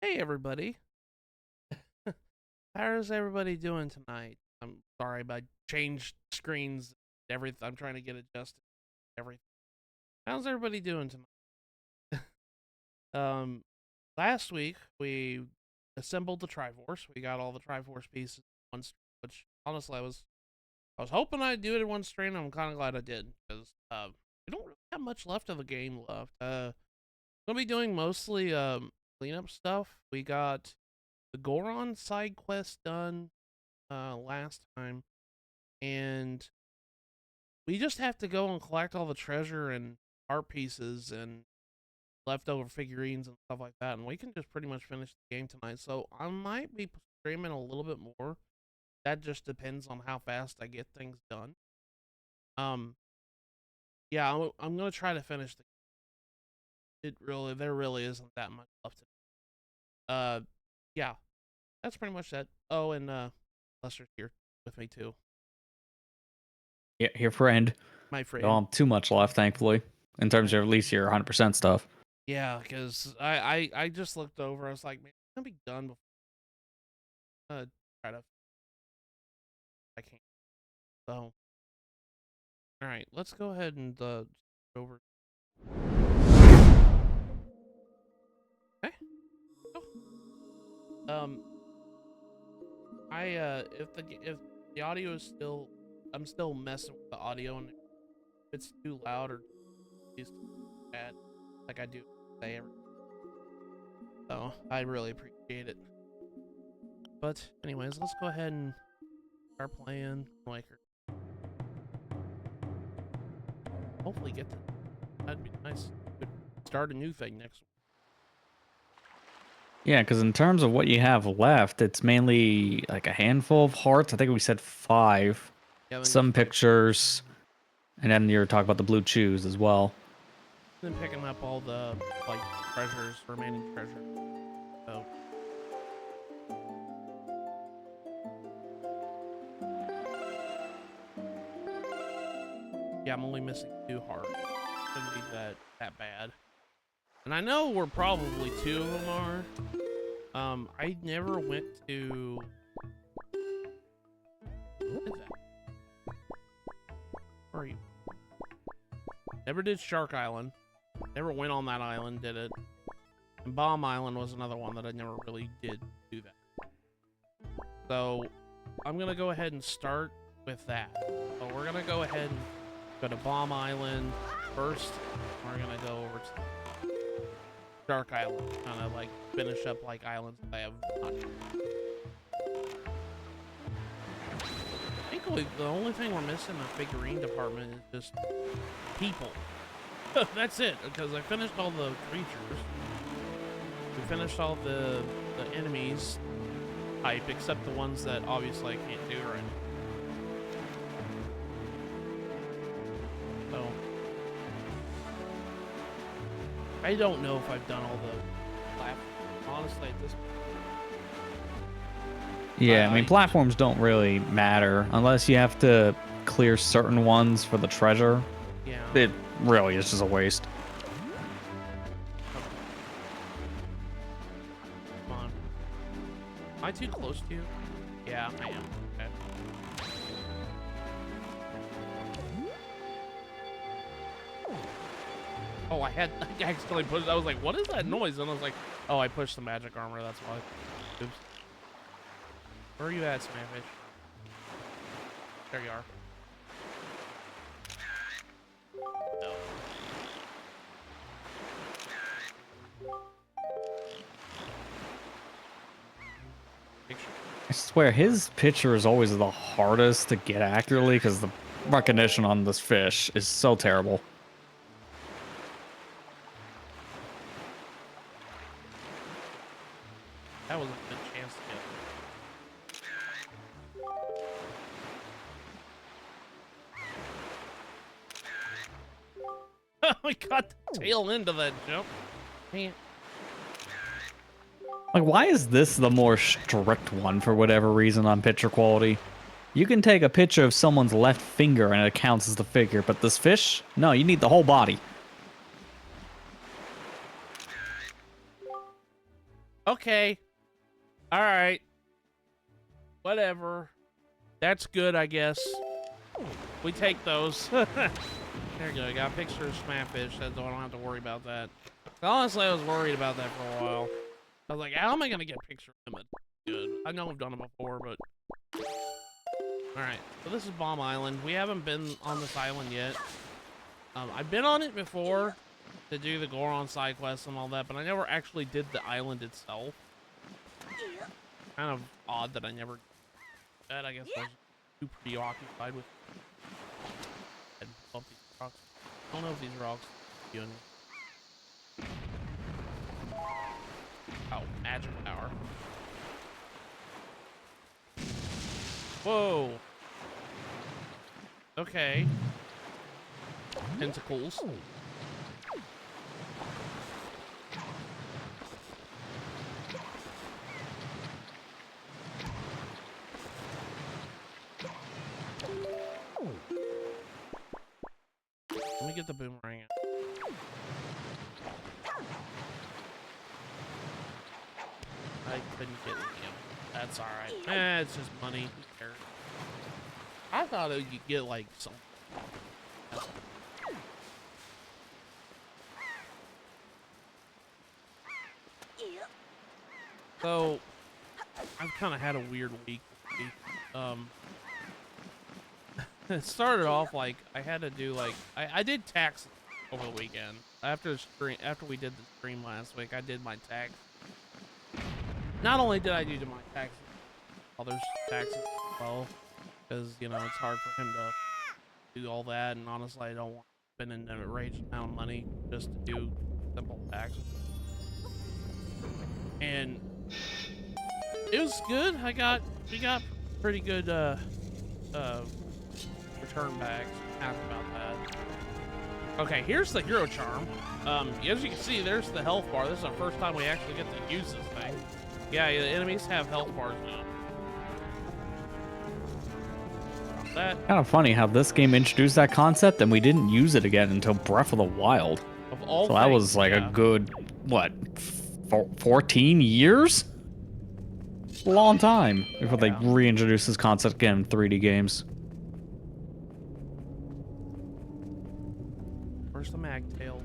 Hey everybody. How's everybody doing tonight? I'm sorry, but I changed screens, everything. I'm trying to get adjusted to everything. How's everybody doing tonight? Um Last week we assembled the Triforce. We got all the Triforce pieces in one stream, which honestly I was hoping I'd do it in one stream. I'm kind of glad I did because we don't really have much left of the game left. Gonna be doing mostly cleanup stuff. We got the Goron side quest done last time, and we just have to go and collect all the treasure and art pieces and leftover figurines and stuff like that, and we can just pretty much finish the game tonight. So I might be streaming a little bit more. That just depends on how fast I get things done. Um, yeah, I'm gonna try to finish the. There really isn't that much left. Yeah, that's pretty much that. Oh, and Lester's here with me too. Yeah, your friend. My friend. Don't too much left, thankfully, in terms of at least your 100% stuff. Yeah, because I just looked over. I was like, man, I'm gonna be done before. Try to. I can't. So, all right, let's go ahead and over. Okay. Oh. If the audio is still, I'm still messing with the audio, and if it's too loud or it's too bad, like I do say every. So I really appreciate it. But anyways, let's go ahead and start playing Windwaker. Hopefully get to. That'd be nice. Could start a new thing next week. Yeah, because in terms of what you have left, it's mainly like a handful of hearts. I think we said 5. Yeah, Some pictures, and then you're talking about the blue chews as well. Then picking up all the like treasures, remaining treasures. So yeah, I'm only missing 2 hearts. Shouldn't be that bad. And I know we're probably 2 of them are. I never went to. What is that? Where are you? Never did Shark Island. Never went on that island, did it? And Bomb Island was another one that I never really did do that. So I'm gonna go ahead and start with that. So we're gonna go ahead and go to Bomb Island first. We're gonna go over to Shark Island, kind of like finish up like islands that I have not. I think the only thing we're missing in the figurine department is just people. That's it, because I finished all the creatures. We finished all the enemies type, except the ones that obviously I can't do right now. So I don't know if I've done all the platforms, honestly, at this point. Yeah, I mean, platforms don't really matter unless you have to clear certain ones for the treasure. Yeah. It really is just a waste. Come on. Am I too close to you? Yeah, I am. Okay. Oh, I accidentally pushed. I was like, what is that noise? And I was like, oh, I pushed the magic armor. That's why. Oops. Where are you at, Smafish? There you are. No. I swear, his picture is always the hardest to get accurately because the recognition on this fish is so terrible. That was a good chance to get. I got the tail end of that jump. Man. Like, why is this the more strict one for whatever reason on picture quality? You can take a picture of someone's left finger and it counts as the figure, but this fish? No, you need the whole body. Okay. All right. Whatever. That's good, I guess. We take those. There you go. I got a picture of Smackfish. That's I don't have to worry about that. Honestly, I was worried about that for a while. I was like, how am I going to get a picture of him? Good. I know we've done it before, but... Alright, so this is Bomb Island. We haven't been on this island yet. I've been on it before to do the Goron side quests and all that, but I never actually did the island itself. Kind of odd that I never did that. I guess I was too preoccupied with and bump these rocks. I don't know if these rocks do anything. Oh, magic power. Whoa. Okay. Tentacles. Let me get the boomerang in. I couldn't get it. That's alright. It's just money. Who cares? I thought you could get like some. So, I've kind of had a weird week. It started off like I had to do like I did taxes over the weekend. After we did the stream last week, I did my tax. Not only did I do my taxes, others taxes as well, because you know it's hard for him to do all that, and honestly, I don't want to spend an outrageous amount of money just to do simple taxes. And it was good. We got pretty good return bags. Happy about that. Okay, here's the hero charm. As you can see, there's the health bar. This is the first time we actually get to use this thing. Yeah, the enemies have health bars now. That Kind of funny how this game introduced that concept and we didn't use it again until Breath of the Wild. of all So things, that was like yeah. a good, what, 14 years? A long time before they reintroduced this concept again in 3D games. Where's the magtail?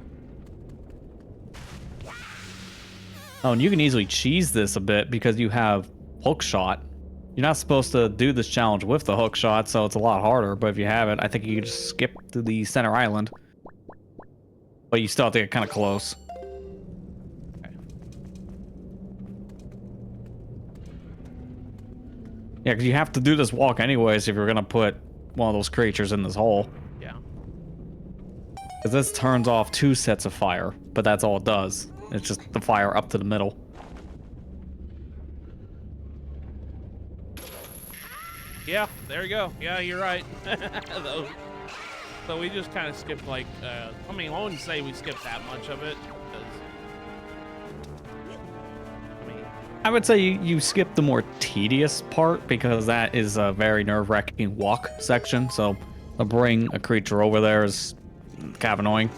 Oh, and you can easily cheese this a bit because you have hook shot. You're not supposed to do this challenge with the hook shot, so it's a lot harder. But if you have it, I think you can just skip to the center island. But you still have to get kind of close. Okay. Yeah, because you have to do this walk anyways if you're going to put one of those creatures in this hole. Yeah. Because this turns off 2 sets of fire, but that's all it does. It's just the fire up to the middle. Yeah, there you go. Yeah, you're right. So we just kind of skipped like, I mean, I wouldn't say we skipped that much of it. I would say you skip the more tedious part because that is a very nerve-wracking walk section. So to bring a creature over there is kind of annoying.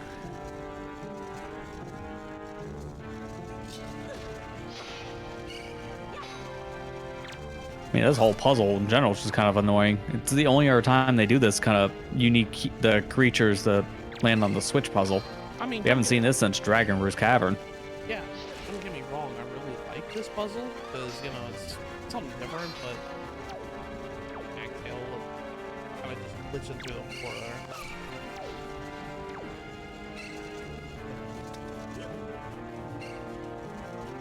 I mean, this whole puzzle in general is just kind of annoying. It's the only other time they do this kind of unique the creatures that land on the switch puzzle. I mean, We haven't seen this since Dragon Roost Cavern. yeah, don't get me wrong. I really like this puzzle because, you know, it's something different, but magtail kind of just glitching through the floor there.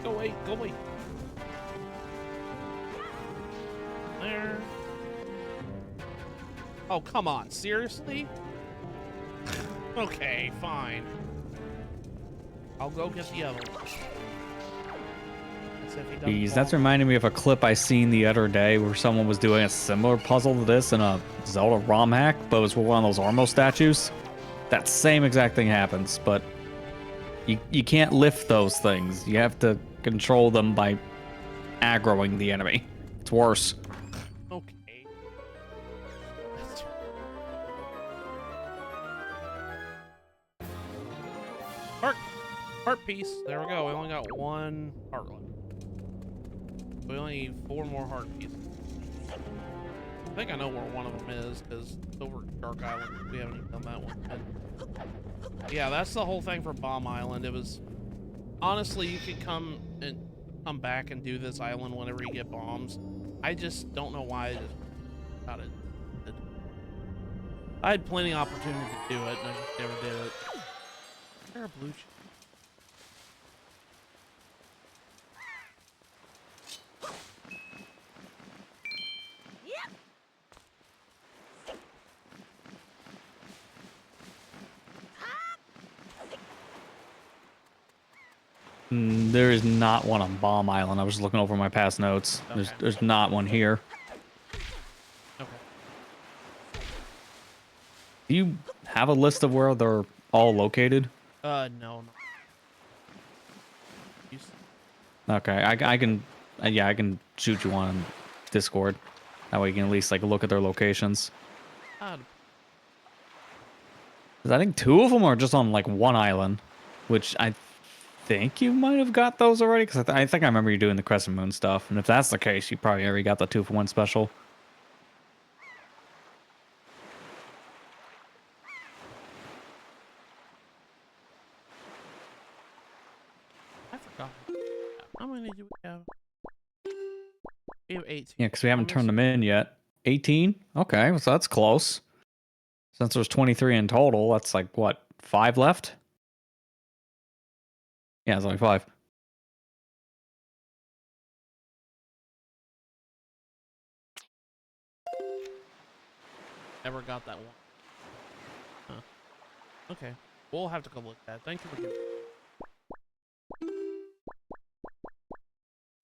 Go away, go away. There. Oh, come on. Seriously? Okay, fine. I'll go get the other one. That's if he doesn't Jeez, fall. that's reminding me of a clip I seen the other day where someone was doing a similar puzzle to this in a Zelda ROM hack, but it was with one of those Ormo statues. That same exact thing happens, but you can't lift those things. You have to control them by aggroing the enemy. It's worse. Okay. Heart piece. There we go. We only got one heart left. We only need 4 more heart pieces. I think I know where one of them is, because over Dark Island, we haven't even done that one yet. Yeah, that's the whole thing for Bomb Island. It was... Honestly, you could come back and do this island whenever you get bombs. I just don't know why I just got it. I had plenty of opportunity to do it, and I just never did it. Is there a blue chip? There is not one on Bomb Island. I was looking over my past notes. Okay. There's not one here. Okay. Do you have a list of where they're all located? No. Okay, I can, yeah, I can shoot you on Discord. That way you can at least like look at their locations. 'Cause I think 2 of them are just on like one island, which I think you might have got those already. Because I think I remember you doing the Crescent Moon stuff, and if that's the case, you probably already got the 2-for-1 special. I forgot. How many do we have? We have 18. Yeah, because we haven't turned them in yet. 18? Okay, so that's close. Since there's 23 in total, that's like, what, 5 left? Yeah, it's only 5. Never got that one. Huh. Okay. We'll have to go look at that. Thank you for giving.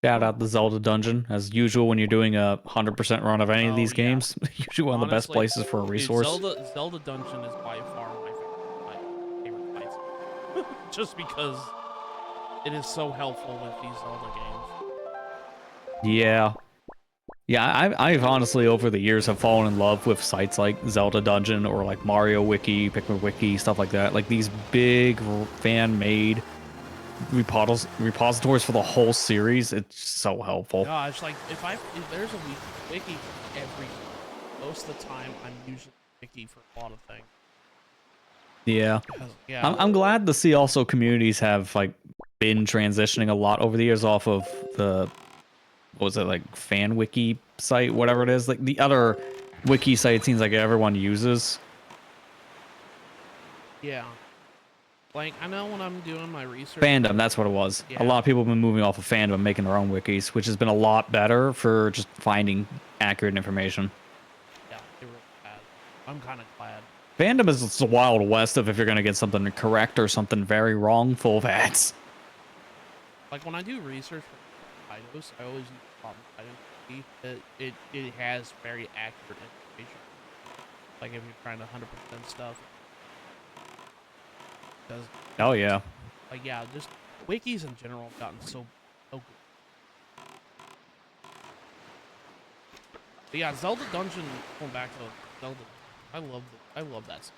Shout out the Zelda dungeon. As usual, when you're doing a 100% run of any of these games, usually one of the best places for a resource. Dude, Zelda dungeon is by far my favorite place. Just because it is so helpful with these Zelda games. Yeah. Yeah, I've honestly, over the years, have fallen in love with sites like Zelda Dungeon or like Mario Wiki, Pikmin Wiki, stuff like that. Like these big fan-made repositories for the whole series. It's so helpful. Gosh, like if there's a wiki for everything, most of the time I'm using wiki for a lot of things. Yeah. Yeah. I'm glad to see also communities have like been transitioning a lot over the years off of the, what was it, like fan wiki site, whatever it is, like the other wiki site seems like everyone uses. Yeah. Like, I know when I'm doing my research... Fandom, that's what it was. Yeah. A lot of people have been moving off of fandom and making their own wikis, which has been a lot better for just finding accurate information. Yeah, they were bad. I'm kind of glad. Fandom is the Wild West of if you're going to get something correct or something very wrong, full of ads. Like, when I do research for items, I always use problem item. It has very accurate information. Like, if you're trying to 100% stuff. Oh yeah. Like, yeah, just wikis in general have gotten so good. But yeah, Zelda Dungeon, going back to Zelda, I love that.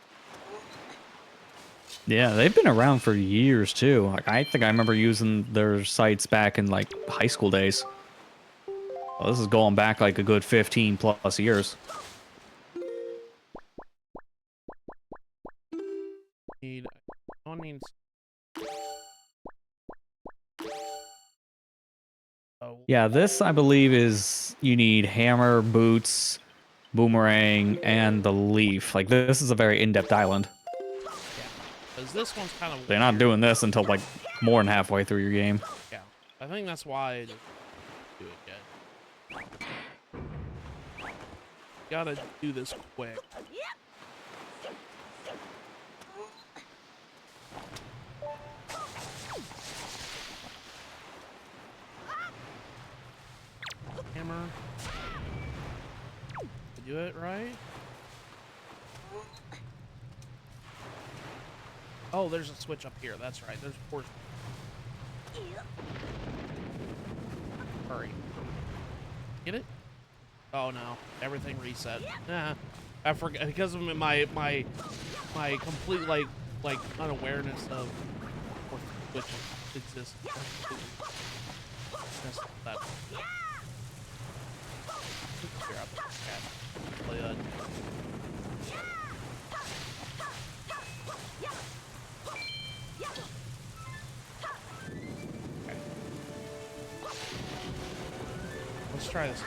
Yeah, they've been around for years too. Like I think I remember using their sites back in like high school days. Well, this is going back like a good 15 plus years. Yeah, this I believe is you need hammer, boots, boomerang, and the leaf. Like this is a very in-depth island. Yeah, because this one's kind of... They're not doing this until like more than halfway through your game. Yeah, I think that's why I just do it yet. Gotta do this quick. Hammer. Do it right. Oh, there's a switch up here. That's right. There's a force. Hurry. Get it? Oh no, everything reset. I forgot because of my complete like unawareness of which exists. That. Clear out the cat. Play that. Okay. Let's try this.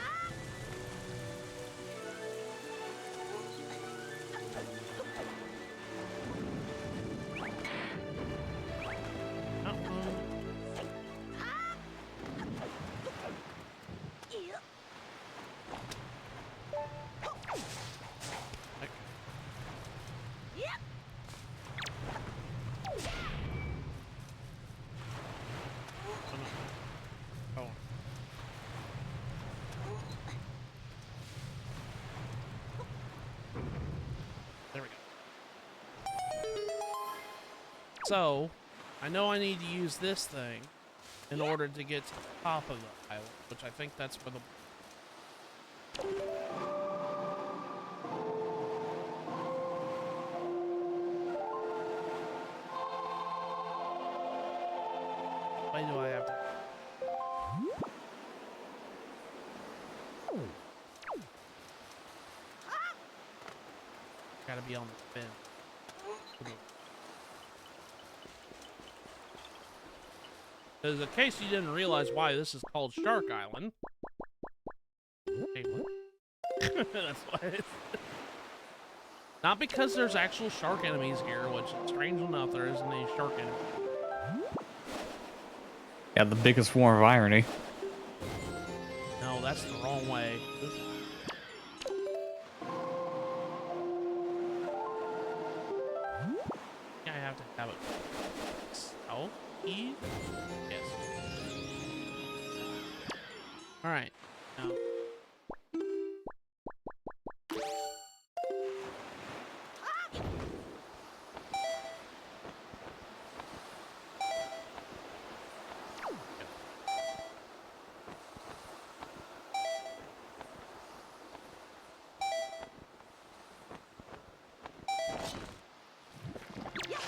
There we go. So, I know I need to use this thing in order to get to the top of the island, which I think that's where the... Why do I have to... Gotta be on the fin. Because in case you didn't realize why this is called Shark Island. Wait, what? That's why it's... Not because there's actual shark enemies here, which is strange enough there isn't any shark enemies. Yeah, the biggest form of irony. No, that's the wrong way. Yeah, I have to have it. Southeast? Yes. Alright. Now.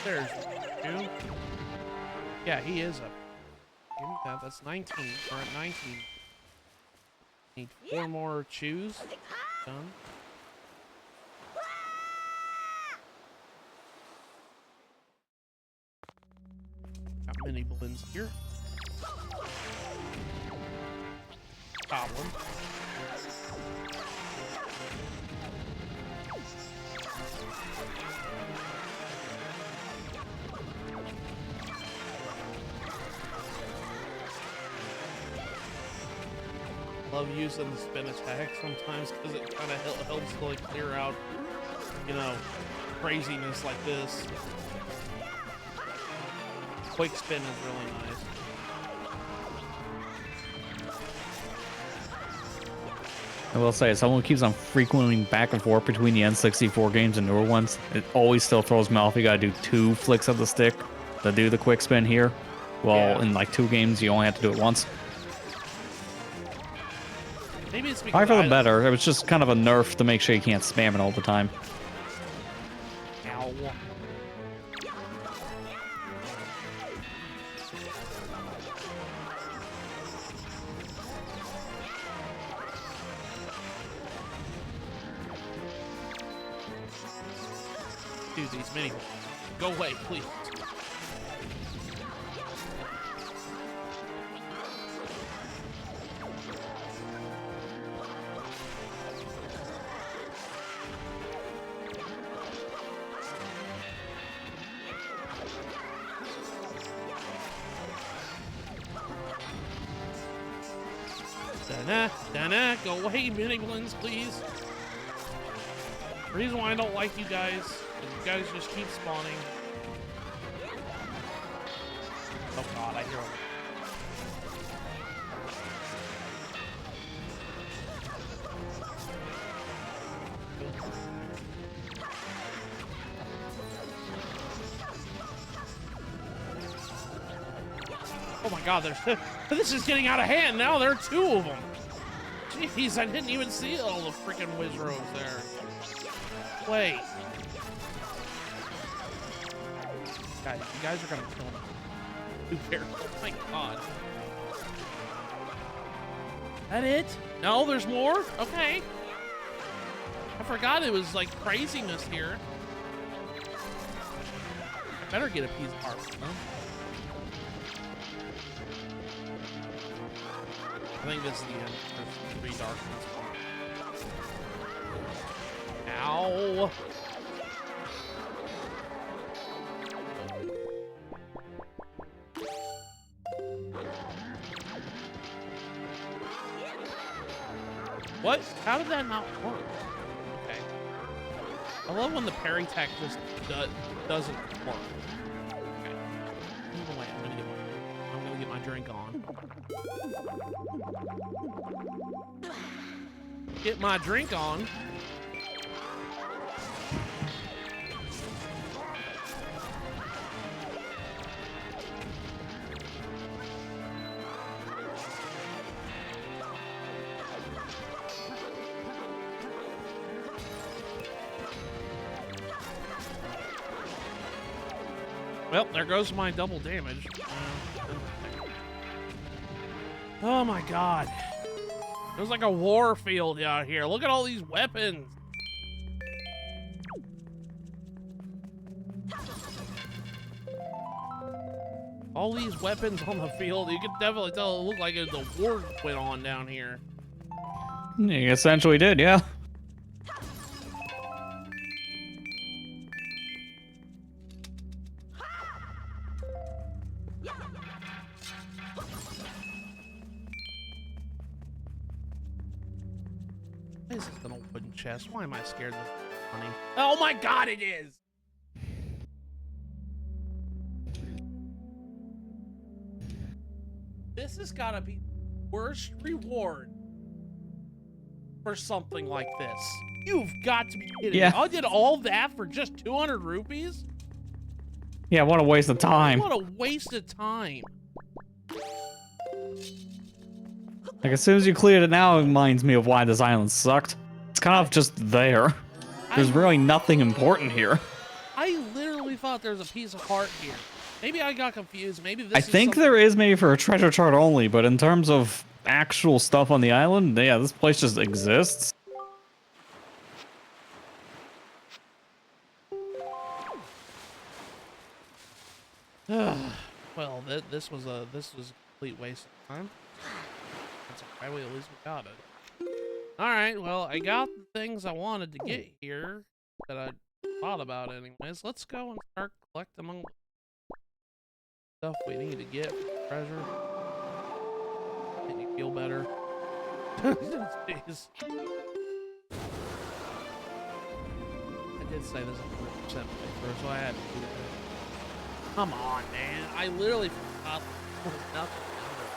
There's two. Yeah, he is up. Give me that. That's 19. We're at 19. Need 4 more chews. Done. Got mini blends here. Goblin. Love using the spin attack sometimes because it kind of helps to like clear out, you know, craziness like this. Quick spin is really nice. I will say, as someone who keeps on frequently back and forth between the N64 games and newer ones, it always still throws me off. You gotta do 2 flicks of the stick to do the quick spin here. Well, in like 2 games, you only have to do it once. Maybe it's because Probably for the better. It was just kind of a nerf to make sure you can't spam it all the time. Ow. Dude, these mini go away, please. Dana, go away, mini blends, please. The reason why I don't like you guys is you guys just keep spawning. Oh god, I hear them. Oh my god, this is getting out of hand now. There are 2 of them. Jeez, I didn't even see all the freaking Wizros there. Wait. Guys, you guys are gonna kill me. Be careful. Oh my god. That it? No, there's more? Okay. I forgot it was like craziness here. I better get a piece of heart. Huh? I think this is the end. There's 3 dark ones. Ow! What? How did that not work? Okay. I love when the parry tech just doesn't work. Okay. Move away. I'm gonna get my drink on. Get my drink on. Well, there goes my double damage. Oh my god. There's like a war field out here. Look at all these weapons. All these weapons on the field. You can definitely tell it looked like the war went on down here. You essentially did, yeah. This is an old wooden chest. Why am I scared of money? Oh my god, it is! This has gotta be the worst reward for something like this. You've got to be kidding me. I did all that for just 200 rupees? Yeah, what a waste of time. What a waste of time. Like, as soon as you cleared it now, it reminds me of why this island sucked. It's kind of just there. There's really nothing important here. I literally thought there was a piece of heart here. Maybe I got confused. Maybe this I think there is maybe for a treasure chart only, but in terms of actual stuff on the island, yeah, this place just exists. Well, this was a complete waste of time. That's okay. At least we got it. All right. Well, I got the things I wanted to get here that I thought about anyways. Let's go and start collecting them. Stuff we need to get for the treasure. Make me feel better. Jeez. I did say this is 100% playthrough, so I had to do that. Come on, man. I literally forgot there was nothing under it.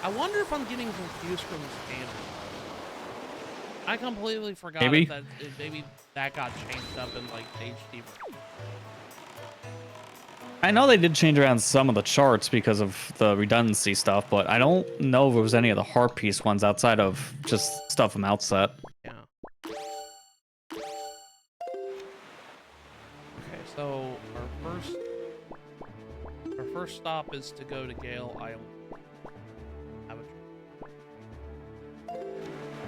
I wonder if I'm getting confused from this game. I completely forgot maybe that got changed up in like HD. I know they did change around some of the charts because of the redundancy stuff, but I don't know if it was any of the heart piece ones outside of just stuff from outset. Yeah. Okay, so our first stop is to go to Gale Island.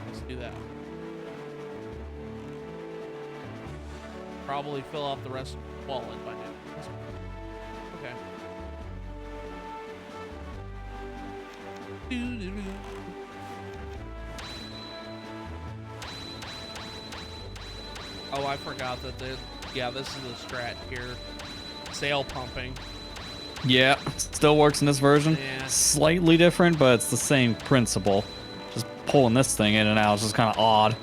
Let's do that. Probably fill out the rest of the wallet by now. Okay. Oh, I forgot that yeah, this is the strat here. Sail pumping. Yeah, still works in this version. Yeah. Slightly different, but it's the same principle. Just pulling this thing in and out is just kind of odd.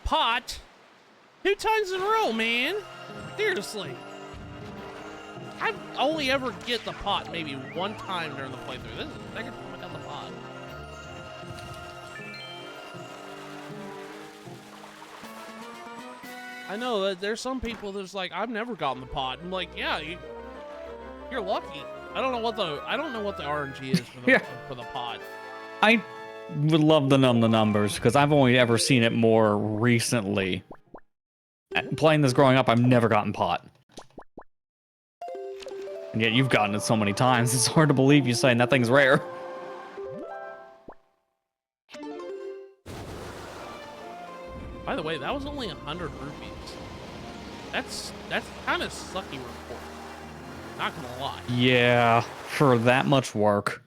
Pot? 2 times in a row, man. Seriously. I only ever get the pot maybe 1 time during the playthrough. This is the second time I got the pot. I know that there's some people that's like, I've never gotten the pot. I'm like, yeah, you're lucky. I don't know what the RNG is for the Yeah. for the pod. I would love to know the numbers because I've only ever seen it more recently. Playing this growing up, I've never gotten pot. And yet you've gotten it so many times, it's hard to believe you saying that thing's rare. By the way, that was only 100 rupees. That's kind of sucky report. Not gonna lie. Yeah, for that much work.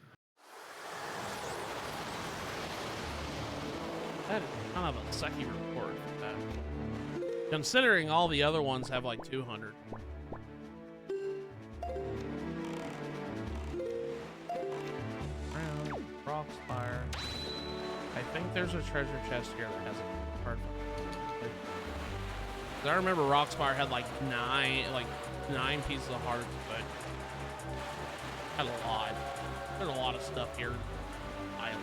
That is kind of a sucky report. Considering all the other ones have like 200. Rockspire. I think there's a treasure chest here that has a card. I remember Rockspire had like nine pieces of hearts, but had a lot. There's a lot of stuff here. Island.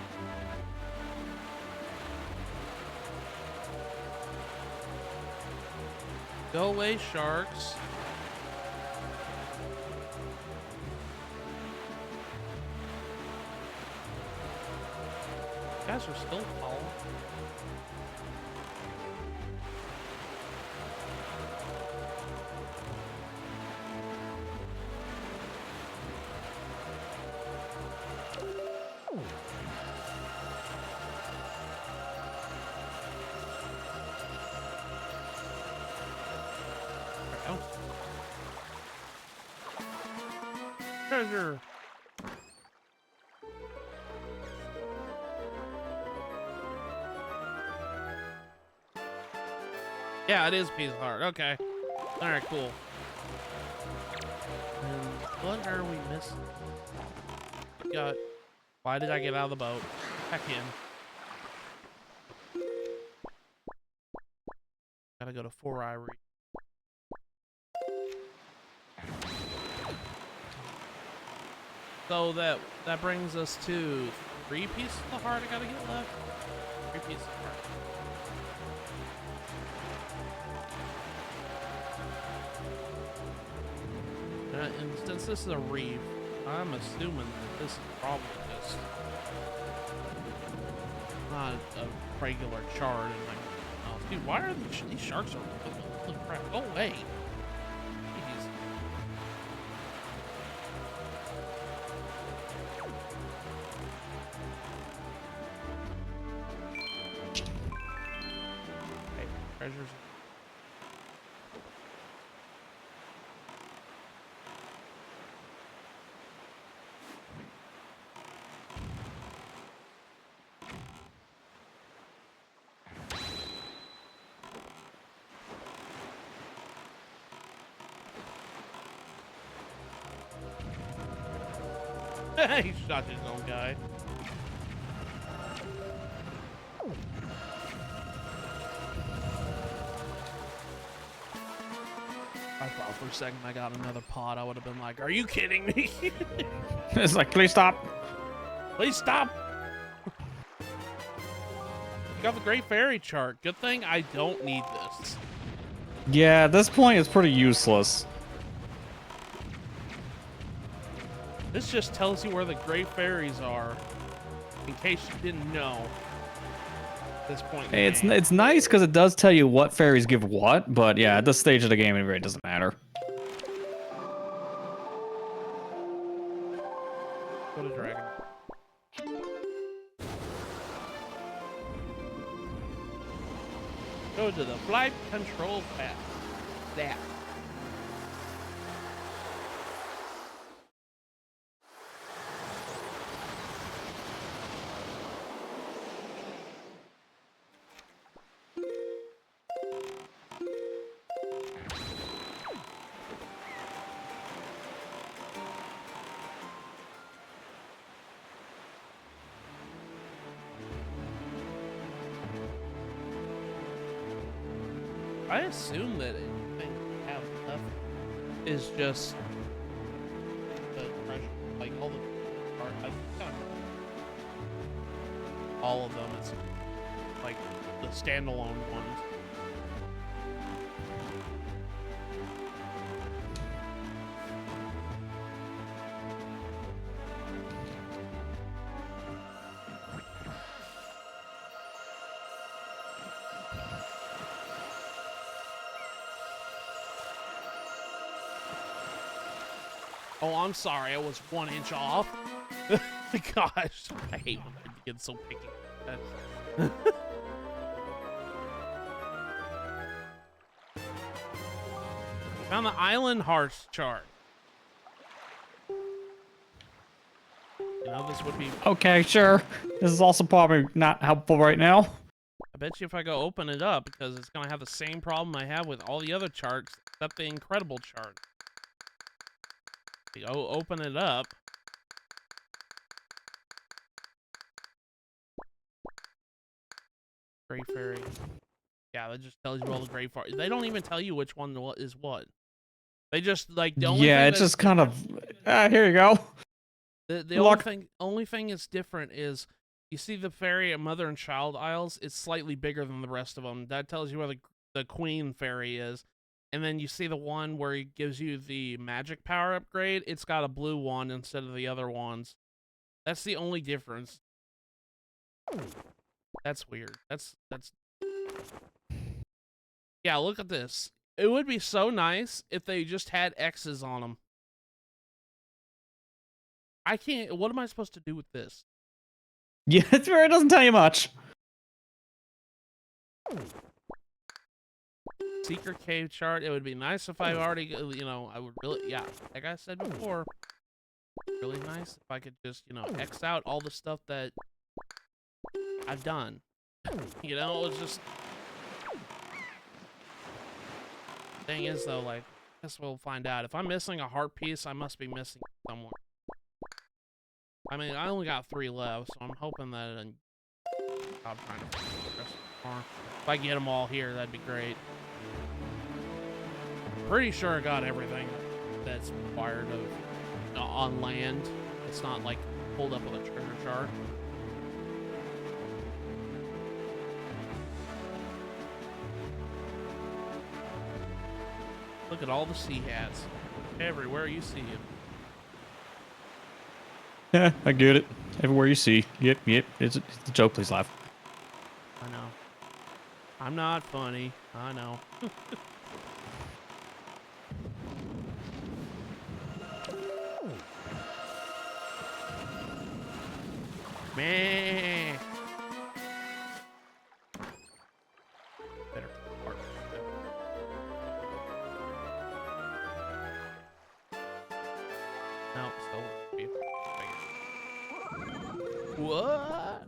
Go away, sharks. You guys are still tall. Treasure. Yeah, it is a piece of heart. Okay. All right, cool. And what are we missing? Got. Why did I get out of the boat? Heck in. Gotta go to Four Eye Reef. So that brings us to 3 pieces of heart I gotta get left. 3 pieces of heart. And since this is a reef, I'm assuming that this is probably just not a regular chard. And like, oh, dude, why are these sharks are holy crap? Go away. Jeez. Okay, treasures. He shot his own guy. I thought for a second I got another pot. I would have been like, are you kidding me? It's like, please stop. Please stop. You got the Great Fairy chart. Good thing I don't need this. Yeah, at this point, it's pretty useless. This just tells you where the Great Fairies are, in case you didn't know. At this point, Hey, it's nice because it does tell you what fairies give what, but yeah, at this stage of the game, it really doesn't matter. Go to Dragon. Go to the flight control path. That. I assume that anything we have left is just the treasure, like all the all of them. It's like the standalone ones. Oh, I'm sorry. I was 1 inch off. Gosh, I hate when I get so picky. Found the Island Hearts chart. You know, this would be... Okay, sure. This is also probably not helpful right now. I bet you if I go open it up, because it's going to have the same problem I have with all the other charts, except the Incredible chart. You go open it up. Gray Fairy. Yeah, that just tells you all the Gray Fairy. They don't even tell you which one is what. They just, like, the only Yeah, thing it's that's just kind of... here you go. The only thing that's different is you see the fairy and mother and child aisles. It's slightly bigger than the rest of them. That tells you where the queen fairy is. And then you see the one where it gives you the magic power upgrade. It's got a blue one instead of the other ones. That's the only difference. That's weird. That's yeah. Look at this. It would be so nice if they just had X's on them. I can't. What am I supposed to do with this? Yeah, it's fair. It doesn't tell you much. Secret cave chart. It would be nice if I already, you know, I would really, yeah, like I said before, really nice if I could just, you know, X out all the stuff that I've done. You know, it's just... Thing is, though, like, I guess we'll find out. If I'm missing a heart piece, I must be missing somewhere. I mean, I only got 3 left, so I'm hoping that I'm trying to find the rest more. If I get them all here, that'd be great. Pretty sure I got everything that's required of on land. It's not like pulled up with a treasure chart. Look at all the sea hats. Everywhere you see them. Yeah, I get it. Everywhere you see. Yep. It's a joke. Please laugh. I know. I'm not funny. I know. Man. Better part. No, still. What?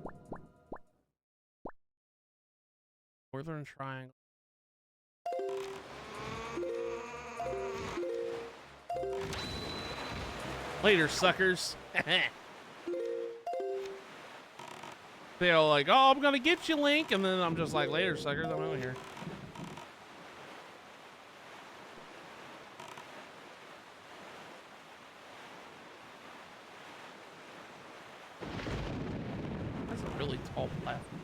Northern Triangle. Later, suckers. They're like, oh, I'm gonna get you, Link, and then I'm just like, later, suckers, I'm out of here. That's a really tall platform.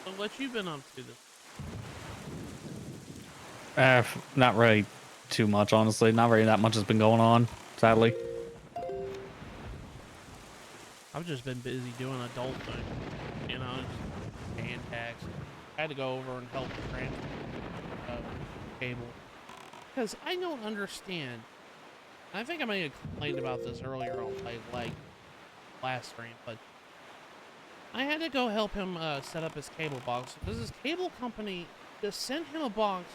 So what you been up to this? Not really too much, honestly. Not really that much has been going on, sadly. I've just been busy doing adult things, you know, just paying tax. I had to go over and help transfer cable because I don't understand. I think I may have complained about this earlier on, like last stream, but I had to go help him set up his cable box because his cable company just sent him a box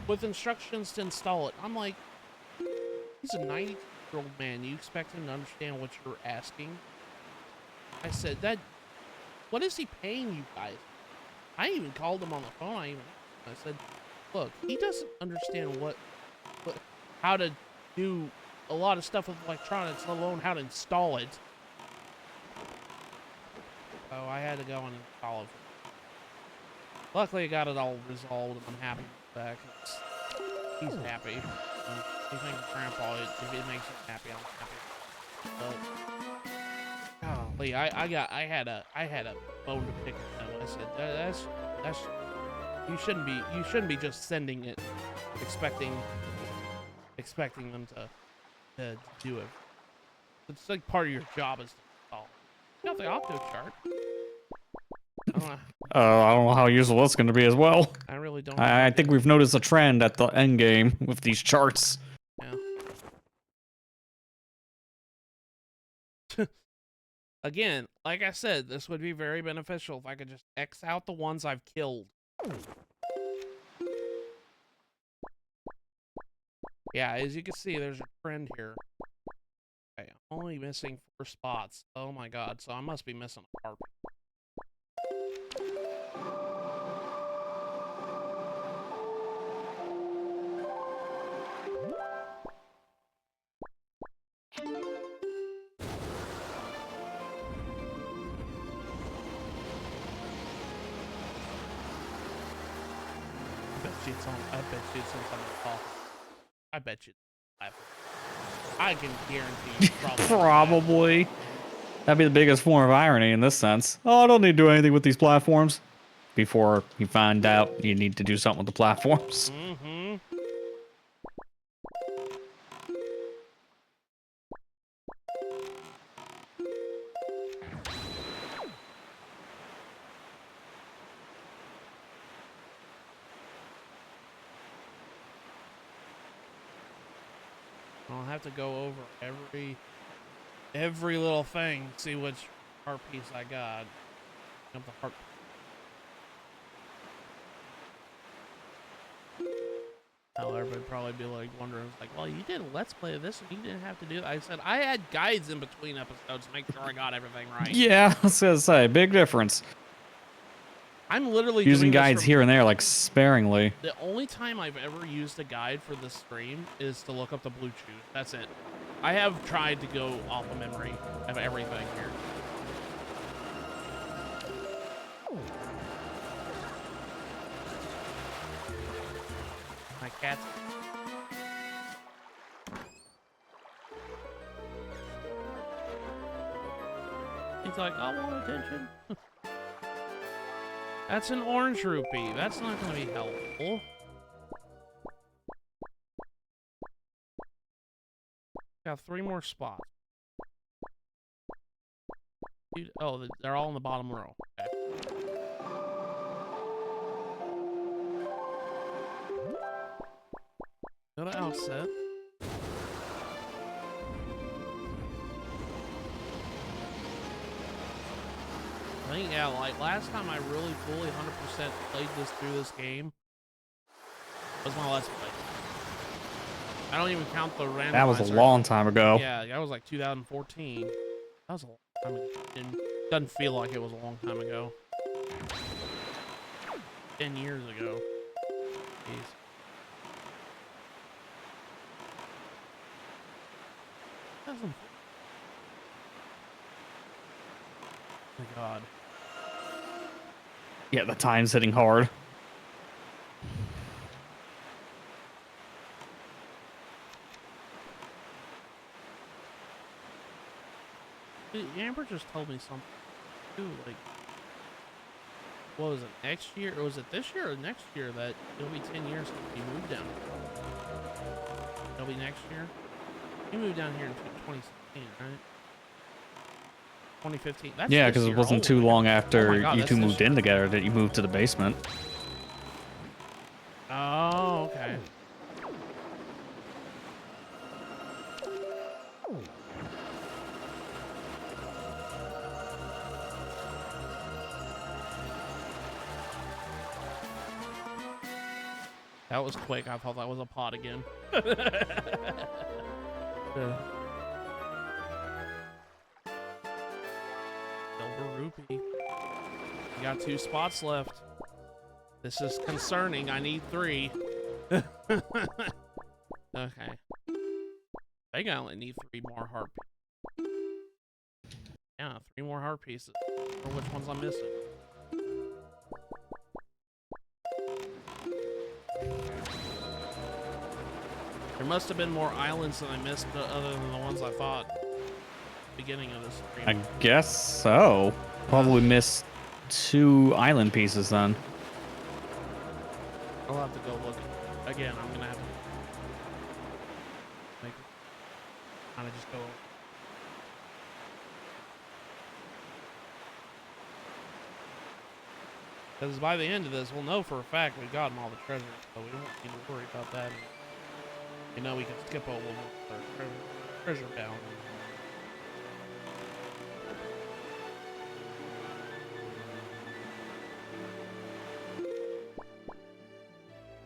with instructions to install it. I'm like, he's a 90-year-old man. You expect him to understand what you're asking? I said, what is he paying you guys? I even called him on the phone. I said, look, he doesn't understand how to do a lot of stuff with electronics, let alone how to install it. So I had to go and install it. Luckily, I got it all resolved, and I'm happy with that. He's happy. He thinks Grandpa, if it makes him happy, I'm happy. But golly, I had a bone to pick with them. I said that's you shouldn't be just sending it expecting them to do it. It's like part of your job is to solve. You got the auto chart. I don't know how useful that's going to be as well. I really don't. I think we've noticed a trend at the end game with these charts. Yeah. Again, like I said, this would be very beneficial if I could just X out the ones I've killed. Yeah, as you can see, there's a trend here. Okay, I'm only missing 4 spots. Oh my god, so I must be missing a harp. I bet you it's on the call. I bet you. I can guarantee you probably. Probably. That'd be the biggest form of irony in this sense. Oh, I don't need to do anything with these platforms. Before you find out you need to do something with the platforms. Mm-hmm. I'll have to go over every little thing, see which heart piece I got. Of the heart. Now everybody probably be like wondering, like, well, you did a let's play of this and you didn't have to do that. I said I had guides in between episodes to make sure I got everything right. Yeah, I was gonna say, big difference. I'm literally using guides here and there, like, sparingly. The only time I've ever used a guide for this stream is to look up the Bluetooth. That's it. I have tried to go off of memory of everything here. My cat's... He's like, I want attention. That's an orange rupee. That's not going to be helpful. Got 3 more spots. Dude, oh, they're all in the bottom row. Okay. Go to outset. I think, yeah, like last time I really fully 100% played this through this game was my Let's Play. I don't even count the randomizer. That was a long time ago. Yeah, that was like 2014. That was a long time ago. It doesn't feel like it was a long time ago. 10 years ago. Jeez. Oh my god. Yeah, the time's hitting hard. Amber just told me something too, like, what was it, next year, or was it this year or next year that it'll be 10 years since he moved down? It'll be next year? He moved down here in 2016, right? 2015. That's yeah, because it wasn't too long after God, you two moved in together that you moved to the basement. Oh, okay. That was quick. I thought that was a pot again. Silver rupee. You got 2 spots left. This is concerning. I need 3. Okay. I think I only need 3 more heart pieces. Yeah, 3 more heart pieces. Or which ones I'm missing. There must have been more islands than I missed other than the ones I thought at the beginning of this stream. I guess so. Probably missed 2 island pieces then. I'll have to go look again, I'm gonna have to make kind of just go. Because by the end of this, we'll know for a fact we've gotten all the treasures, so we don't need to worry about that. You know, we can skip a little bit of treasure down.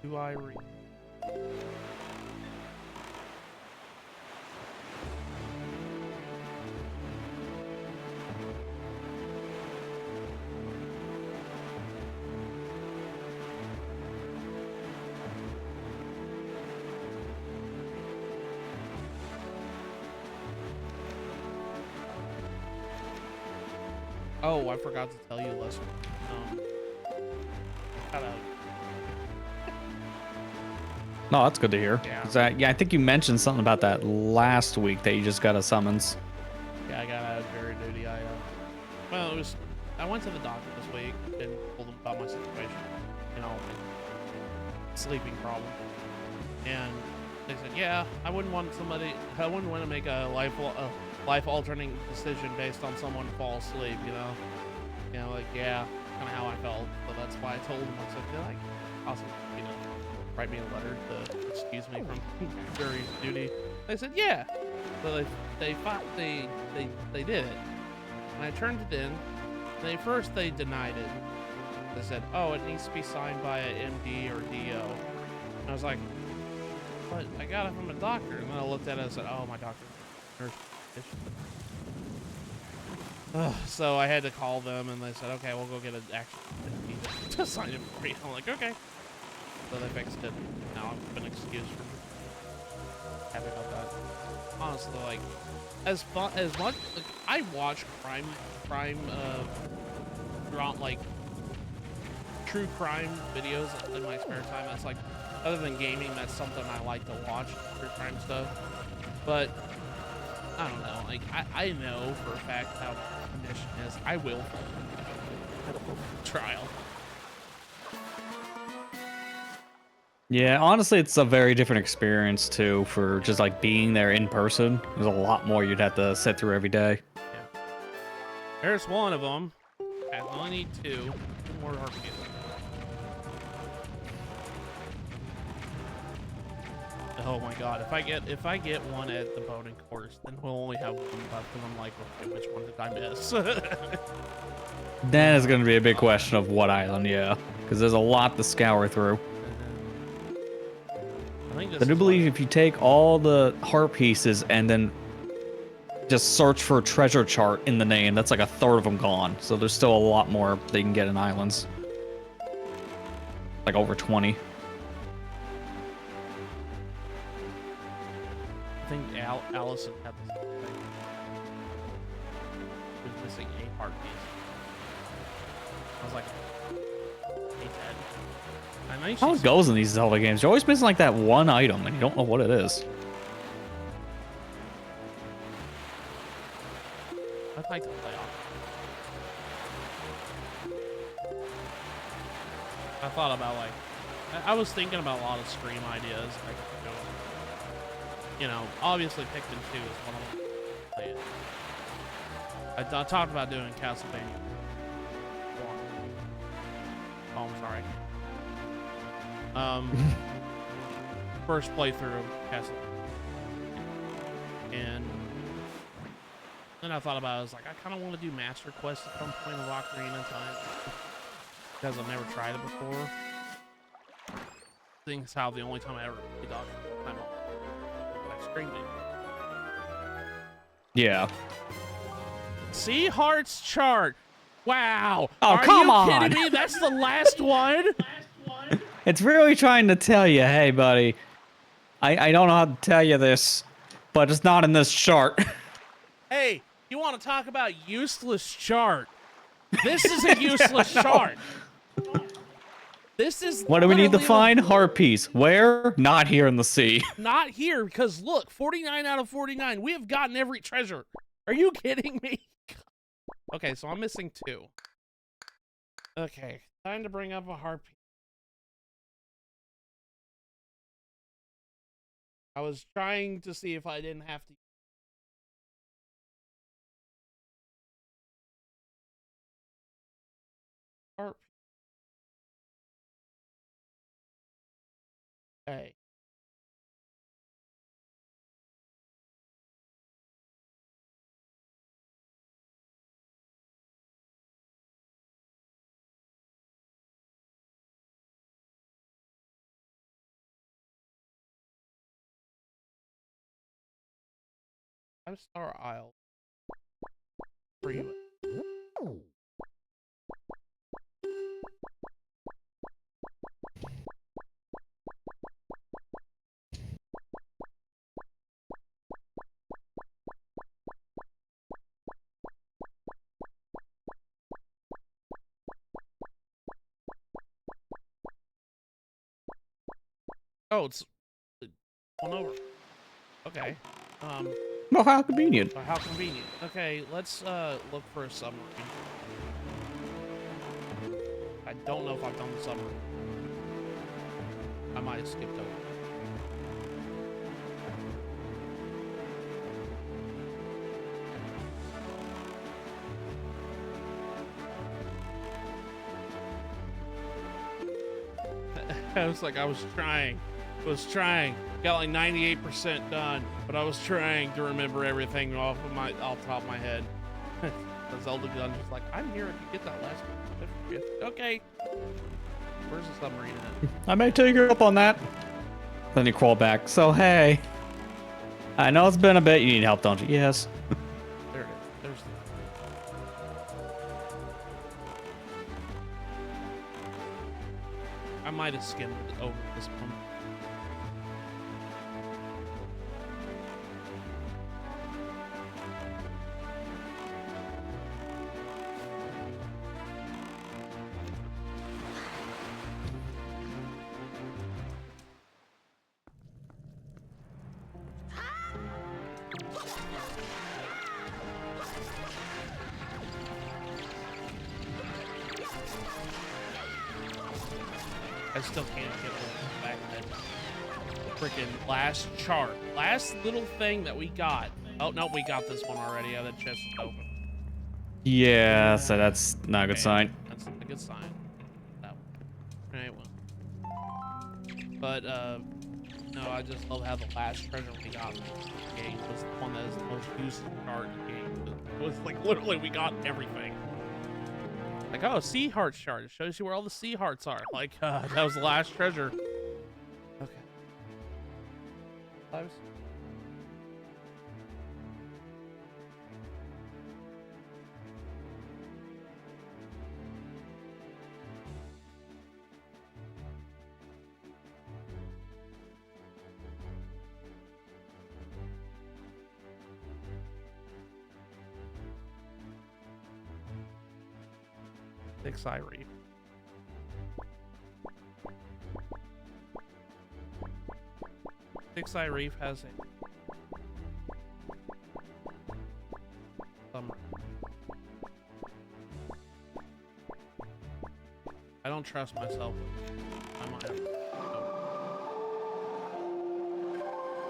Do I read? Oh, I forgot to tell you, Lester. Got out. No, that's good to hear. Yeah. Yeah, I think you mentioned something about that last week that you just got a summons. Yeah, I got out of jury duty. Well, it was. I went to the doctor this week and told them about my situation. You know, my sleeping problem. And they said, yeah, I wouldn't want to make a life-altering decision based on someone fall asleep. You know, like yeah, kind of how I felt. So that's why I told them. I said, like, awesome, you know. Write me a letter to excuse me from jury duty. They said, yeah. So they did it. And I turned it in. They denied it. They said, oh, it needs to be signed by an MD or DO. And I was like, but I got it from a doctor. And then I looked at it and said, oh, my doctor. So I had to call them, and they said, okay, we'll go get an actual MD to sign it for me. I'm like, okay. So they fixed it. Now I've been excused from happy about that. Honestly, like, as much like, I watch crime, like true crime videos in my spare time. That's like, other than gaming, that's something I like to watch, true crime stuff. But I don't know. Like, I know for a fact how the condition is. I will trial. Yeah, honestly, it's a very different experience too for just like being there in person. There's a lot more you'd have to sit through every day. Yeah. There's one of them. I only need two more heartbeats. Oh my god! If I get one at the boating course, then we'll only have one left, and I'm like, okay, which one did I miss? Then it's going to be a big question of what island, yeah, because there's a lot to scour through. I do believe if you take all the heart pieces and then just search for a treasure chart in the name, that's like a third of them gone. So there's still a lot more they can get in islands. Like over 20. I think Allison had the same thing. She was missing a heart piece. I was like, hey, Ted. How it goes in these Zelda games. You're always missing like that one item and you don't know what it is. I'd like to play off. I thought about like, I was thinking about a lot of stream ideas. Like, you know, obviously Pikmin 2 is one of them. Play it. I talked about doing Castlevania 1. Oh, I'm sorry. First playthrough of Castlevania. And then I thought about it, I was like, I kind of want to do Master Quest at some point of Ocarina of Time. Because I've never tried it before. Seeing as how the only time I ever played Ocarina of Time, I streamed it. Yeah. Sea Hearts chart. Wow. Oh, come on. Are you kidding me? That's the last one? It's really trying to tell you, hey, buddy, I don't know how to tell you this, but it's not in this chart. Hey, you want to talk about useless chart? This is a useless chart. This is what do we need to find? Heart piece. Where? Not here in the sea. Not here, because look, 49 out of 49. We have gotten every treasure. Are you kidding me? Okay, so I'm missing 2. Okay, time to bring up a heart piece. I was trying to see if I didn't have to. Hey. I'm Star Isle. For you. Oh, it's one over. Okay. Well, how convenient. How convenient. Okay, let's look for a submarine. I don't know if I've done the submarine. I might have skipped over. I was trying. Got like 98% done, but I was trying to remember everything off the top of my head. The Zelda gun just like, I'm here if you get that last one. Okay. Where's the submarine at? I may take you up on that. Then you crawl back. So, hey. I know it's been a bit. You need help, don't you? Yes. There it is. There's I might have skimmed over this one. I still can't get over the fact that freaking last little thing that we got. Oh no, we got this one already. Yeah, that chest is open. Yeah, so that's not a good sign. That's a good sign. That one. Right, well. But no, I just love how the last treasure we got in the game was the one that is the most used card in the game. It was like literally we got everything. Like, oh, sea heart shard. It shows you where all the sea hearts are. Like, that was the last treasure. Okay. Lives. Six Eye Reef. Six Eye Reef has a summer. I don't trust myself. I might have.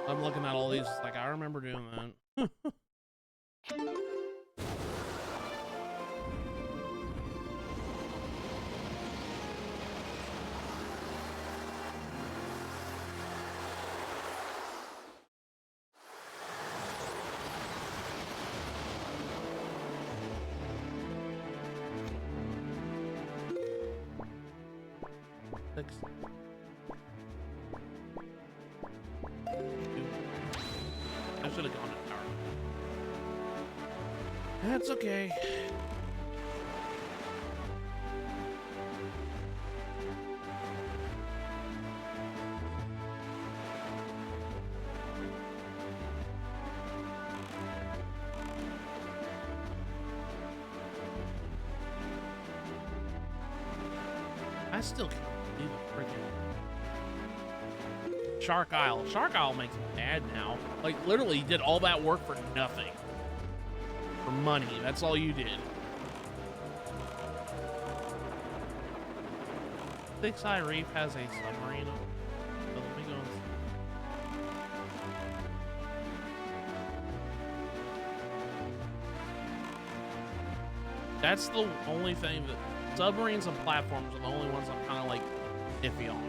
I'm looking at all these like I remember doing that. Six. I should have gone to power. That's okay. I still can't believe it. Freaking Shark Isle. Shark Isle makes me mad now. Like, literally, you did all that work for nothing. For money. That's all you did. Six Eye Reef has a submarine. So let me go and see. That's the only thing that submarines and platforms are the only ones I'm kind of like iffy on.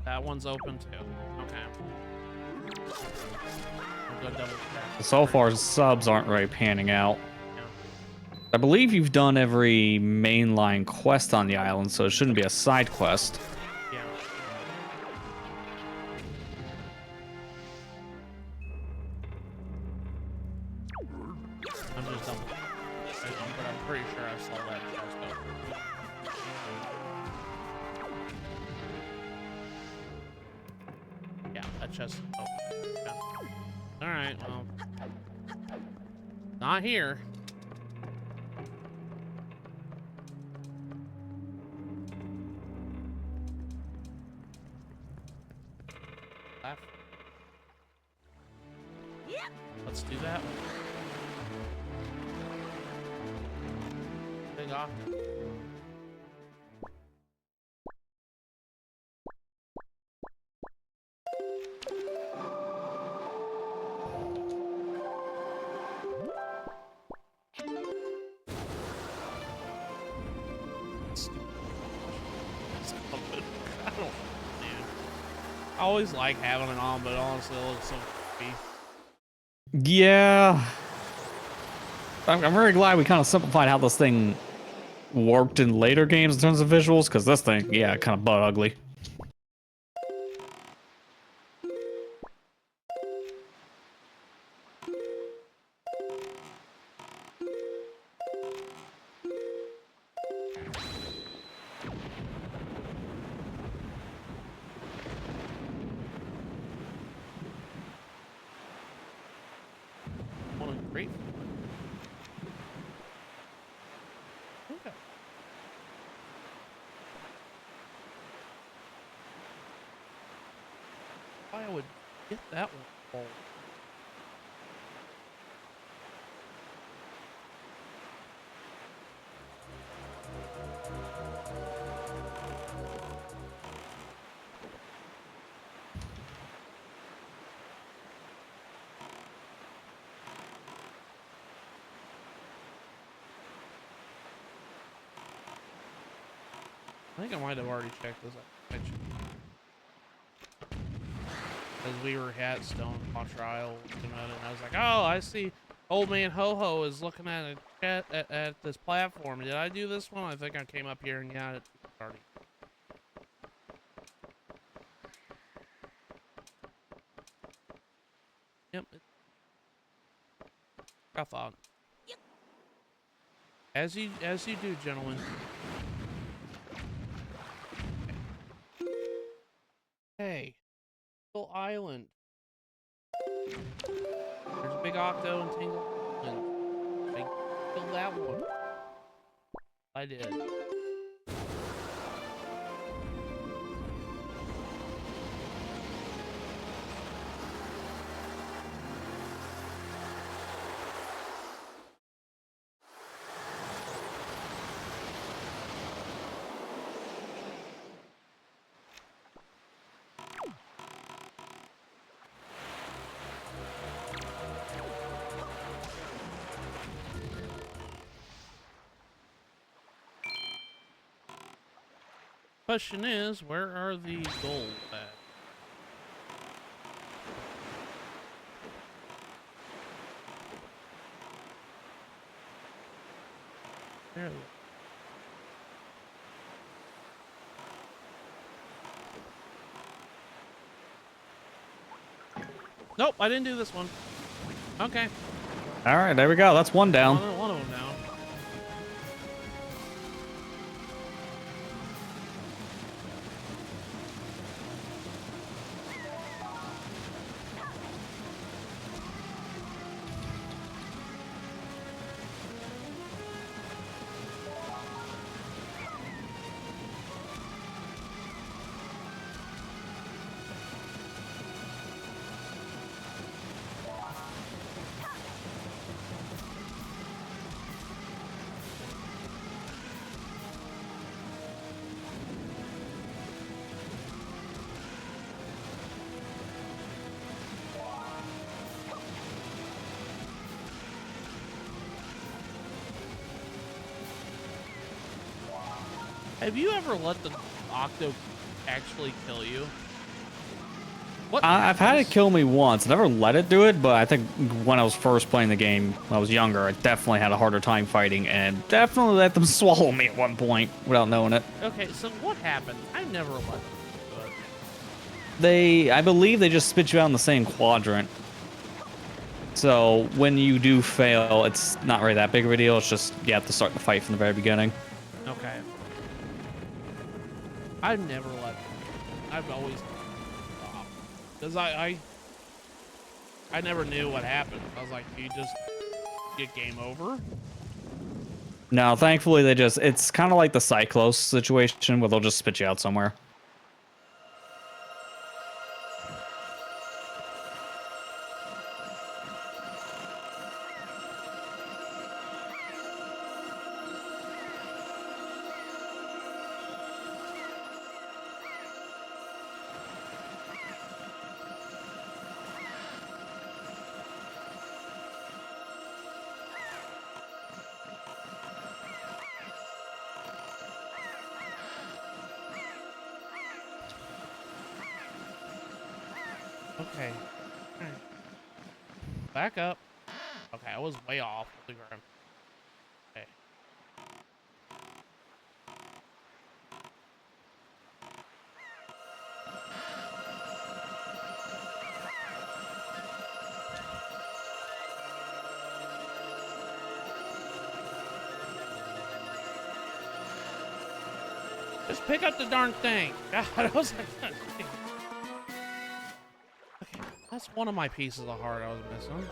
That one's open too. Okay. I'll go double check. So far, subs aren't really panning out. Yeah. I believe you've done every mainline quest on the island, so it shouldn't be a side quest. Yeah. I'm just double checking, but I'm pretty sure I saw that chest open. Yeah, that chest is open. Yeah. Alright, well. Not here. Left. Let's do that one. Big off. I don't know, dude. I always like having it on, but honestly, it looks so creepy. Yeah. I'm very glad we kind of simplified how this thing worked in later games in terms of visuals, because this thing, yeah, kind of butt ugly. Great. Okay. I would get that one. I think I might have already checked this out. Because we were at Stone Watcher Isle looking at it, and I was like, oh, I see Old Man Ho-Ho is looking at a chat at this platform. Did I do this one? I think I came up here and yeah, it's already. Yep. I thought. As you do, gentlemen. Hey, Tingle Island. There's a big octo and Tingle Island. I killed that one. I did. Question is, where are the gold at? There. Nope, I didn't do this one. Okay. All right, there we go. That's one down. One of them down. Have you ever let the octo actually kill you? What I've had it happens? kill me once. I never let it do it, but I think when I was first playing the game, when I was younger, I definitely had a harder time fighting and definitely let them swallow me at one point without knowing it. Okay, so what happened? I never let them do it. I believe they just spit you out in the same quadrant. So when you do fail, it's not really that big of a deal. It's just you have to start the fight from the very beginning. Okay. I've never let them. I've always because I never knew what happened. I was like, do you just get game over? No, thankfully it's kind of like the Cyclos situation where they'll just spit you out somewhere. Okay. Alright. Back up. Okay, I was way off the ground. Okay. Just pick up the darn thing. God, I was like, okay, that's one of my pieces of heart I was missing.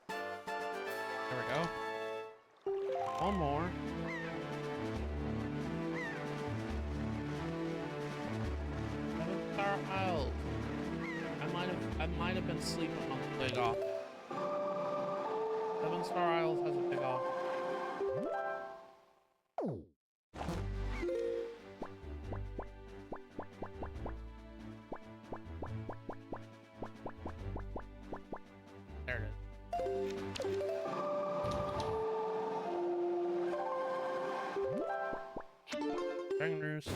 There we go. One more. Star Isle. I might have been sleeping on the big off. 7-star Isles has a big off. There it is. Dragon Roost.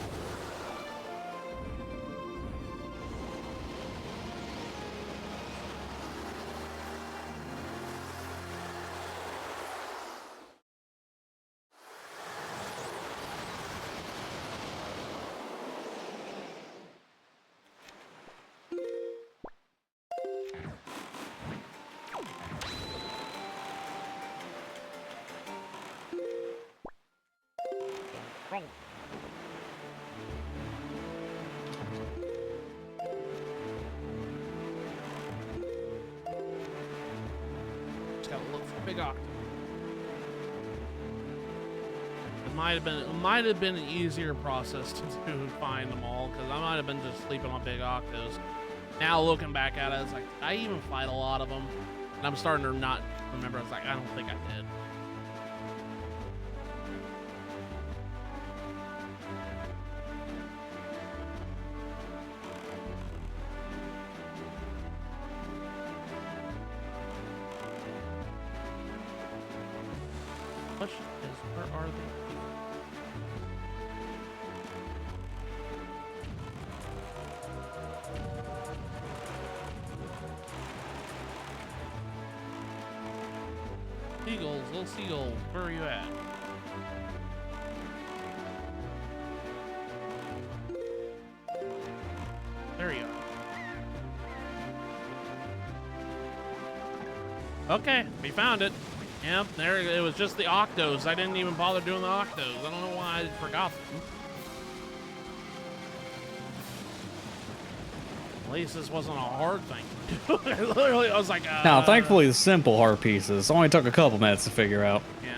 Wrong. Just gotta look for big octopus. It might have been an easier process to find them all because I might have been just sleeping on big octos. Now looking back at it, it's like I even fight a lot of them, and I'm starting to not remember. It's like I don't think I did. Question is, where are they? Seagulls, little seagulls, where are you at? There you are. Okay, we found it. Yep, there it was. Just the octos. I didn't even bother doing the octos. I don't know why I forgot them. At least this wasn't a hard thing to do. Literally, I was like, Now, thankfully, the simple heart pieces only took a couple minutes to figure out. yeah.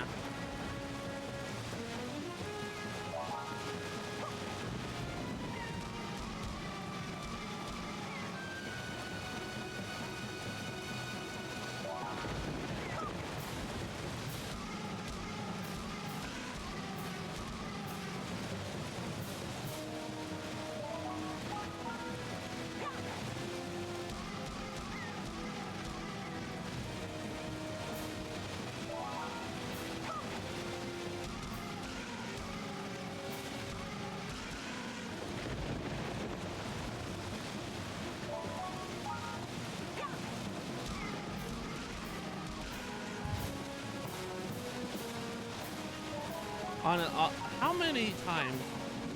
How many times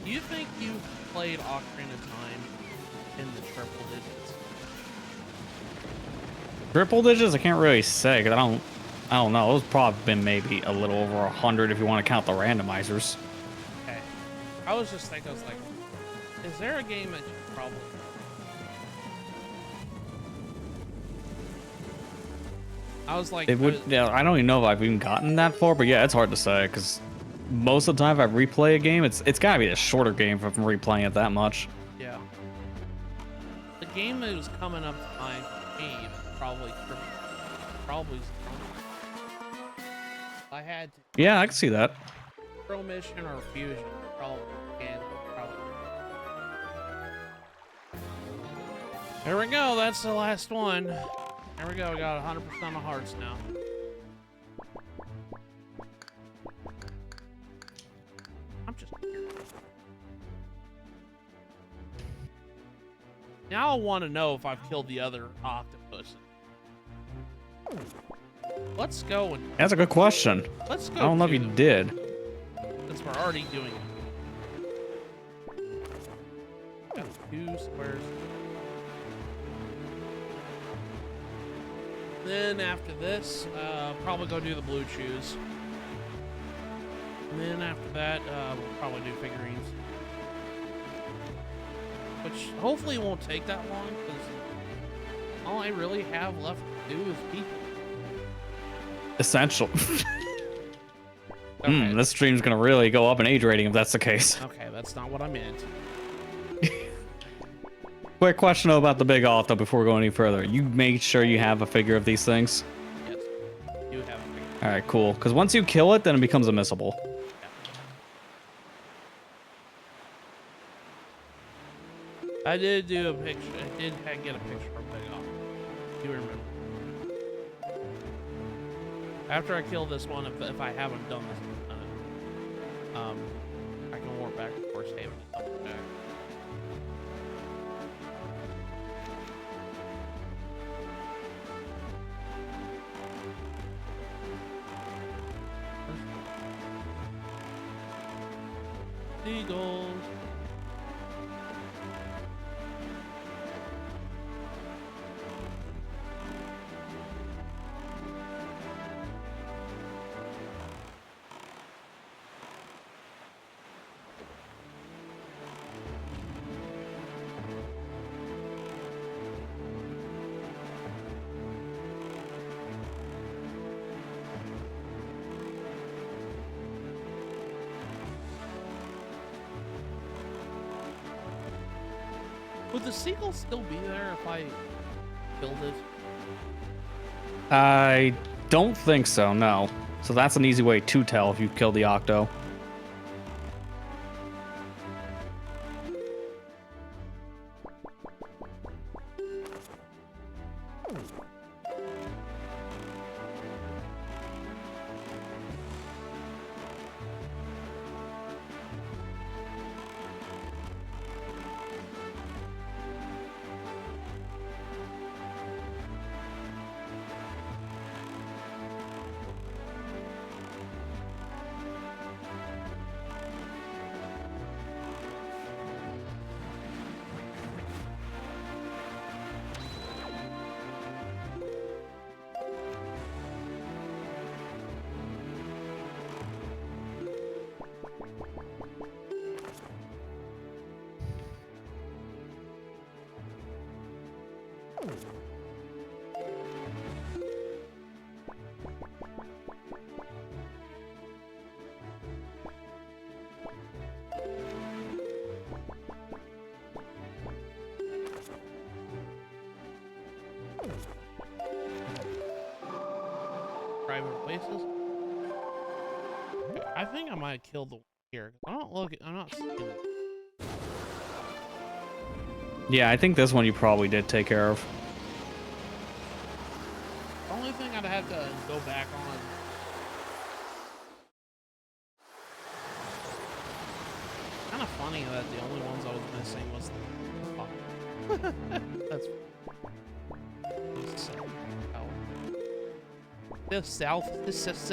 do you think you've played Ocarina of Time in the triple digits? Triple digits? I can't really say because I don't know. It's probably been maybe a little over 100 if you want to count the randomizers. Okay. I was just thinking, I was like, is there a game that you probably... I was like... It would. Yeah, I don't even know if I've even gotten that far, but yeah, it's hard to say because most of the time if I replay a game, it's gotta be a shorter game if I'm replaying it that much. Yeah. The game that was coming up to mind for me, probably... Probably... I had to... Yeah, I can see that. Pro Mission or Fusion, probably. And probably. There we go, that's the last one. There we go, we got 100% of hearts now. I'm just curious. Now I want to know if I've killed the other octopus. Let's go and... That's a good question. Let's go. I don't know if you did. Since we're already doing it. Got 2 squares. Then after this, probably go do the blue chews. And then after that, we'll probably do figurines. Which hopefully won't take that long, because all I really have left to do is people. Essential. Okay. This stream's gonna really go up in age rating if that's the case. Okay, that's not what I meant. Quick question though about the big auto before we go any further. You made sure you have a figure of these things? Yes, you have a figure. Alright, cool. Because once you kill it, then it becomes unmissable. Yeah. I did do a picture. I did get a picture of Big Auto. You remember. After I kill this one, if I haven't done this, I can warp back to Force Haven and double check. Seagulls. Would the seagull still be there if I killed it? I don't think so, no. So that's an easy way to tell if you killed the Octo. Private places. Okay, I think I might have killed the one here. I'm not seeing it. Yeah, I think this one you probably did take care of. The only thing I'd have to go back on. Kind of funny that the only ones I was missing was the... Oh. That's... South. South.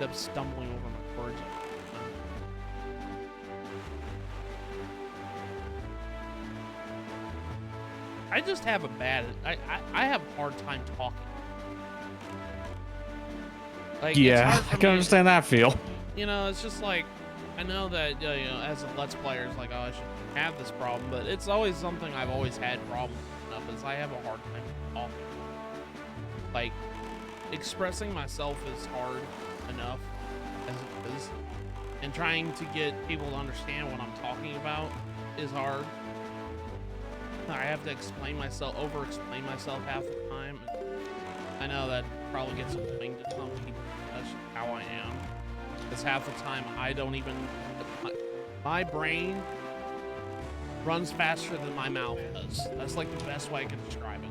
end up stumbling over my words. I just have a bad. I have a hard time talking. Like, Yeah, I can understand that feel. You know, it's just like, I know that, you know, as a Let's Player, it's like, oh, I should have this problem, but it's always something I've always had problems with, is I have a hard time talking. Like, expressing myself is hard enough as it is, and trying to get people to understand what I'm talking about is hard. I have to over-explain myself half the time. I know that probably gets annoying to some people. That's how I am. Because half the time I don't even... My brain runs faster than my mouth does. That's like the best way I can describe it.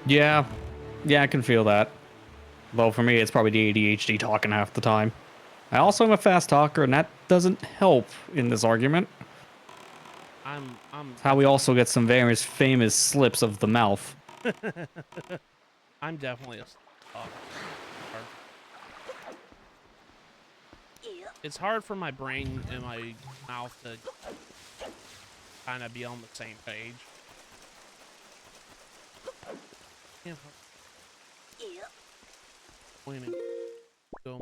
Yeah. Yeah, I can feel that. Well, for me, it's probably the ADHD talking half the time. I also am a fast talker, and that doesn't help in this argument. How we also get some very famous slips of the mouth. I'm definitely a talker. It's hard for my brain and my mouth to kind of be on the same page. Yeah. Pointing. Go.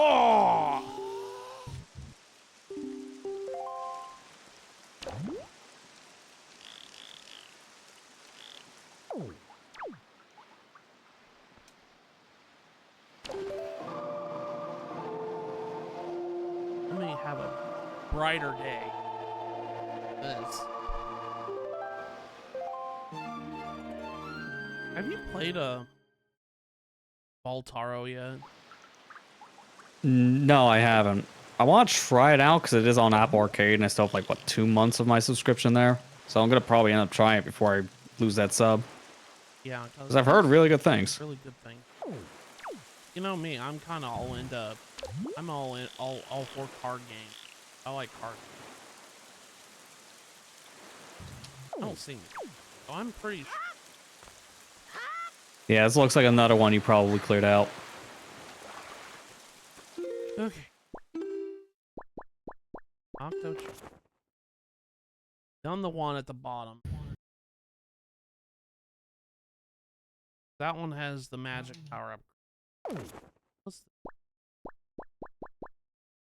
Oh! Let me have a brighter day. Have you played a Baltaro yet? No, I haven't. I want to try it out because it is on Apple Arcade, and I still have like, what, 2 months of my subscription there? So I'm going to probably end up trying it before I lose that sub. Yeah. Because I've heard really good things. Really good things. You know me, I'm kind of all into... I'm all for card games. I like card games. I don't see me. So I'm pretty sure. Yeah, this looks like another one you probably cleared out. Okay. Octo. Done the one at the bottom. That one has the magic power up. What's the...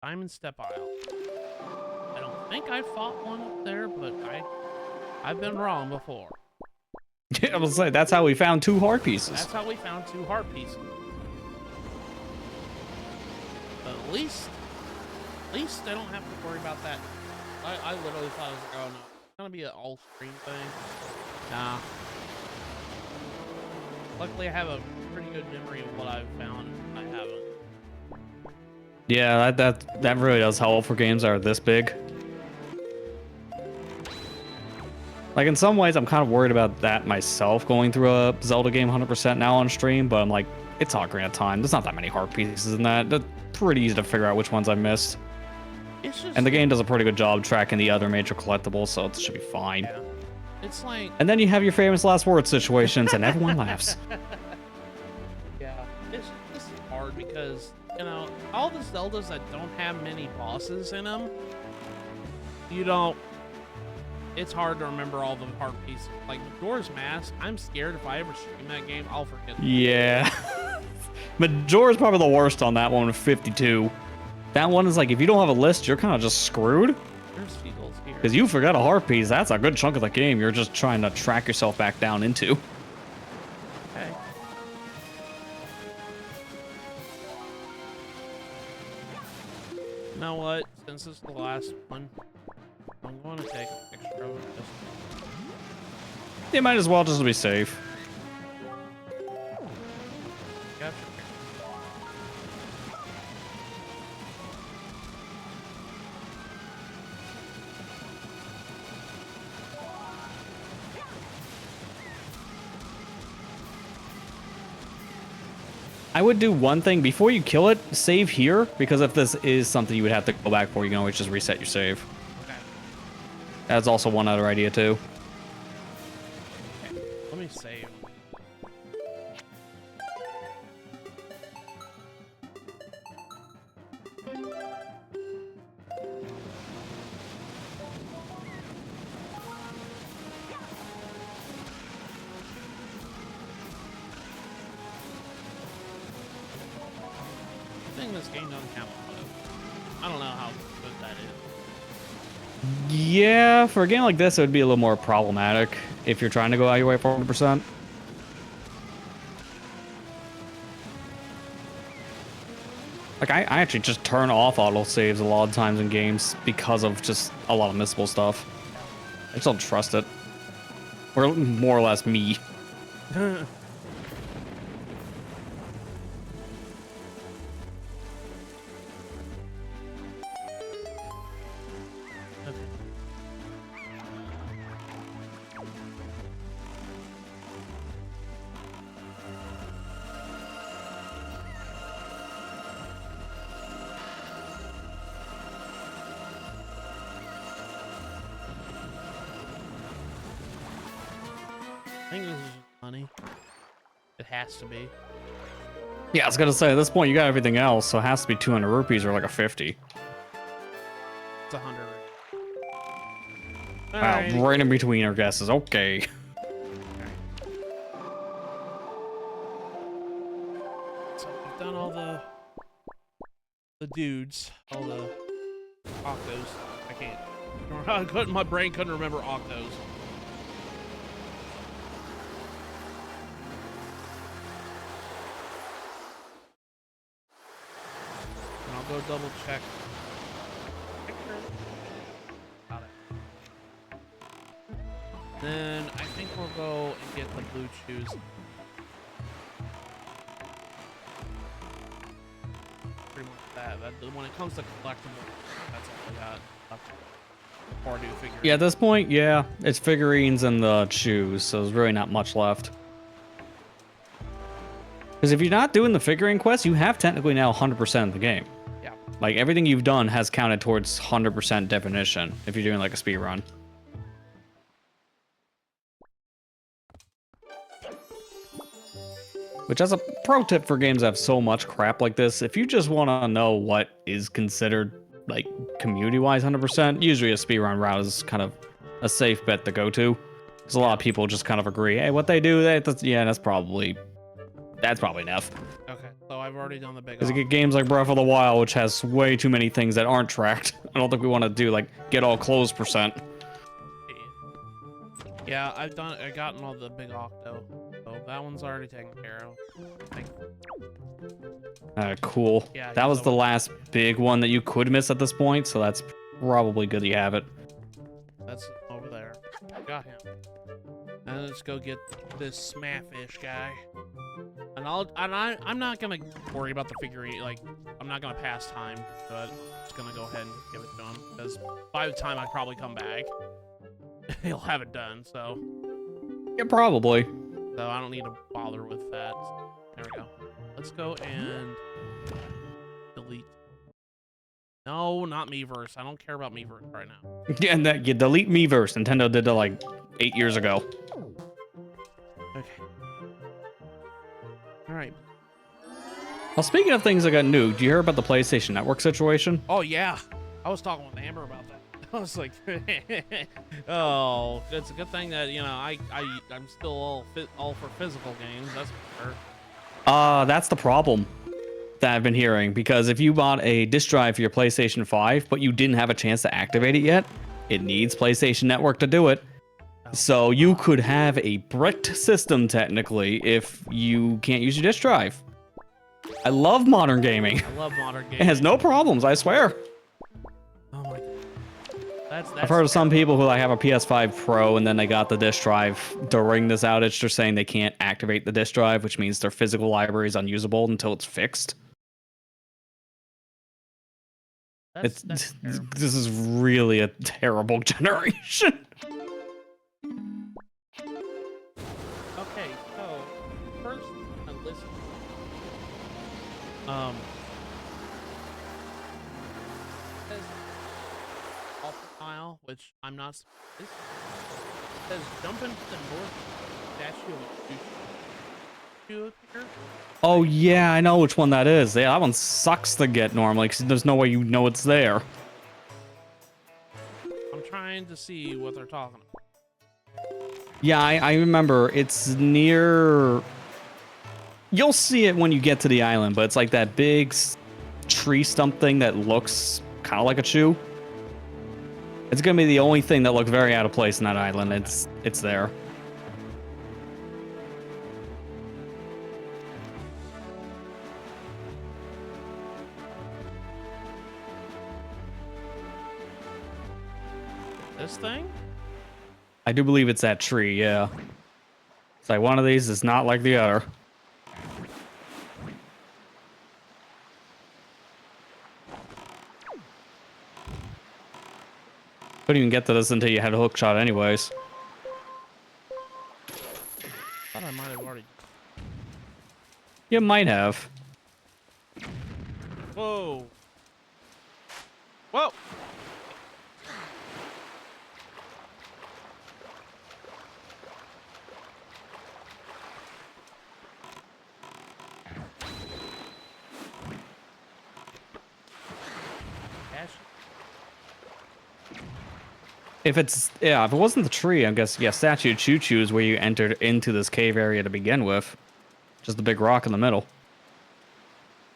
Diamond Step Isle. I don't think I fought one up there, but I've been wrong before. I was like, that's how we found 2 heart pieces. That's how we found 2 heart pieces. But at least I don't have to worry about that. I literally thought I was like, oh no, it's gonna be an all-screen thing. Nah. Luckily, I have a pretty good memory of what I've found. I haven't. Yeah, that really does help for games that are this big. Like, in some ways, I'm kind of worried about that myself, going through a Zelda game 100% now on stream, but I'm like, it's Ocarina of Time. There's not that many heart pieces in that. It's pretty easy to figure out which ones I missed. And the game does a pretty good job tracking the other major collectibles, so it should be fine. Yeah. It's like... And then you have your famous last word situations, and everyone laughs. Yeah, this is hard because, you know, all the Zeldas that don't have many bosses in them, it's hard to remember all the heart pieces. Like Majora's Mask, I'm scared if I ever stream that game, I'll forget. Yeah. Majora's probably the worst on that one with 52. That one is like, if you don't have a list, you're kind of just screwed. There's seagulls here. Because you forgot a heart piece. That's a good chunk of the game you're just trying to track yourself back down into. Okay. You know what? Since this is the last one, I'm going to take a picture of it. You might as well just be safe. Gotcha. I would do one thing before you kill it. Save here, because if this is something you would have to go back for, you can always just reset your save. Okay. That's also one other idea too. Okay. Let me save. This game doesn't have auto. I don't know how good that is. Yeah, for a game like this, it would be a little more problematic if you're trying to go out your way for 100%. Like, I actually just turn off auto saves a lot of times in games because of just a lot of missable stuff. I just don't trust it. Or more or less me. I think this is just money. It has to be. Yeah, I was gonna say, at this point, you got everything else, so it has to be 200 rupees or like a 50. It's 100. Wow, right in between our guesses. Okay. So we've done all the dudes, all the octos. I can't. My brain couldn't remember octos. And I'll go double check. Got it. Then I think we'll go and get the blue shoes. Pretty much that. When it comes to collectibles, that's all I got. Or do figurines. Yeah, at this point, yeah, it's figurines and the shoes, so there's really not much left. Because if you're not doing the figurine quest, you have technically now 100% of the game. Yeah. Like, everything you've done has counted towards 100% definition if you're doing like a speed run. Which, as a pro tip for games that have so much crap like this, if you just want to know what is considered, like, community-wise 100%, usually a speedrun route is kind of a safe bet to go to. Because a lot of people just kind of agree, hey, what they do, yeah, that's probably enough. Okay, so I've already done the big. Because you get games like Breath of the Wild, which has way too many things that aren't tracked. I don't think we want to do, like, get all clothes %. Yeah, I've gotten all the big octo, so that one's already taken care of. Cool. Yeah, that was the last big one that you could miss at this point, so that's probably good you have it. That's over there. Got him. And let's go get this Smafish guy. And I'm not gonna worry about the figurine. Like, I'm not gonna pass time, but I'm just gonna go ahead and give it to him because by the time I probably come back, he'll have it done. So yeah, probably. So I don't need to bother with that. There we go. Let's go and delete. No, not Miiverse. I don't care about Miiverse right now. Yeah, and that you delete Miiverse. Nintendo did that like 8 years ago. Okay. All right. Well, speaking of things that got nuked, did you hear about the PlayStation Network situation? Oh yeah, I was talking with Amber about that. I was like, oh, it's a good thing that I'm still all for physical games. That's for sure. That's the problem that I've been hearing, because if you bought a disc drive for your PlayStation 5, but you didn't have a chance to activate it yet, it needs PlayStation Network to do it. So you could have a bricked system technically if you can't use your disc drive. I love modern gaming. I love modern gaming. It has no problems, I swear. Oh my god. That's I've heard of some people who like have a PS5 Pro and then they got the disc drive during this outage. They're saying they can't activate the disc drive, which means their physical library is unusable until it's fixed. That's this is really a terrible generation. Okay, so first, listen. Um, it says off the Nile, which I'm not surprised. It says jump into the north statue of Choo here. Oh Like, yeah, I know which one that is. Yeah, that one sucks to get normally because there's no way you know it's there. I'm trying to see what they're talking about. Yeah, I remember. It's near. You'll see it when you get to the island, but it's like that big tree stump thing that looks kind of like a chew. It's gonna be the only thing that looks very out of place in that island. It's there. This thing? I do believe it's that tree. Yeah. It's like one of these is not like the other. Couldn't even get to this until you had a hook shot anyways. Thought I might have already. You might have. Whoa. Whoa. If it wasn't the tree, I guess, yeah, statue of Choo Choo is where you entered into this cave area to begin with. Just the big rock in the middle.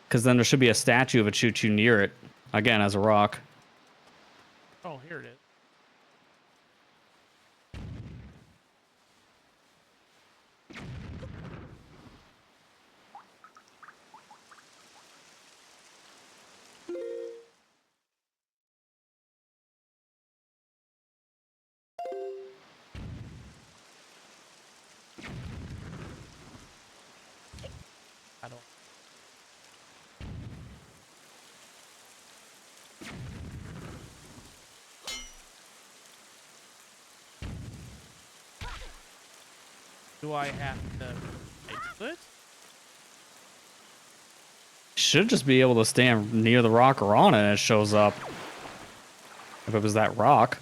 Because then there should be a statue of a Choo Choo near it. Again, as a rock. Oh, here it is. I don't. Do I have to exit? Should just be able to stand near the rock or on it and it shows up. If it was that rock.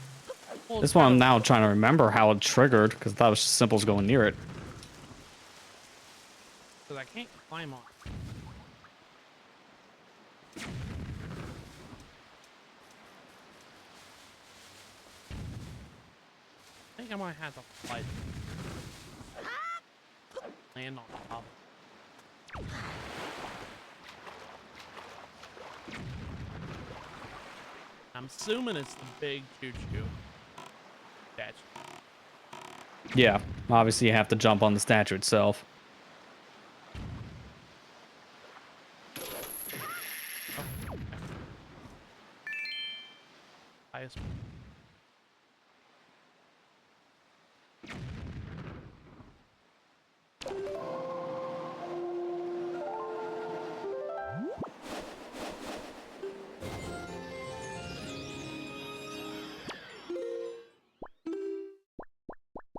Well, This one I'm now trying to remember how it triggered because I thought it was just simple as going near it. Because I can't climb on. I think I might have to fly. Land on top. I'm assuming it's the big choo-choo statue. Yeah, obviously you have to jump on the statue itself. Highest.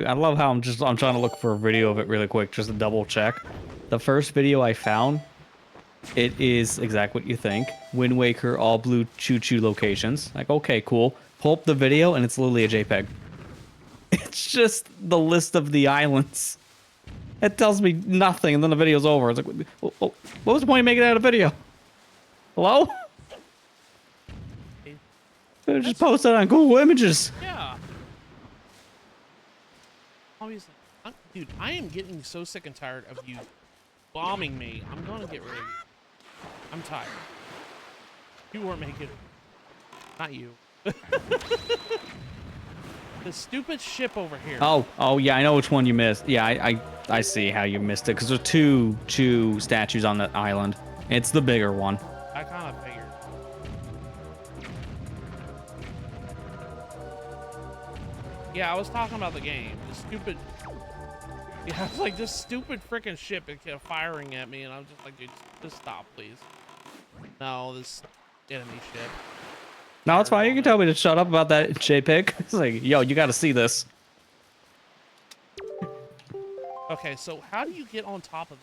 I love how I'm trying to look for a video of it really quick just to double check. The first video I found, it is exactly what you think. Windwaker, all blue choo-choo locations. Like, okay, cool. Pull up the video and it's literally a JPEG. It's just the list of the islands. It tells me nothing and then the video's over. It's like, what was the point of making that a video? Hello? Just post it on Google Images. Yeah. Obviously, dude, I am getting so sick and tired of you bombing me. I'm gonna get rid of you. I'm tired. You weren't making it. Not you. The stupid ship over here. Oh yeah, I know which one you missed. Yeah, I see how you missed it because there's two Chew statues on that island. It's the bigger one. I kind of figured. Yeah, I was talking about the game. The stupid. Yeah, it's like this stupid freaking ship. It kept firing at me, and I'm just like, dude, just stop, please. No, this enemy ship. No, it's fine. You can tell me to shut up about that JPEG. It's like, yo, you got to see this. Okay, so how do you get on top of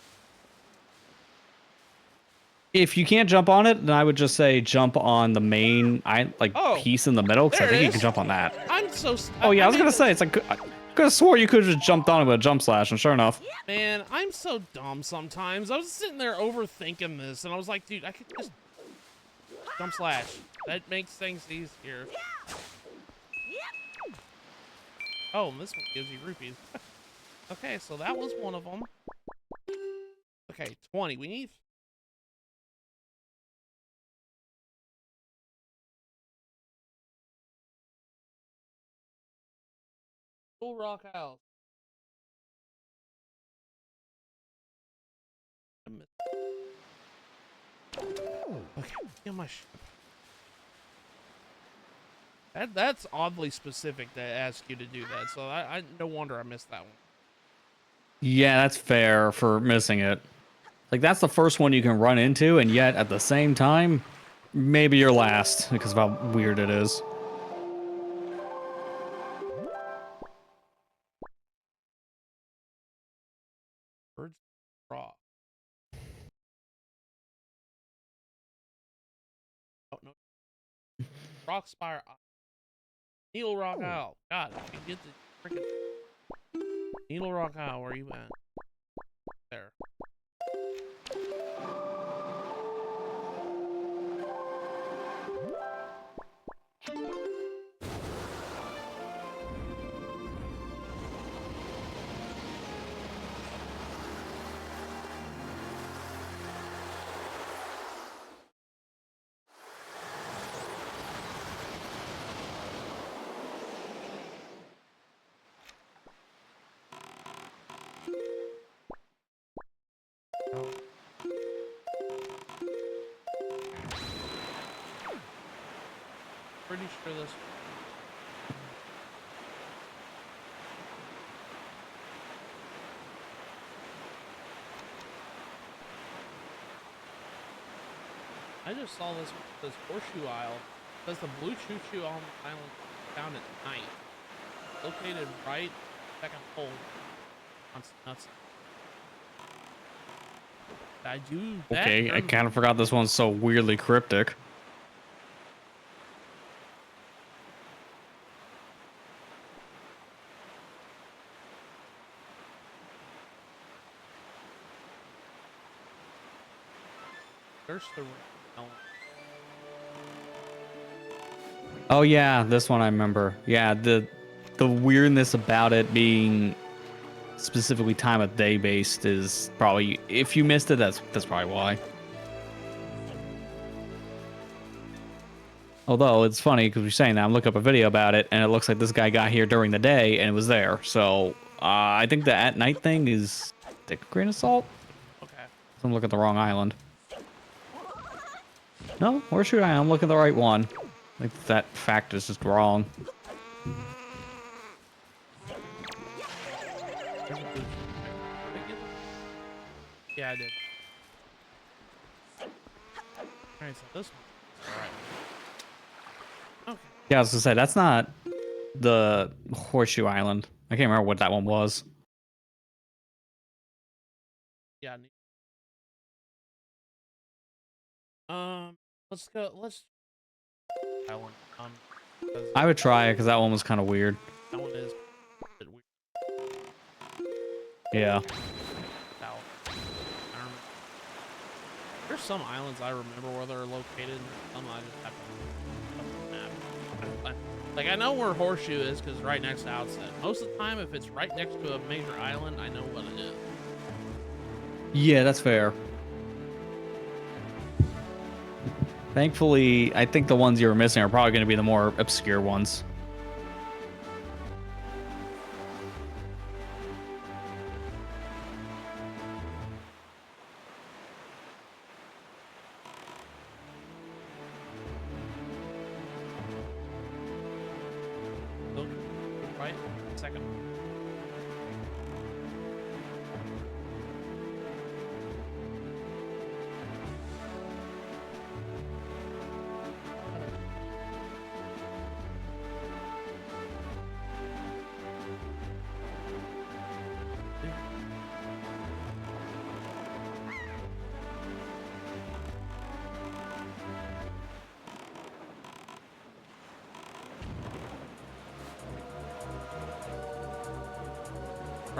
If you can't jump on it, then I would just say jump on the main Oh, piece in the middle, because I there it think you can is. jump on that. I'm so. Oh yeah, I was made gonna this. say it's like I could have swore you could have just jumped on it with a jump slash, and sure enough. Man, I'm so dumb sometimes. I was sitting there overthinking this, and I was like, dude, I could just jump slash. That makes things easier. Oh, and this one gives you rupees. Okay, so that was one of them. Okay, 20. We need. Full rock house. Okay, get my ship. That's oddly specific to ask you to do that, so I no wonder I missed that one. Yeah, that's fair for missing it. Like that's the first one you can run into, and yet at the same time, maybe you're last because of how weird it is. Birds raw. Oh no. Rock Spire. Needle Rock Owl. God, I can get the freaking Needle Rock Owl. Where you at? There. Oh. Pretty sure this. I just saw this horseshoe isle. It says the blue choo-choo on the island found at night. Located right second hole on nuts. I do that. Okay, I kind of forgot this one's so weirdly cryptic. There's the. Oh yeah, this one I remember. Yeah, the weirdness about it being specifically time of day based is probably, if you missed it, that's probably why. Although it's funny because we're saying that I'm looking up a video about it and it looks like this guy got here during the day and it was there. So I think the at night thing is take a grain of salt. Okay. I'm looking at the wrong island. No, Horseshoe Island. I'm looking at the right one. I think that fact is just wrong. Yeah, I did. Alright, so this one. Alright. Okay. Yeah, I was gonna say that's not the Horseshoe Island. I can't remember what that one was. Yeah. Let's go. Let's. That one. I would try it because that one was kind of weird. That one is a bit weird. Yeah. There's some islands I remember where they're located. Some I just have to look up the map. Like I know where Horseshoe is because right next to Outset. Most of the time, if it's right next to a major island, I know what it is. Yeah, that's fair. Thankfully, I think the ones you were missing are probably going to be the more obscure ones. Look, right? Second.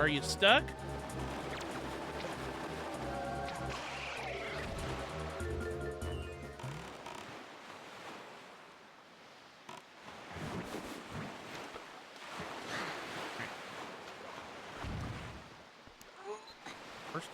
Are you stuck? First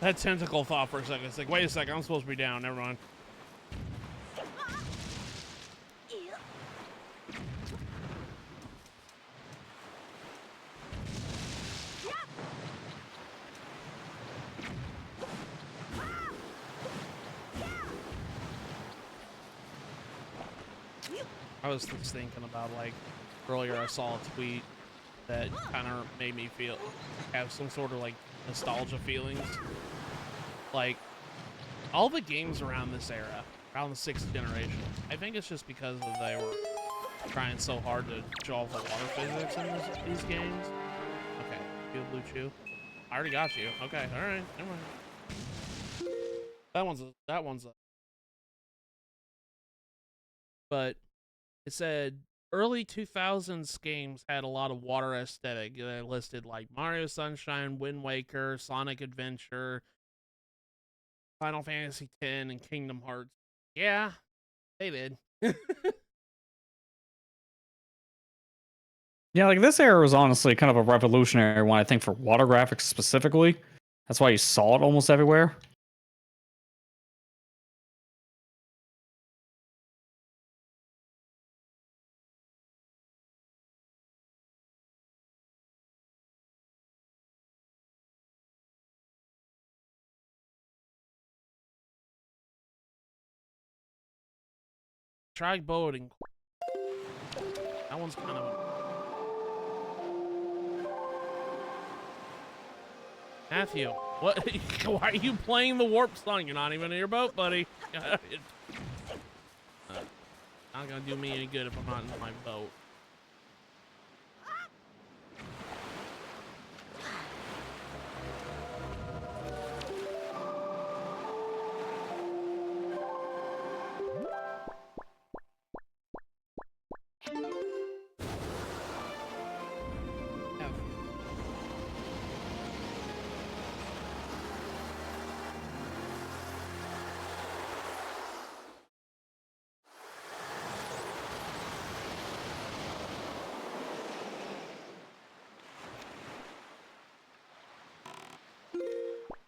that tentacle thought for a second. It's like, wait a second, I'm supposed to be down. Never mind. I was just thinking about, like, earlier I saw a tweet that kind of made me have some sort of, like, nostalgia feelings. Like, all the games around this era, around the 6th generation, I think it's just because they were trying so hard to show off the water physics in these games. Okay, you have blue chew. I already got you. Okay, all right, never mind. That one's a. But it said early 2000s games had a lot of water aesthetic. They listed like Mario Sunshine, Wind Waker, Sonic Adventure, Final Fantasy X, and Kingdom Hearts. Yeah, they did. Yeah, like this era was honestly kind of a revolutionary one, I think, for water graphics specifically. That's why you saw it almost everywhere. Try boating. That one's kind of. Matthew, what? Why are you playing the warp song? You're not even in your boat, buddy. Not gonna do me any good if I'm not in my boat.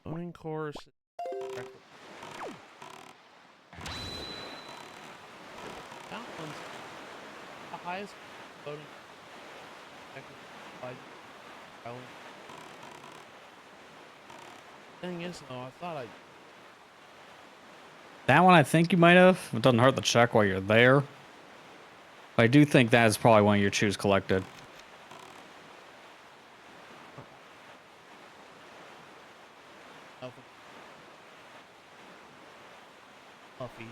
Boating course. That one's the highest boating. Thing is, though, I thought That one I think you might have. It doesn't hurt to check while you're there. But I do think that is probably one of your chews collected. Puffy.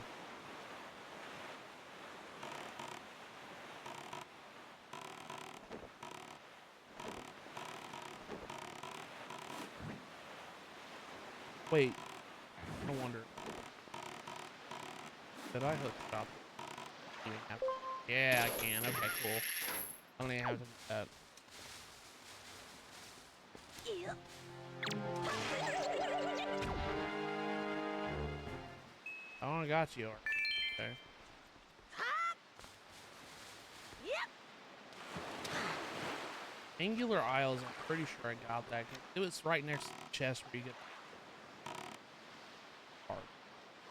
Wait, I wonder. Did I hook stop? Yeah, I can. Okay, cool. I don't even have to do that. I only got you. Okay. Angular Isles, I'm pretty sure I got that. It was right next to the chest where you get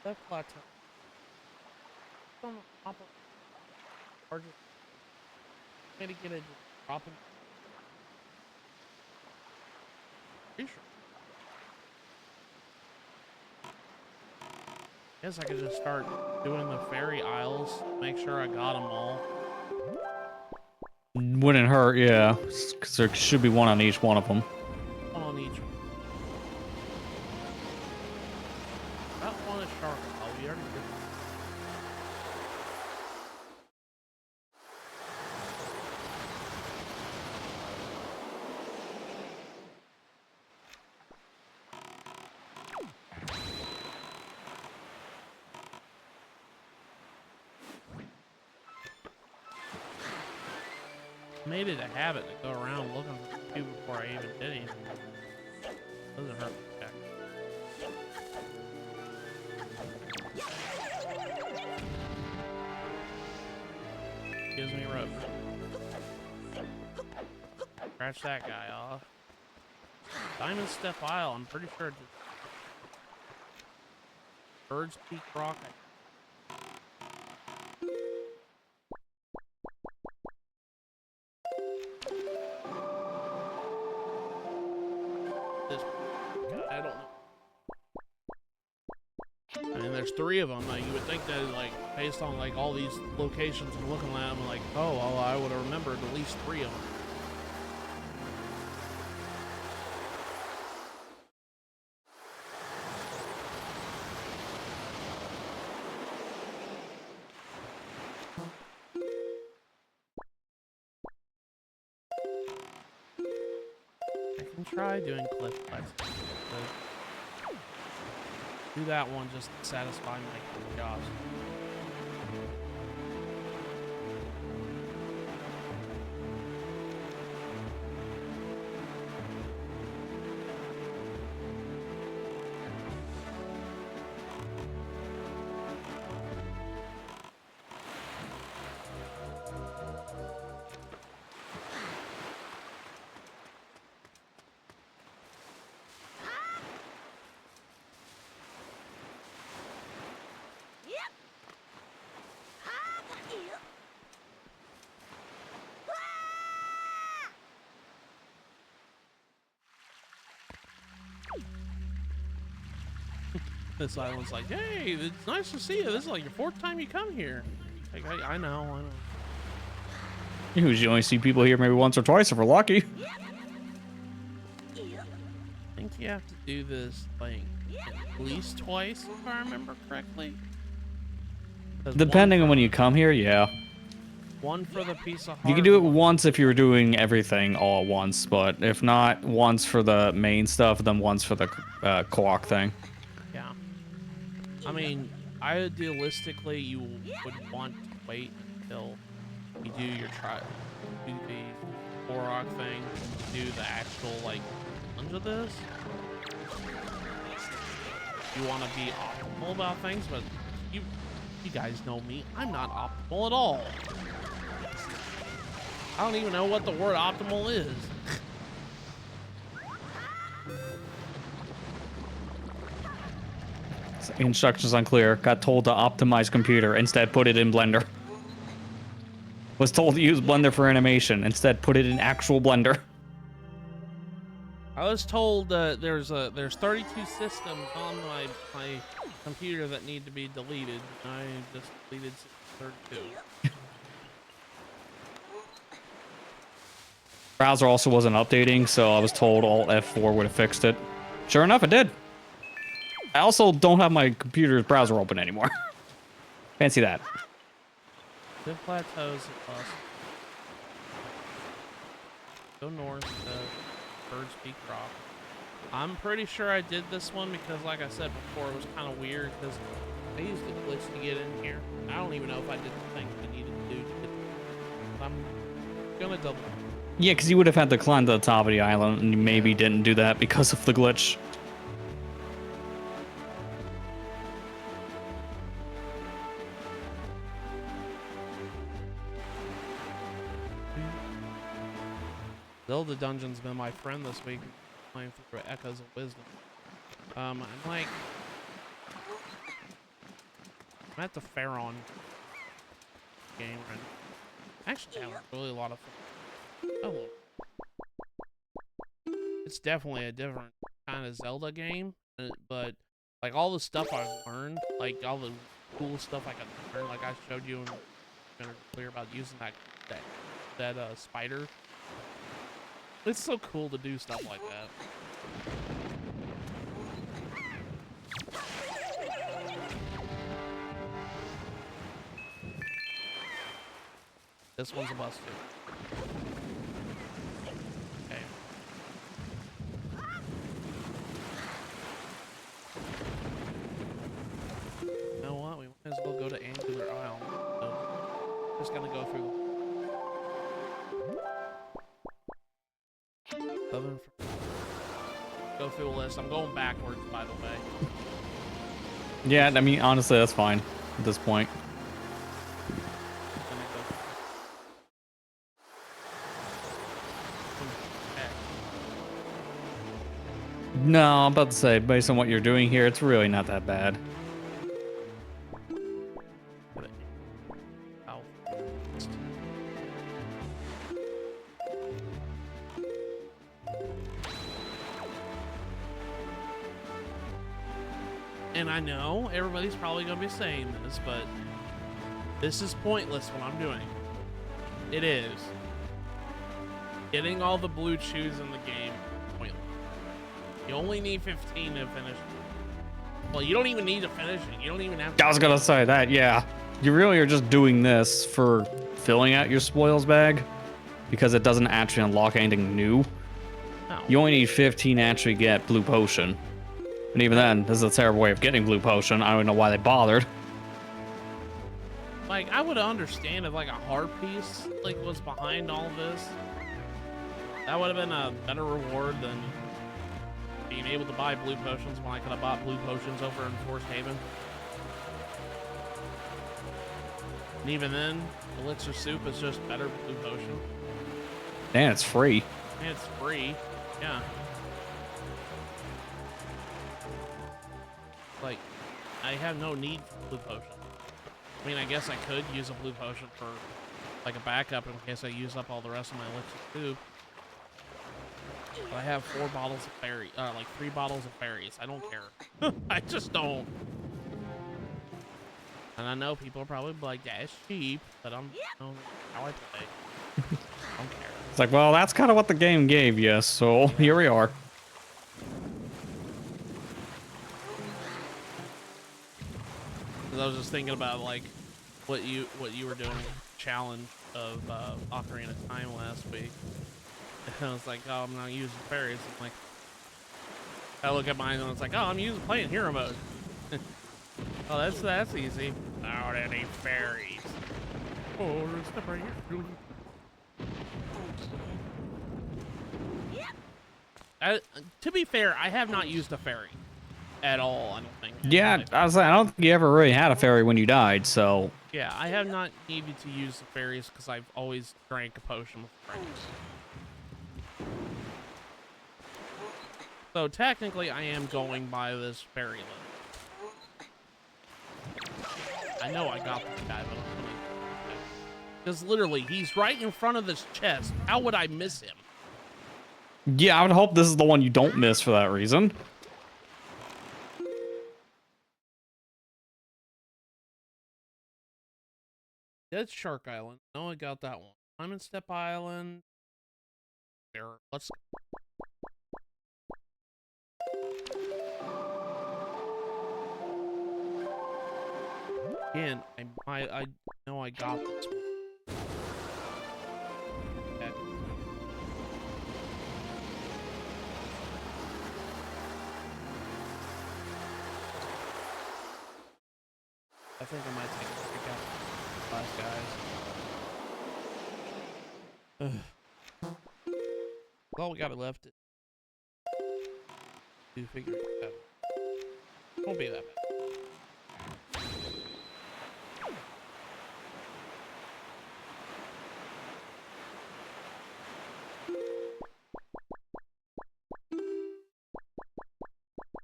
that plateau. On the top of charger. Maybe get it dropping. Pretty sure. Guess I could just start doing the fairy isles. Make sure I got them all. Wouldn't hurt, yeah. Because there should be one on each one of them. One on each. That one is shark. Oh, we already did. Made it a habit to go around looking for people before I even did anything. Doesn't hurt to check. Gives me rope. Scratch that guy off. Diamond Step Isle, I'm pretty sure it's Bird's Peak Rock. I don't know. I mean, there's 3 of them. Like, you would think that, like, based on like all these locations and looking at them, like, oh, well, I would have remembered at least 3 of them. I can try doing cliff fights. Do that one just to satisfy my curiosity. This island's like, hey, it's nice to see you. This is like your 4th time you come here. Like, I know. You usually only see people here maybe once or twice if we're lucky. I think you have to do this thing at least twice, if I remember correctly. Depending on when you come here, yeah. One for the piece of heart. You can do it once if you're doing everything all at once, but if not, once for the main stuff, then once for the clock thing. Yeah. I mean, idealistically, you would want to wait until you do your do the Korok thing, do the actual, like, challenge of this. You want to be optimal about things, but you guys know me. I'm not optimal at all. I don't even know what the word optimal is. Instructions unclear. Got told to optimize computer. Instead, put it in Blender. Was told to use Blender for animation. Instead, put it in actual Blender. I was told there's 32 systems on my computer that need to be deleted. I just deleted 32. Browser also wasn't updating, so I was told Alt F4 would have fixed it. Sure enough, it did. I also don't have my computer's browser open anymore. Fancy that. Good plateaus at us. Go north to Bird's Peak Rock. I'm pretty sure I did this one because, like I said before, it was kind of weird because I used the glitch to get in here. I don't even know if I did the thing I needed to do to get. I'm gonna double. Yeah, because you would have had to climb to the top of the island, and you maybe didn't do that because of the glitch. Zelda Dungeon's been my friend this week, playing through Echoes of Wisdom. I'm at the Pharaon game right now. Actually, having really a lot of fun. Oh, it's definitely a different kind of Zelda game, but like all the stuff I've learned, like all the cool stuff I can learn, like I showed you in clear about using that that spider. It's so cool to do stuff like that. This one's a buster. Okay. You know what? We might as well go to Angular Isle. So, just gonna go through. Go through the list. I'm going backwards, by the way. Yeah, I mean, honestly, that's fine at this point. No, I'm about to say, based on what you're doing here, it's really not that bad. And I know everybody's probably going to be saying this, but this is pointless what I'm doing. It is. Getting all the blue chews in the game, pointless. You only need 15 to finish. Well, you don't even need to finish it. You don't even have to. I was going to say that, yeah. You really are just doing this for filling out your spoils bag because it doesn't actually unlock anything new. No. You only need 15 to actually get blue potion. And even then, this is a terrible way of getting blue potion. I don't know why they bothered. Like, I would understand if like a heart piece like was behind all this. That would have been a better reward than being able to buy blue potions when I could have bought blue potions over in Forest Haven. And even then, Elixir Soup is just better blue potion. And it's free. And it's free, yeah. Like, I have no need for blue potion. I mean, I guess I could use a blue potion for like a backup in case I use up all the rest of my Elixir Soup. But I have 4 bottles of fairy, like 3 bottles of fairies. I don't care. I just don't. And I know people are probably like, "Yeah, it's cheap," but I'm, you know, how I play. I don't care. It's like, well, that's kind of what the game gave you, so here we are. I was just thinking about like what you were doing, challenge of Ocarina of Time last week. And I was like, oh, I'm not using fairies. I'm like, I look at mine and it's like, oh, I'm playing hero mode. Oh, that's easy. Without any fairies. Oh, step right here. To be fair, I have not used a fairy at all, I don't think. Yeah, I don't think you ever really had a fairy when you died, so... Yeah, I have not needed to use the fairies because I've always drank a potion with fairies. So technically, I am going by this fairy list. I know I got this guy, but I'm gonna... Because literally, he's right in front of this chest. How would I miss him? Yeah, I would hope this is the one you don't miss for that reason. Dead Shark Island. No, I got that one. Diamond Step Island. There. Let's... Again, I know I got this one. Okay. I think I might take a freak out last guys. Well, we got it left. Do figure it out. Won't be that bad.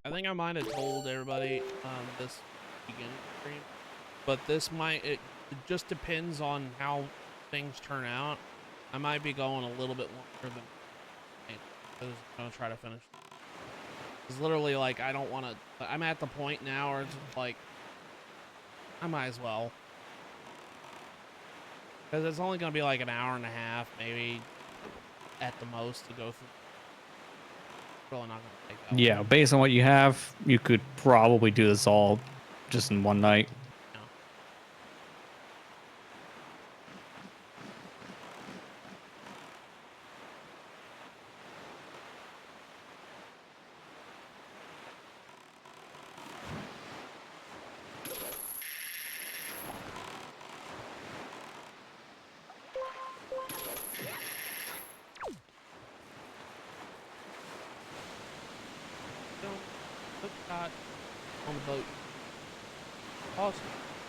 I think I might have told everybody this beginning stream, but this might, it just depends on how things turn out. I might be going a little bit longer than I'm gonna try to finish. It's literally like I don't want to. I'm at the point now where it's like I might as well. Because it's only going to be like an hour and a half, maybe at the most, to go through. Really not going to take that Yeah, long. based on what you have, you could probably do this all just in one night. Yeah. Hook shot on the boat. Also,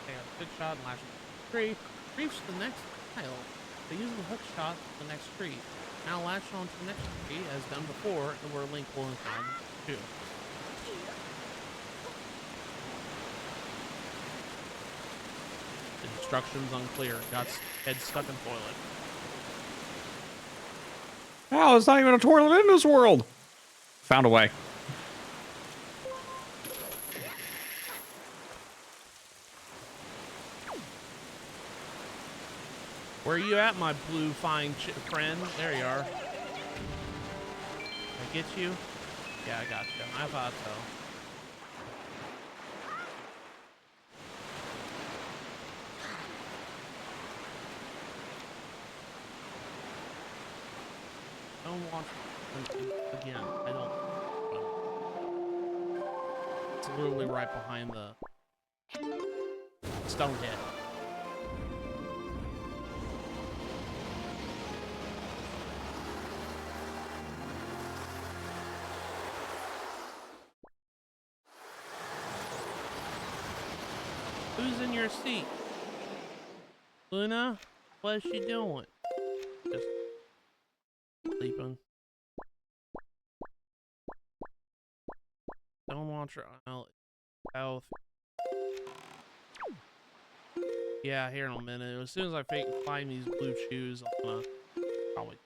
take a hook shot and lash on the tree. Reach the next tile. By using the hook shot to the next tree. Now latch on to the next tree as done before, and where Link will encounter too. The instructions unclear. Got head stuck in toilet. Oh, it's not even a toilet in this world. Found a way. Where are you at, my blue fine friend? There you are. I get you? Yeah, I got you. I thought so. Don't watch again. I don't. It's literally right behind the stone head. Who's in your seat? Luna? What's she doing? Just sleeping. Don't watch her health. Yeah, here in a minute. As soon as I find these blue shoes, I'm gonna probably.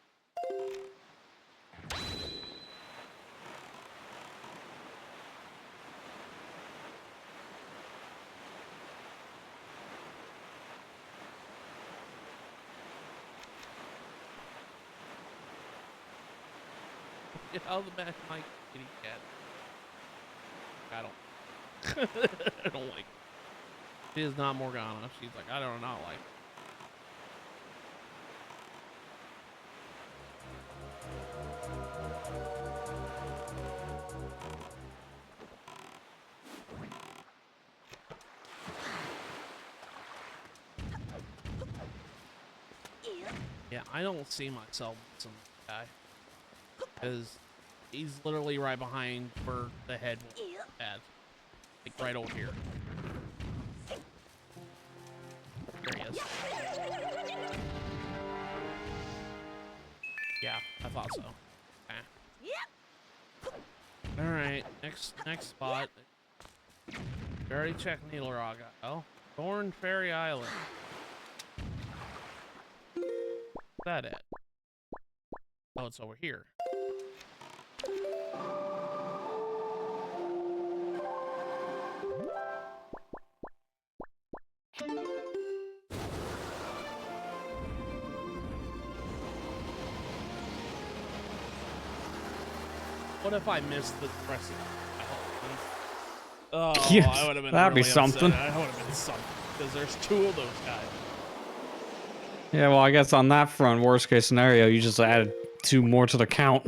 Get out of the back of my kitty cat. I don't. I don't like it. She is not Morgana. She's like, I don't not like it. Yeah, I don't see myself with this guy. Because he's literally right behind where the head was at. Like right over here. There he is. Yeah, I thought so. Okay. Alright, next spot. We already checked Needle Rock. Oh, Thorn Fairy Island. Where's that at? Oh, it's over here. What if I missed the rest of it? Oh, Yes, I would have been that'd be really something. upset. I would have been something. Because there's two of those guys. Yeah, well, I guess on that front, worst case scenario, you just added 2 more to the count.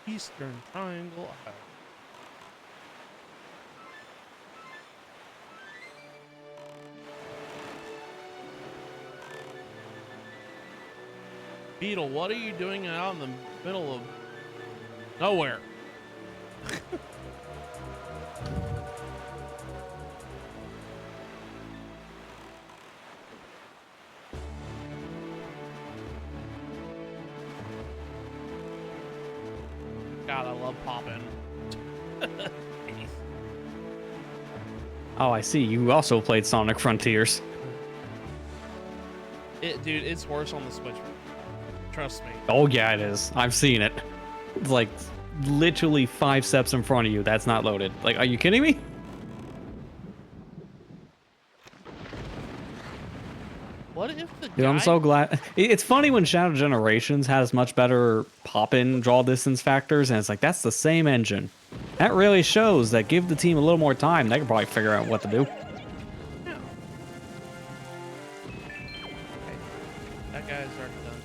Eastern Triangle Island. Beetle, what are you doing out in the middle of nowhere? God, I love popping. Oh, I see. You also played Sonic Frontiers. Dude, it's worse on the Switch. Trust me. Oh, yeah, it is. I've seen it. It's like literally 5 steps in front of you. That's not loaded. Like, are you kidding me? What if the Dude, guy... I'm so glad. It's funny when Shadow Generations has much better pop-in draw distance factors, and it's like, that's the same engine. That really shows that give the team a little more time. They can probably figure out what to do. Yeah. Okay. That guy's already done.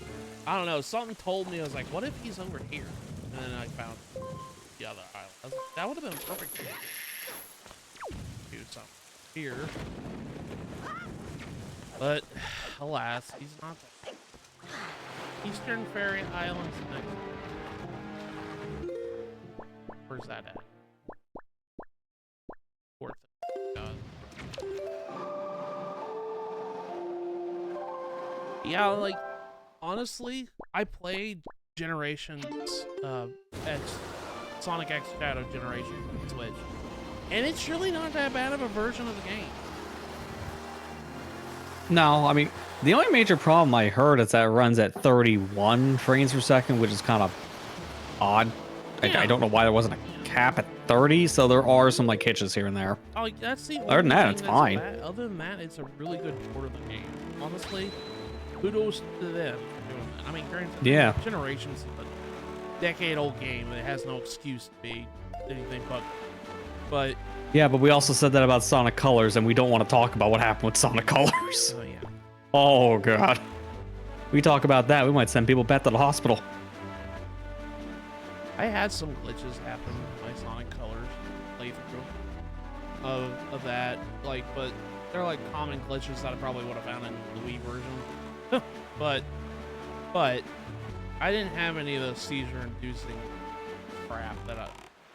I don't know. Something told me, I was like, what if he's over here? And then I found the other island. I was like, that would have been perfect. Do something here. But, alas, he's not there. Eastern Fairy Islands next. Where's that at? Fourth. Yeah, like, honestly, I played Generations, Sonic X Shadow Generation on Switch, and it's really not that bad of a version of the game. No, I mean, the only major problem I heard is that it runs at 31 frames per second, which is kind of odd. Yeah. I don't know why there wasn't a cap at 30, so there are some like hitches here and there. Oh, like, that's the Other than that, it's fine. Other than that, it's a really good port of the game. Honestly, kudos to them for doing that. I mean, granted, Yeah. Generations is a decade-old game. It has no excuse to be anything but Yeah, but we also said that about Sonic Colors, and we don't want to talk about what happened with Sonic Colors. oh yeah. Oh, God. We talk about that, we might send people back to the hospital. I had some glitches happen with my Sonic Colors playthrough of that, like, but they're like common glitches that I probably would have found in the Wii version. but I didn't have any of those seizure-inducing crap that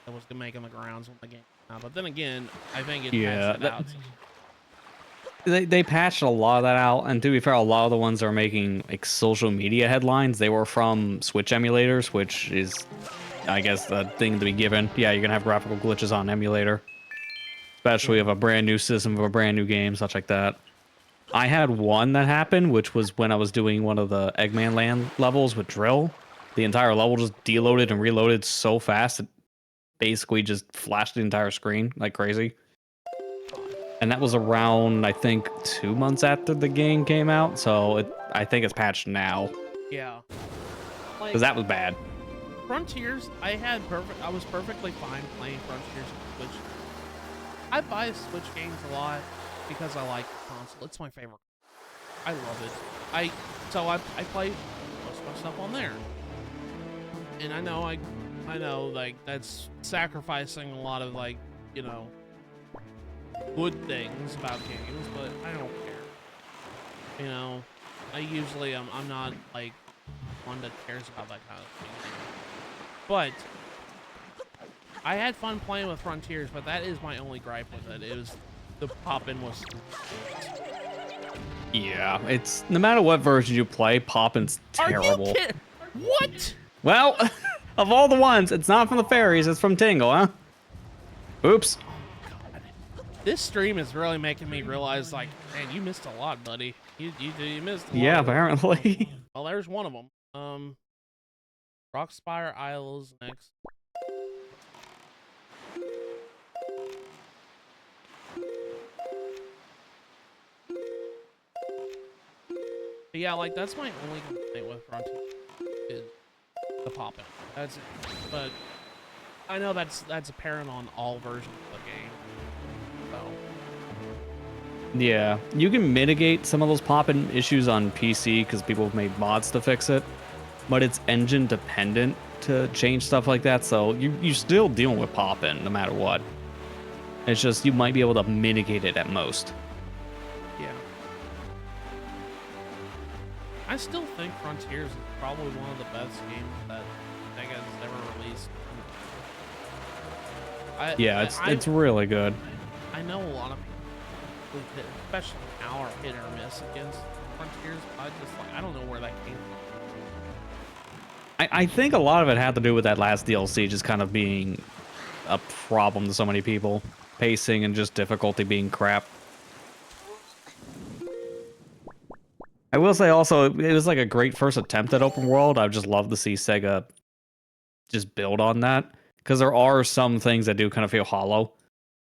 was making the grounds when the game came out. But then again, I think it patched it out. They patched a lot of that out, and to be fair, a lot of the ones that are making like social media headlines, they were from Switch emulators, which is, I guess, the thing to be given. Yeah, you're gonna have graphical glitches on emulator, especially of a brand new system, of a brand new game, such like that. I had one that happened, which was when I was doing one of the Eggman Land levels with Drill. The entire level just deloaded and reloaded so fast, it basically just flashed the entire screen like crazy. And that was around, I think, 2 months after the game came out, so I think it's patched now. Yeah. Because that was bad. Frontiers, I was perfectly fine playing Frontiers on Switch. I buy Switch games a lot because I like the console. It's my favorite. I love it. I play most of my stuff on there. And I know, like, that's sacrificing a lot of, like, you know, good things about games, but I don't care. You know, I'm not, like, one that cares about that kind of thing. But I had fun playing with Frontiers, but that is my only gripe with it. It was the pop-in was... Yeah, it's no matter what version you play, pop-in's terrible. Are you kidding? What? Well, of all the ones, it's not from the fairies, it's from Tingle, huh? Oops. This stream is really making me realize, like, man, you missed a lot, buddy. You missed a lot. Yeah, apparently. Well, there's one of them. Rockspire Isles next. But yeah, like, that's my only complaint with Frontier is the pop-in. That's it. But I know that's apparent on all versions of the game. So Yeah, you can mitigate some of those pop-in issues on PC because people have made mods to fix it, but it's engine dependent to change stuff like that, so you're still dealing with pop-in no matter what. It's just you might be able to mitigate it at most. yeah. I still think Frontiers is probably one of the best games that Sega has ever released. It's really good. I know a lot of people, especially now, are hit or miss against Frontiers. I don't know where that came from. I think a lot of it had to do with that last DLC just kind of being a problem to so many people. Pacing and just difficulty being crap. I will say also, it was like a great first attempt at open world. I would just love to see Sega just build on that. Because there are some things that do kind of feel hollow.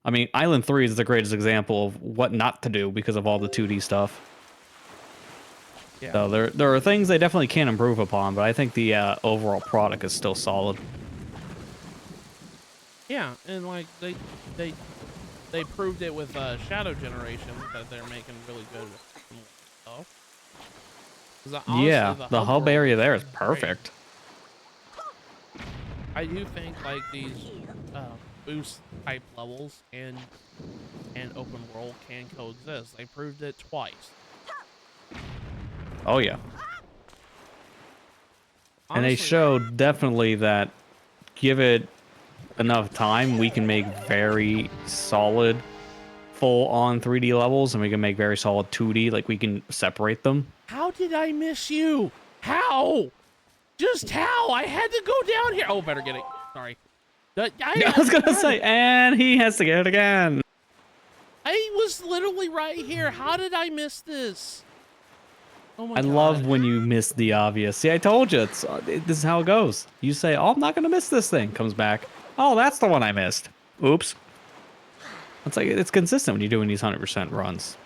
I mean, Island 3 is the greatest example of what not to do because of all the 2D stuff. Yeah. So there are things they definitely can improve upon, but I think the overall product is still solid. Yeah, and like they proved it with Shadow Generation that they're making really good stuff. 'Cause honestly, Yeah, the hub world area there is great. perfect. I do think like these boost type levels and open world can coexist. They proved it twice. Oh yeah. Honestly, And they showed definitely that give it enough time, we can make very solid full-on 3D levels, and we can make very solid 2D, like we can separate them. how did I miss you? How? Just how? I had to go down here. Oh, better get it. Sorry. I was gonna say, and he has to get it again. I was literally right here. How did I miss this? Oh my I God. love when you miss the obvious. See, I told you, this is how it goes. You say, oh, I'm not gonna miss this thing. Comes back, oh, that's the one I missed. Oops. It's like, it's consistent when you're doing these 100% runs.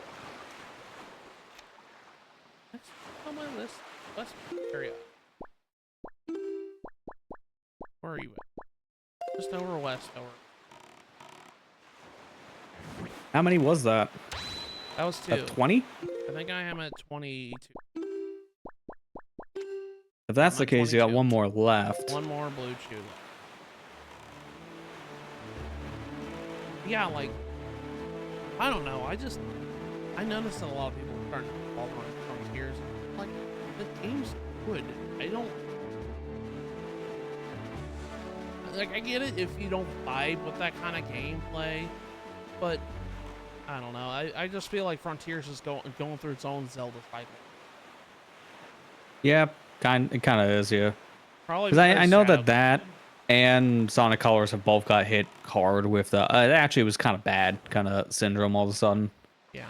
That's on my list. West area. Where are you at? Just over west over. How many was that? That was 2. 20? I think I am at 22. If that's I'm the at case, you got 22. one more left. One more blue chew. Yeah, like, I don't know. I noticed that a lot of people are starting to fall on Frontiers. Like, the game's good. I don't. Like, I get it if you don't vibe with that kind of gameplay, but I don't know. I just feel like Frontiers is going through its own Zelda cycle. Yeah, it kind of is, yeah. Probably Because I know Shadow that and Sonic Colors have both got hit hard with the. Actually, it was kind of bad, kind of syndrome all of a sudden. Yeah,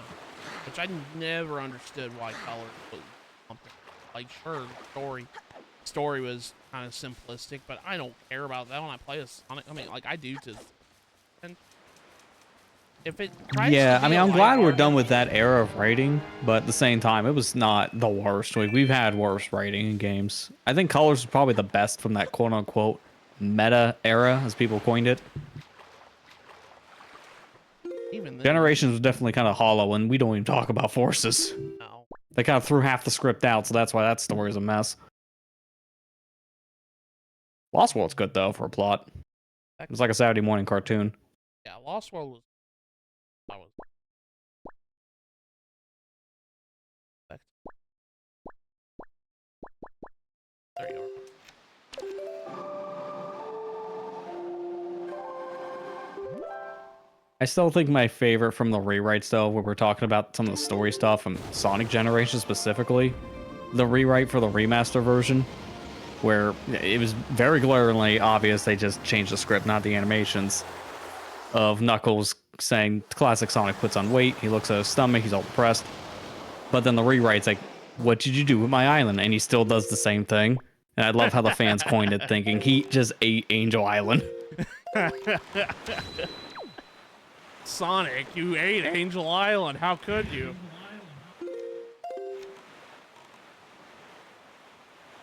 which I never understood why Colors was something. Like, sure, story was kind of simplistic, but I don't care about that when I play a Sonic. I mean, like I do to. And if it Yeah, I mean, I'm glad we're done with that. that era of writing, but at the same time, it was not the worst. We've had worse writing in games. I think Colors was probably the best from that quote-unquote meta era, as people coined it. Even then, Generations was definitely kind of hollow, and we don't even talk about Forces. no. They kind of threw half the script out, so that's why that story is a mess. Lost World's good, though, for a plot. It was like a Saturday morning cartoon. Yeah, Lost World was. I was. There you are. I still think my favorite from the rewrites, though, where we're talking about some of the story stuff and Sonic Generation specifically, the rewrite for the remaster version, where it was very glaringly obvious they just changed the script, not the animations, of Knuckles saying classic Sonic puts on weight, he looks at his stomach, he's all depressed. But then the rewrite's like, what did you do with my island? And he still does the same thing. And I love how the fans coined it, thinking he just ate Angel Island. Sonic, you ate Angel Island. How could you?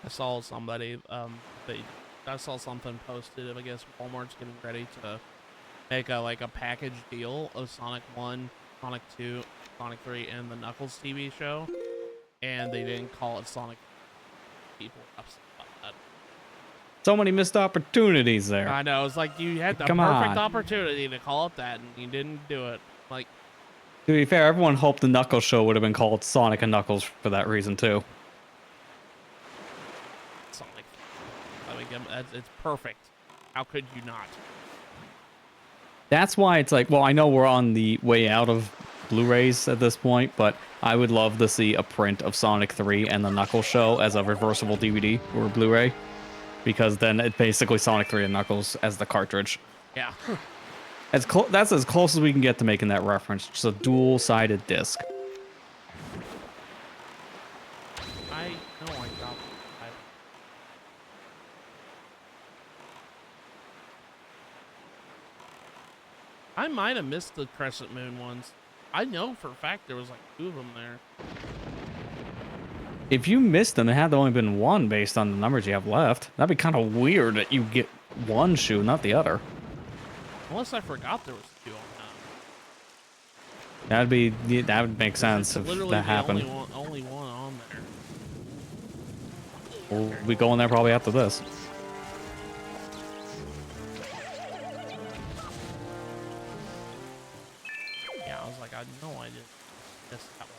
I saw somebody, I saw something posted. I guess Walmart's getting ready to make a package deal of Sonic 1, Sonic 2, Sonic 3, and the Knuckles TV show, and they didn't call it Sonic. People upset about that. So many missed opportunities there. I know. It's like you had the perfect opportunity to call it that, and you didn't do it. Like, to be fair, everyone hoped the Knuckles show would have been called Sonic and Knuckles for that reason too. Sonic. I mean, it's perfect. How could you not? That's why it's like, well, I know we're on the way out of Blu-rays at this point, but I would love to see a print of Sonic 3 and the Knuckles show as a reversible DVD or Blu-ray. because then it basically Sonic 3 and Knuckles as the cartridge. Yeah. That's as close as we can get to making that reference. Just a dual-sided disc. I know I got I might have missed the Crescent Moon ones. I know for a fact there was like 2 of them there. If you missed them, it had only been one based on the numbers you have left. That'd be kind of weird that you get one shoe, not the other. Unless I forgot there was 2 on That would make sense if literally that happened. only one on there. We'll be going there probably after this. Yeah, I was like, I know I didn't miss that one.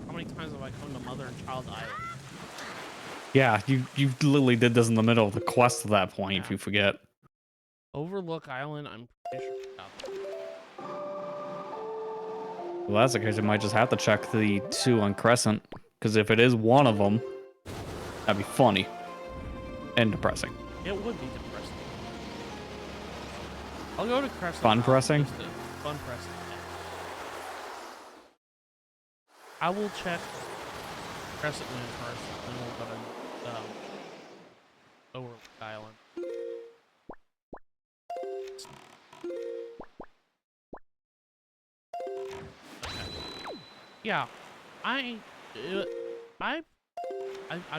How many times have I come to Mother and Child Island? Yeah, you literally did this in the middle of the quest at that point, Yeah. if you forget. Overlook Island, I'm pretty sure I got that. Well, that's the case. You might just have to check the 2 on Crescent, because if it is one of them, that'd be funny and depressing. It would be depressing. I'll go to Crescent. Fun pressing? Fun pressing. I will check Crescent Moon first, then we'll go to Overlook Island. Yeah, I've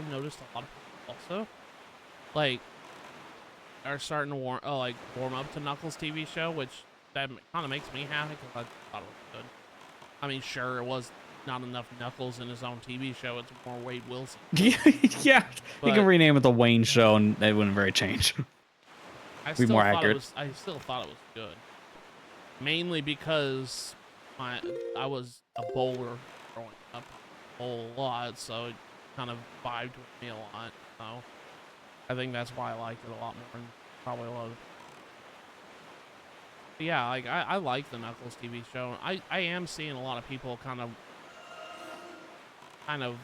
noticed a lot of people also like are starting to warm up to Knuckles TV show, which that kind of makes me happy because I thought it was good. I mean, sure, it was not enough Knuckles in his own TV show. It's more Wade Wilson. Yeah, But you can rename it the Wayne Show, and it wouldn't very change. I Be still more thought accurate. I still thought it was good, mainly because I was a bowler growing up a whole lot, so it kind of vibed with me a lot. So I think that's why I liked it a lot more than probably a lot of. But yeah, like I like the Knuckles TV show. I am seeing a lot of people kind of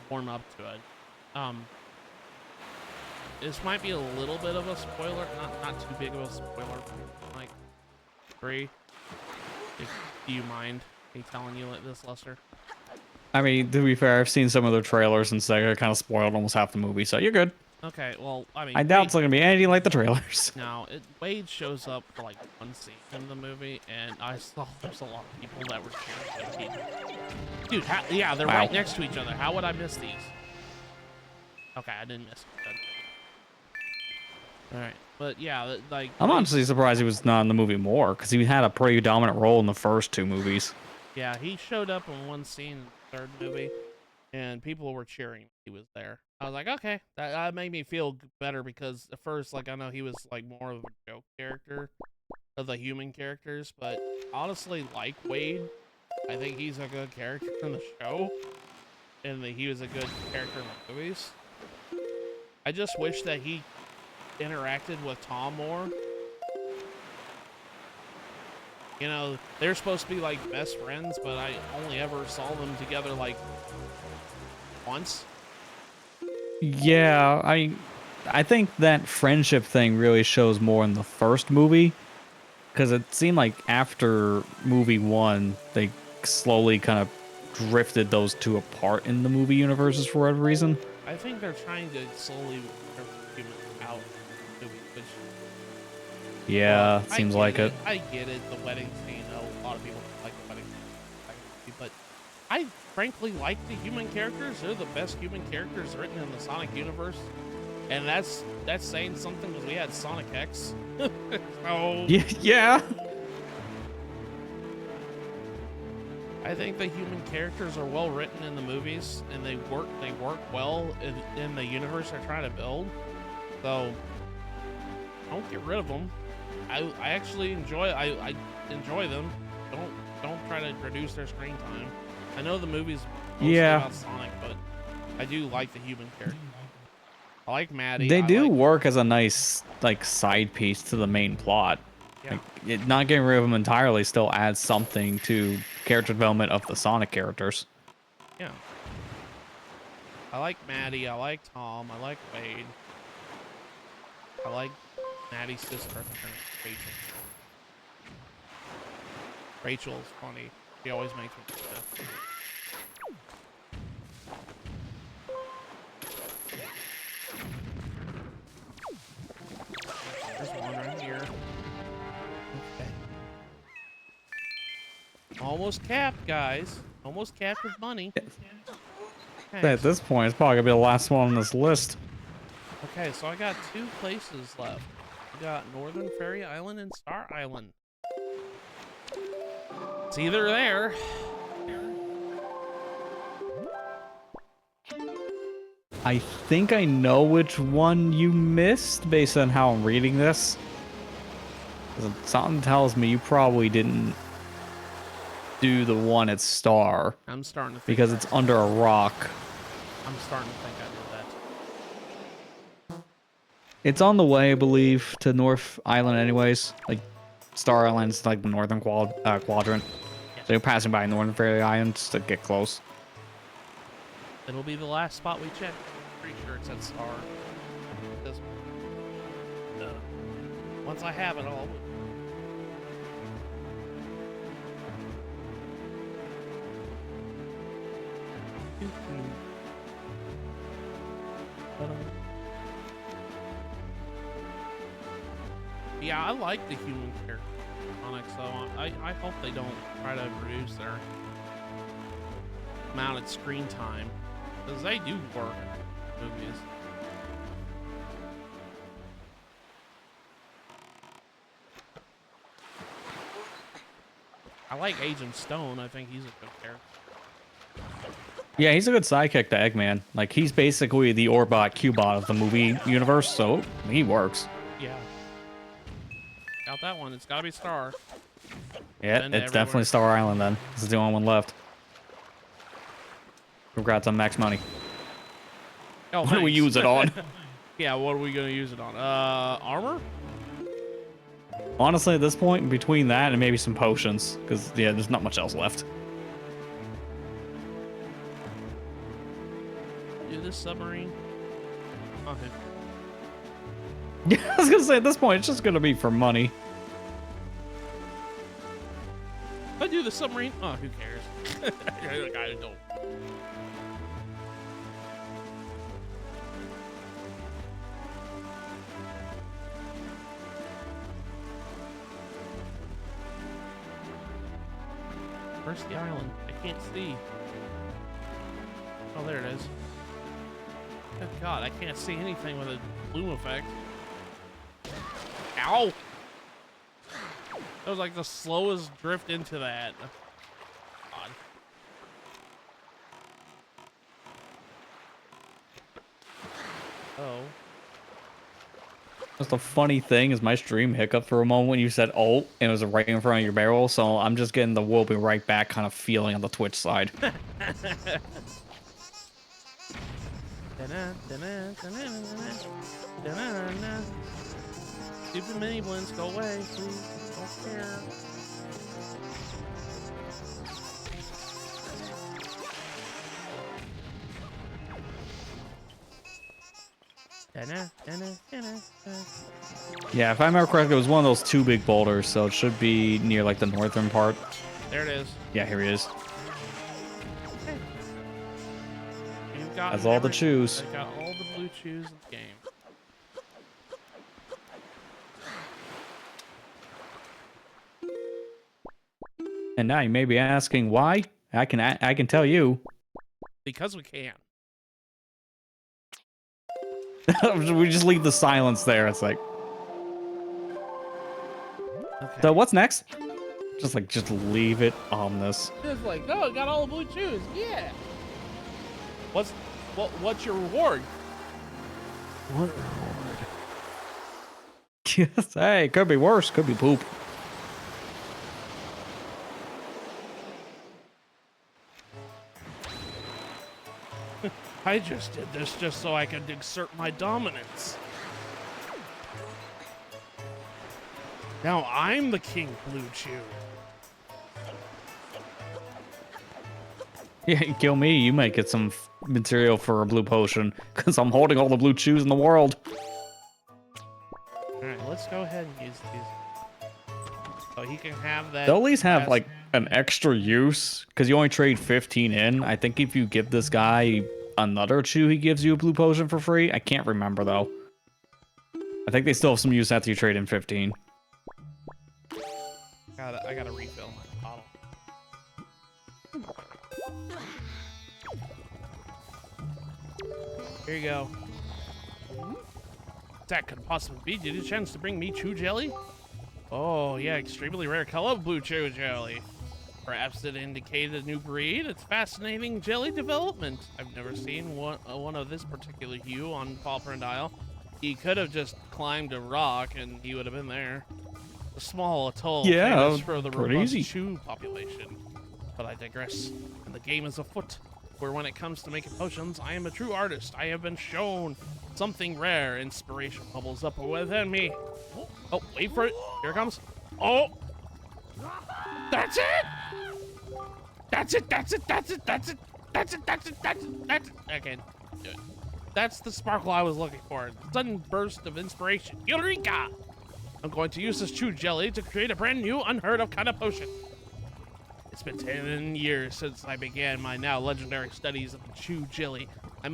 warm up to it. This might be a little bit of a spoiler, not too big of a spoiler. Like 3. Do you mind me telling you like this, Lester? I mean, to be fair, I've seen some of the trailers and Sega kind of spoiled almost half the movie, so you're good. Okay, well, I mean, I doubt it's not gonna be anything like the trailers. Now, Wade shows up for like 1 scene in the movie, and I saw there's a lot of people that were cheering. Dude, yeah, they're right next to each other. How would I miss these? Okay, I didn't miss it. All right, but yeah, like I'm honestly surprised he was not in the movie more, because he had a pretty dominant role in the first 2 movies. Yeah, he showed up in 1 scene in the 3rd movie, and people were cheering he was there. I was like, okay, that made me feel better because at first, like, I know he was like more of a joke character of the human characters, but honestly, like Wade, I think he's a good character in the show, and that he was a good character in the movies. I just wish that he interacted with Tom more. You know, they're supposed to be like best friends, but I only ever saw them together like once. Yeah, I think that friendship thing really shows more in the first movie, because it seemed like after movie 1, they slowly kind of drifted those 2 apart in the movie universes for whatever reason. I think they're trying to slowly humans out. Which, yeah, seems like it. I get it. The wedding scene. A lot of people don't like the wedding scene, but I frankly like the human characters. They're the best human characters written in the Sonic universe, and that's saying something because we had Sonic X. So yeah. I think the human characters are well written in the movies, and they work well in the universe they're trying to build. So don't get rid of them. I actually enjoy them. Don't try to reduce their screen time. I know the movie's mostly about Sonic, but I do like the human character. I like Maddie. They do work as a nice like side piece to the main plot. Yeah. Like, not getting rid of them entirely still adds something to character development of the Sonic characters. Yeah. I like Maddie. I like Tom. I like Wade. I like Maddie's sister. I think her name's Rachel. Rachel's funny. She always makes me laugh. There's one right here. Okay. Almost capped, guys. Almost capped with money. Okay, At this point, it's probably gonna be the last one on this list. okay, so I got 2 places left. I got Northern Fairy Island and Star Island. It's either there. I think I know which one you missed based on how I'm reading this. 'Cause something tells me you probably didn't do the one at Star. I'm starting to think Because it's under a rock. I'm starting to think I did that. It's on the way, I believe, to North Island anyways. Like, Star Island's like the northern quadrant. Yeah. So you're passing by Northern Fairy Island just to get close. It'll be the last spot we check. Pretty sure it's at Star. This one. Once I have it all. Yeah, I like the human character Onyx, so I hope they don't try to reduce their mounted screen time, because they do work in movies. I like Agent Stone. I think he's a good character. Yeah, he's a good sidekick to Eggman. Like, he's basically the Orbot Cubot of the movie universe, so he works. Yeah. Got that one. It's gotta be Star. Yeah, it's definitely Star Island then. This is the only one left. Congrats on max money. Oh, what do we use it on? Yeah, what are we gonna use it on? Armor? Honestly, at this point, between that and maybe some potions, because yeah, there's not much else left. Do this submarine. Okay. Yeah, I was gonna say at this point, it's just gonna be for money. If I do the submarine, oh, who cares? I don't. Where's the island? I can't see. Oh, there it is. Good God, I can't see anything with a bloom effect. Ow! That was like the slowest drift into that. God. Oh. Just a funny thing is my stream hiccup for a moment when you said "oh" and it was right in front of your barrel, so I'm just getting the "we'll be right back" kind of feeling on the Twitch side. Stupid mini blends, go away, please. Don't care. Yeah, if I remember correctly, it was one of those 2 big boulders, so it should be near like the northern part. There it is. Yeah, here he is. Okay. You've got That's all to choose. Got all the blue chews in the game. And now you may be asking why. I can tell you. Because we can. We just leave the silence there. It's like, Okay. so what's next? Just leave it ominous. It's like, oh, I got all the blue chews. Yeah. What's your reward? What reward? Yes, hey, could be worse. Could be poop. I just did this just so I could exert my dominance. Now I'm the King Blue Chew. Yeah, you kill me, you might get some material for a blue potion, because I'm holding all the blue chews in the world. Alright, let's go ahead and use these. So he can have that. They'll at least have last- like an extra use because you only trade 15 in. I think if you give this guy another chew, he gives you a blue potion for free. I can't remember though. I think they still have some use after you trade in 15. I gotta refill my bottle. Here you go. That could possibly be. Did you chance to bring me chew jelly? Oh, yeah, extremely rare color blue chew jelly. Perhaps it indicated a new breed. It's fascinating jelly development. I've never seen one of this particular hue on Falkland Isle. He could have just climbed a rock and he would have been there. A small atoll famous for the robust chew population. But I digress. And the game is afoot. Where when it comes to making potions, I am a true artist. I have been shown something rare. Inspiration bubbles up within me. Oh, wait for it. Here it comes. Oh! That's it! That's it, that's it, that's it, that's it, that's it, that's it, that's it, that's it. Okay, good. That's the sparkle I was looking for. A sudden burst of inspiration. Eureka! I'm going to use this chew jelly to create a brand new, unheard of kind of potion. It's been 10 years since I began my now legendary studies of the chew jelly. I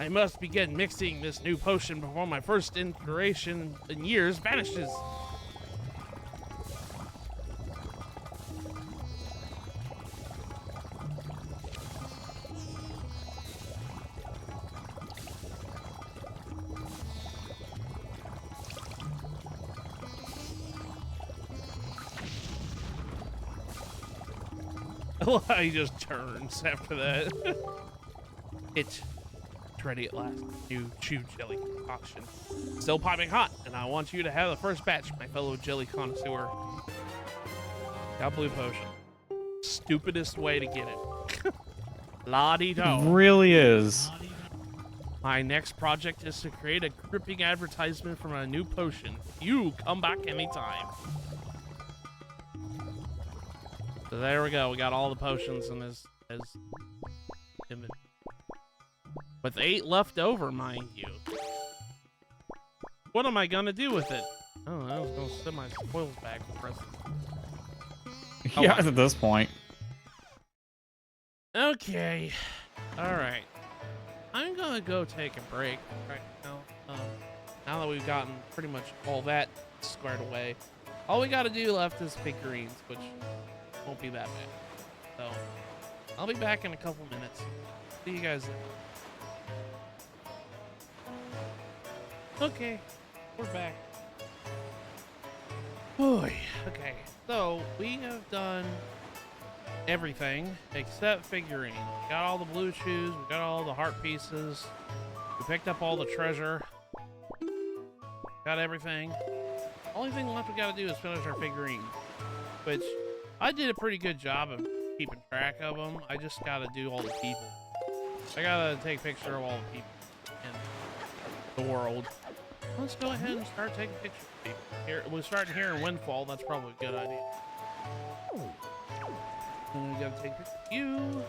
must begin mixing this new potion before my first inspiration in years vanishes. He just turns after that. It's ready at last. New chew jelly concoction. Still piping hot, and I want you to have the first batch, my fellow jelly connoisseur. Got blue potion. Stupidest way to get it. La-di-do. Really is. My next project is to create a gripping advertisement for my new potion. You come back anytime. So there we go. We got all the potions in his inventory. With 8 left over, mind you. What am I gonna do with it? I don't know. I was gonna send my spoils back for us. Yeah, at this point. Okay. Alright. I'm gonna go take a break right now. Now that we've gotten pretty much all that squared away. All we gotta do left is figurines, which won't be that bad. So, I'll be back in a couple minutes. See you guys then. Okay, we're back. Boy, okay, so we have done everything except figurine. We got all the blue shoes, we got all the heart pieces, we picked up all the treasure, got everything. Only thing left we gotta do is finish our figurine, which I did a pretty good job of keeping track of them. I just gotta do all the people. I gotta take a picture of all the people in the world. Let's go ahead and start taking pictures of people. Here, we're starting here in Windfall. That's probably a good idea. And we gotta take a picture of you.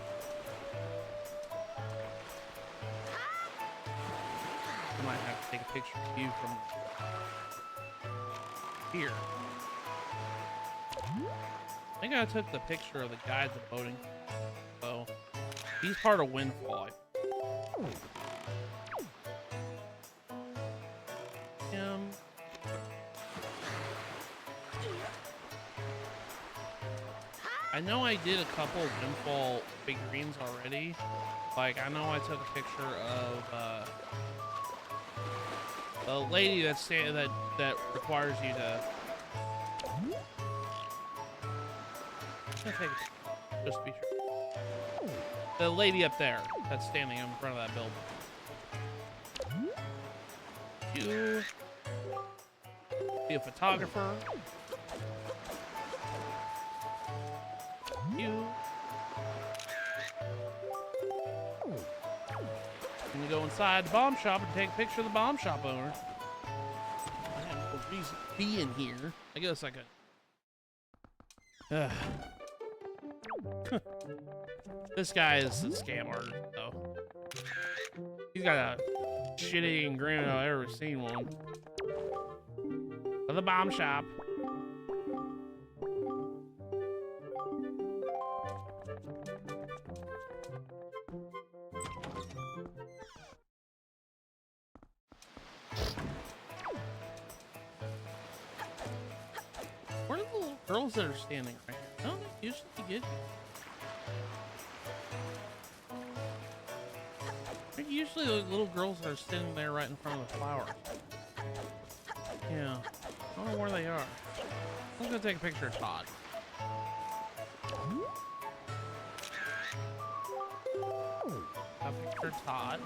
I might have to take a picture of you from here. I think I took the picture of the guy at the boating. So, he's part of Windfall. I know I did a couple of Windfall figurines already. Like, I know I took a picture of the lady that requires you to. Just to be sure. The lady up there that's standing in front of that building. You be a photographer. You can you go inside the bomb shop and take a picture of the bomb shop owner. I have no reason to be in here. I guess I could. This guy is a scam artist, though. He's got a shitty and granite I've ever seen one. To the bomb shop. Where are the little girls that are standing right here? Don't they usually get here? Usually the little girls are sitting there right in front of the flowers. Yeah. I don't know where they are. I'm gonna take a picture of Todd. Got a picture of Todd.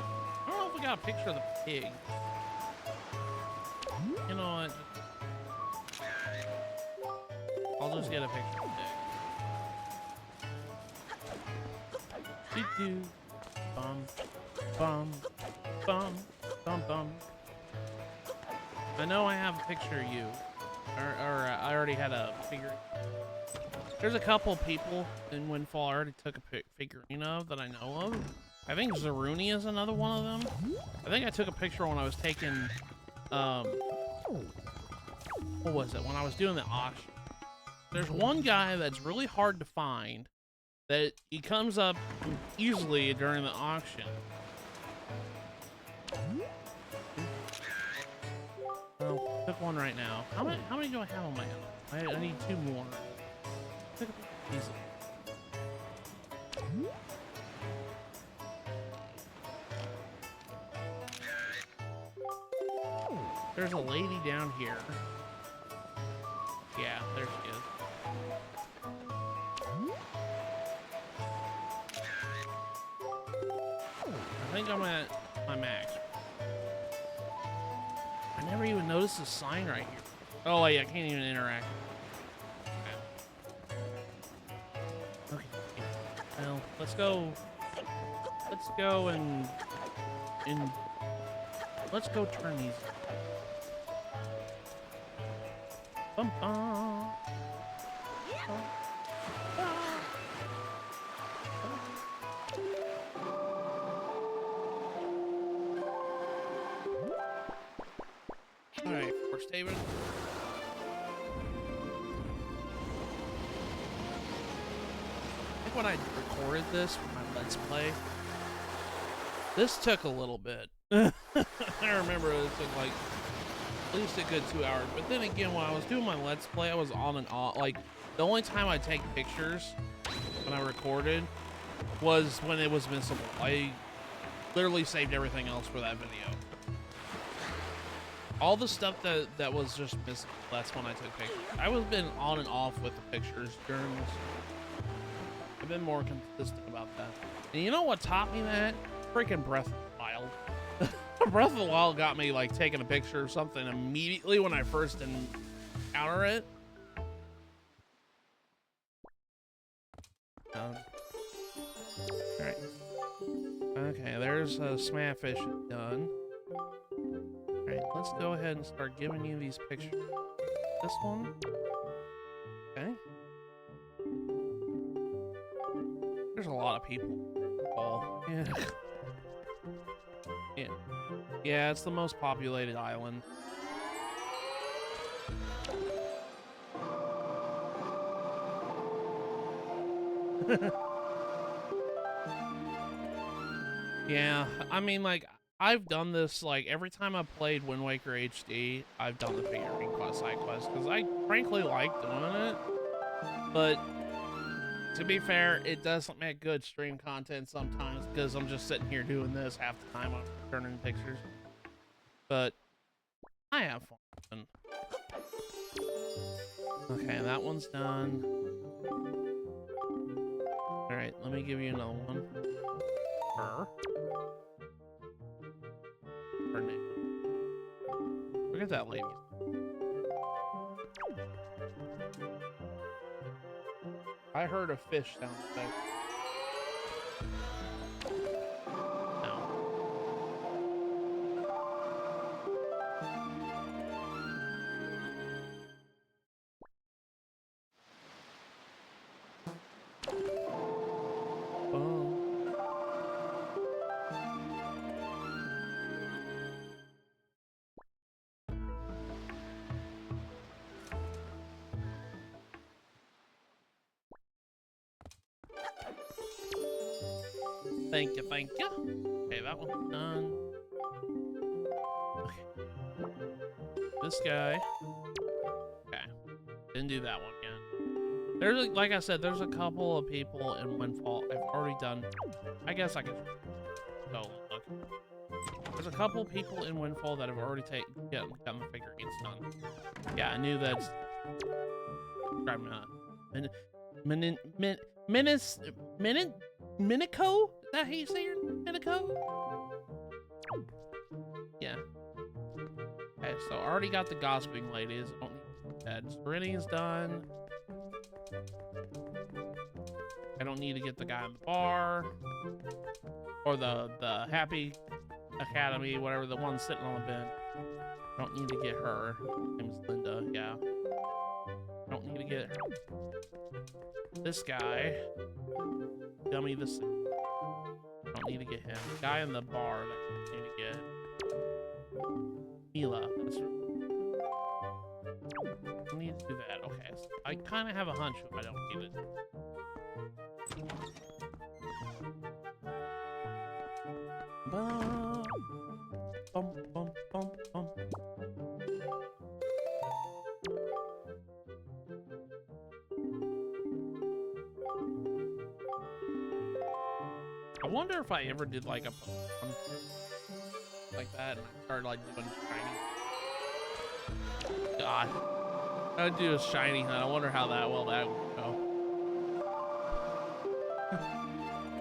I don't know if we got a picture of the pig. You know what? I'll just get a picture of the pig. Doo-doo. Bum. Bum. Bum. Bum bum. I know I have a picture of you. Or I already had a figure. There's a couple people in Windfall I already took a figurine of that I know of. I think Zaruni is another one of them. I think I took a picture when I was taking, what was it? When I was doing the auction. There's one guy that's really hard to find that he comes up easily during the auction. Oh, took one right now. How many do I have on my own? I need 2 more. Pick up easily. There's a lady down here. Yeah, there she is. I think I'm at my max. I never even noticed the sign right here. Oh, wait, I can't even interact. Okay. Well, let's go. Let's go and let's go turn these. Bum, bum. Alright, we're stable. I think when I recorded this for my Let's Play, this took a little bit. I remember it took like at least a good 2 hours. But then again, when I was doing my Let's Play, I was on and off. Like, the only time I take pictures when I recorded was when it was missable. I literally saved everything else for that video. All the stuff that was just missing, that's when I took pictures. I was been on and off with the pictures during this. I've been more consistent about that. And you know what taught me that? Freaking Breath of the Wild. Breath of the Wild got me like taking a picture of something immediately when I first encounter it. Alright. Okay, there's a Smafish done. Alright, let's go ahead and start giving you these pictures. This one. Okay. There's a lot of people. Oh, yeah. Yeah. Yeah, it's the most populated island. Yeah, I mean, like, I've done this, like, every time I've played Windwaker HD, I've done the figurine side quest, because I frankly like doing it, but to be fair, it doesn't make good stream content sometimes, because I'm just sitting here doing this half the time I'm turning pictures, but I have fun. Okay, that one's done. Alright, let me give you another one. Her. Her name. Look at that lady. I heard a fish sound effect. No. Oh. Thank you, thank you. Okay, that one's done. Okay. This guy. Okay. Didn't do that one yet. There's, like I said, there's a couple of people in Windfall I've already done. I guess I could go look. There's a couple people in Windfall that have already gotten the figurines done. Yeah, I knew that. Minico? Is that how you say your Minico? Yeah. Okay, so I already got the gossiping ladies. I don't need that. Serenity's done. I don't need to get the guy in the bar. Or the Happy Academy, whatever, the one sitting on the bench. I don't need to get her. Her name's Linda, yeah. I don't need to get her. This guy. Dummy this. I don't need to get him. The guy in the bar that I need to get. Mila. That's her. I need to do that. Okay. So I kind of have a hunch if I don't need it. Bum, bum, bum, bum, bum. I wonder if I ever did like a Pokemon like that and I started like doing shiny. God. I would do a shiny hunt. I wonder how that would go.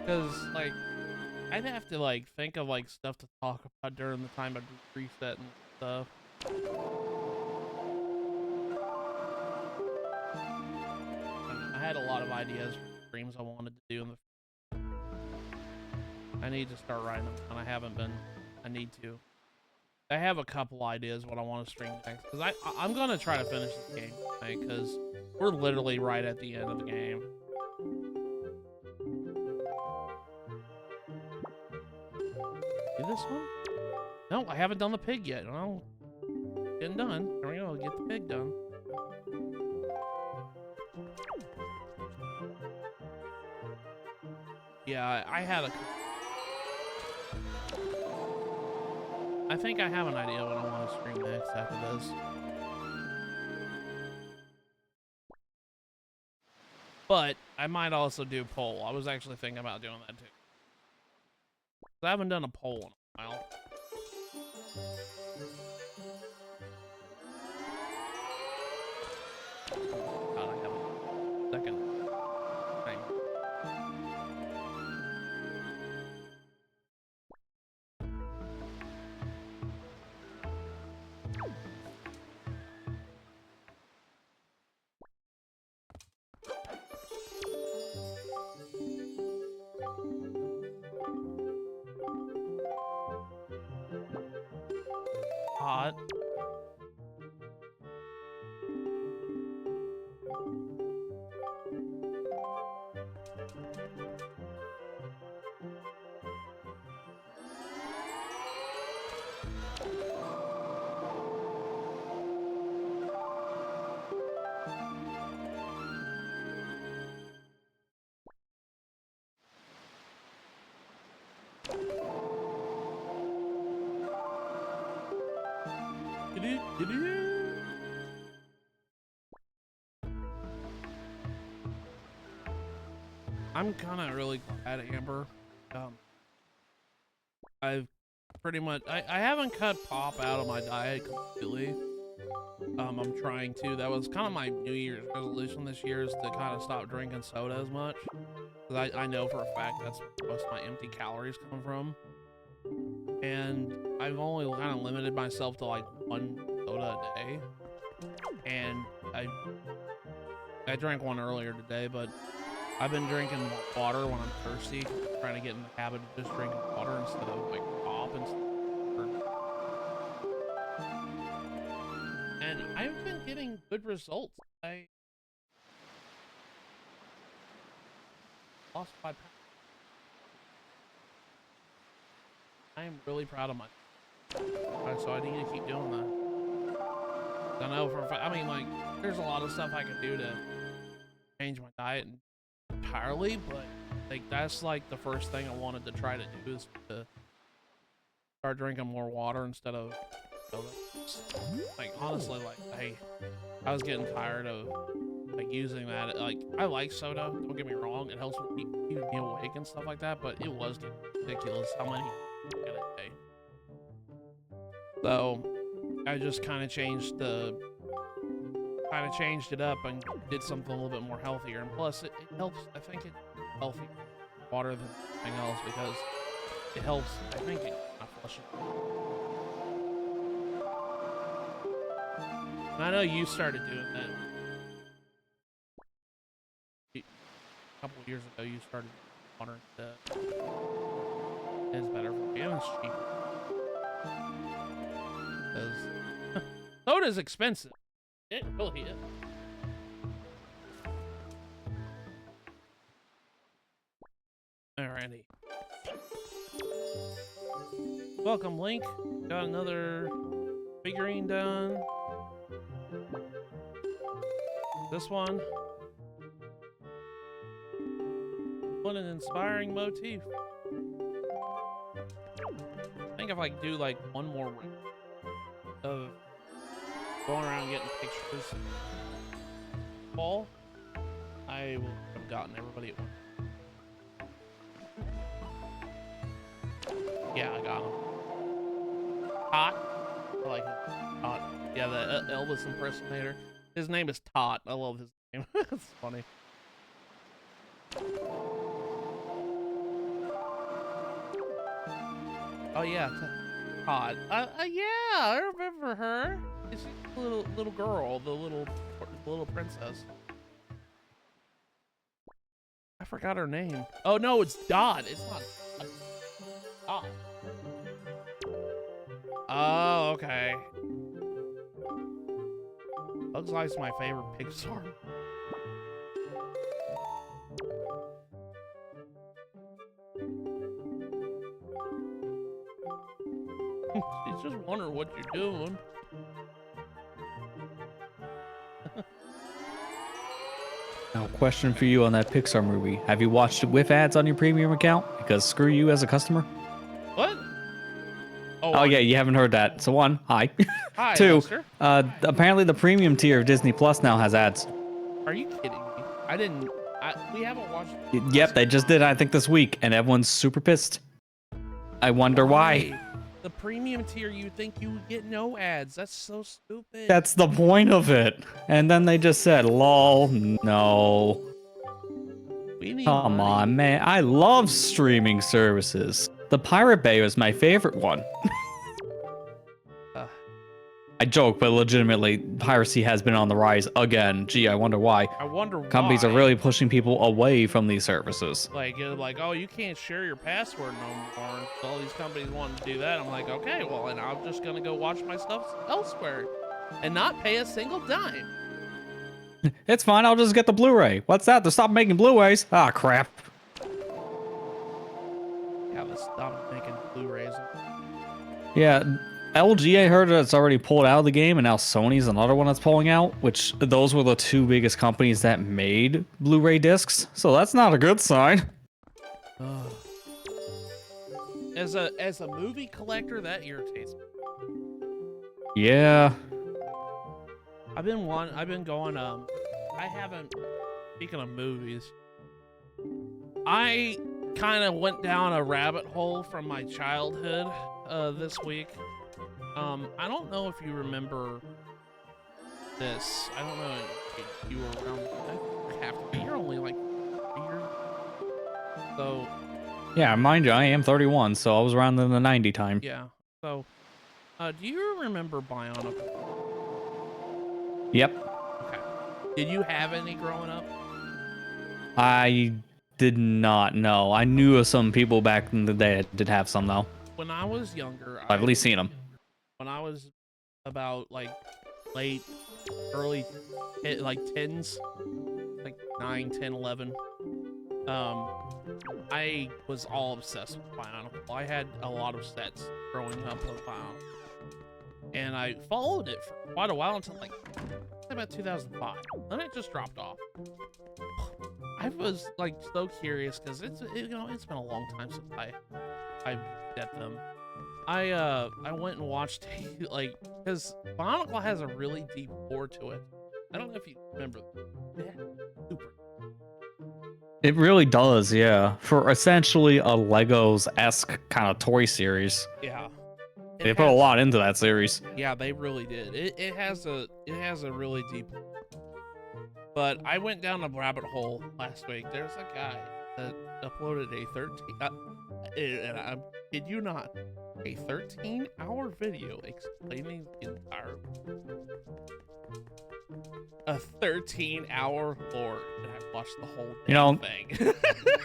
Because like I'd have to like think of like stuff to talk about during the time I'd reset and stuff. And I had a lot of ideas for streams I wanted to do in the. I need to start writing them, and I haven't been. I need to. I have a couple ideas what I want to stream next, because I'm gonna try to finish this game, right? Because we're literally right at the end of the game. Do this one? No, I haven't done the pig yet. Well, getting done. There we go. Get the pig done. Yeah, I had a. I think I have an idea what I want to stream next after this. But I might also do poll. I was actually thinking about doing that too. I haven't done a poll in a while. God, I have a second thing. Hot. I'm kind of really glad, Amber. I've pretty much I haven't cut pop out of my diet completely. I'm trying to. That was kind of my New Year's resolution this year, is to kind of stop drinking soda as much. Because I know for a fact that's where most of my empty calories come from. And I've only kind of limited myself to like one soda a day. And I drank one earlier today, but I've been drinking water when I'm thirsty, trying to get in the habit of just drinking water instead of like pop and stuff. And I've been getting good results. I lost 5 pounds. I am really proud of myself. So I need to keep doing that. I know for a fact, I mean, like, there's a lot of stuff I can do to change my diet entirely, but Like that's like the first thing I wanted to try to do is to start drinking more water instead of soda. Like honestly, like I was getting tired of like using that. Like I like soda, don't get me wrong, it helps me keep me awake and stuff like that, but it was getting ridiculous how many in a day. So I just kind of changed it up and did something a little bit more healthier. And plus, it helps. I think it's healthier water than anything else because it helps. I think it not flushing. And I know you started doing that a couple of years ago. You started water instead. It's better for you. And it's cheaper. Because soda's expensive. It really is. Alrighty. Welcome, Link. Got another figurine done. This one. What an inspiring motif. I think if I do like one more ring of going around getting pictures fall, I will have gotten everybody at once. Yeah, I got him. Tot. I like it. Tot. Yeah, the Elvis impersonator. His name is Tot. I love his name. It's funny. Oh yeah, Tot. Yeah, I remember her. She's the little girl, the little princess. I forgot her name. Oh no, it's Dot. It's not Dot. Oh, okay. Bugs Life's my favorite Pixar. She's just wondering what you're doing. Now, question for you on that Pixar movie. Have you watched it with ads on your premium account? Because screw you as a customer. What? Oh yeah, you haven't heard that. So one, hi. Hi, Two, Lester. apparently the premium tier of Disney Plus now has ads. Are you kidding me? We haven't watched. Yep, they just did, I think, this week, and everyone's super pissed. I wonder why. The premium tier, you think you would get no ads. That's so stupid. That's the point of it. And then they just said, lol, no. Come on, man. I love streaming services. The Pirate Bay was my favorite one. I joke, but legitimately, piracy has been on the rise again. Gee, I wonder why. I wonder Companies why. are really pushing people away from these services. Like, oh, you can't share your password no more. So all these companies want to do that. I'm like, okay, well, and I'm just gonna go watch my stuff elsewhere and not pay a single dime. It's fine. I'll just get the Blu-ray. What's that? They stopped making Blu-rays. Ah, crap. Yeah, they stopped making Blu-rays. Yeah. LG, I heard it's already pulled out of the game, and now Sony's another one that's pulling out, which those were the two biggest companies that made Blu-ray discs, so that's not a good sign. As a movie collector, that irritates me. Yeah. I've been going, I haven't, speaking of movies, I kind of went down a rabbit hole from my childhood, this week. I don't know if you remember this. I don't know if you were around. I have to be. You're only like 3 years. So. Yeah, mind you, I am 31, so I was around in the 90 time. Yeah. So, do you remember Bionicle? Yep. Okay. Did you have any growing up? I did not know. I knew of some people back in the day that did have some, though. When I was younger, I've at least seen them. When I was about like early like tens, like 9, 10, 11, I was all obsessed with Bionicle. I had a lot of sets growing up of Bionicle, and I followed it for quite a while until like about 2005. Then it just dropped off. I was like so curious because it's been a long time since I get them. I went and watched like because Bionicle has a really deep lore to it. I don't know if you remember. Yeah, super. It really does, yeah. For essentially a Legos-esque kind of toy series. Yeah, it They put a has. lot into that series. Yeah, they really did. It has a really deep. But I went down a rabbit hole last week. There's a guy that uploaded a 13. And I kid you not, a 13-hour video explaining the entire. A 13-hour lore, and I watched the whole You know, thing.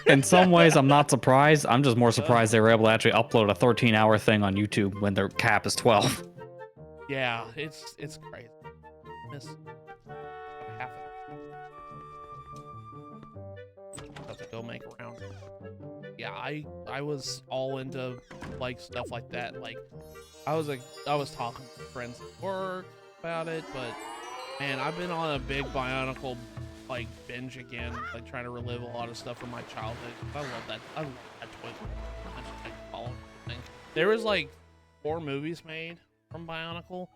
in some ways, I'm not surprised. I'm just more surprised they were able to actually upload a 13-hour thing on YouTube when their cap is 12. Yeah, it's crazy. Miss half of it. Have to go make a round. Yeah, I was all into like stuff like that. Like I was talking to friends at work about it, but man, I've been on a big Bionicle like binge again, like trying to relive a lot of stuff from my childhood. I love that. I love that toy. I just like follow everything. There was like 4 movies made from Bionicle.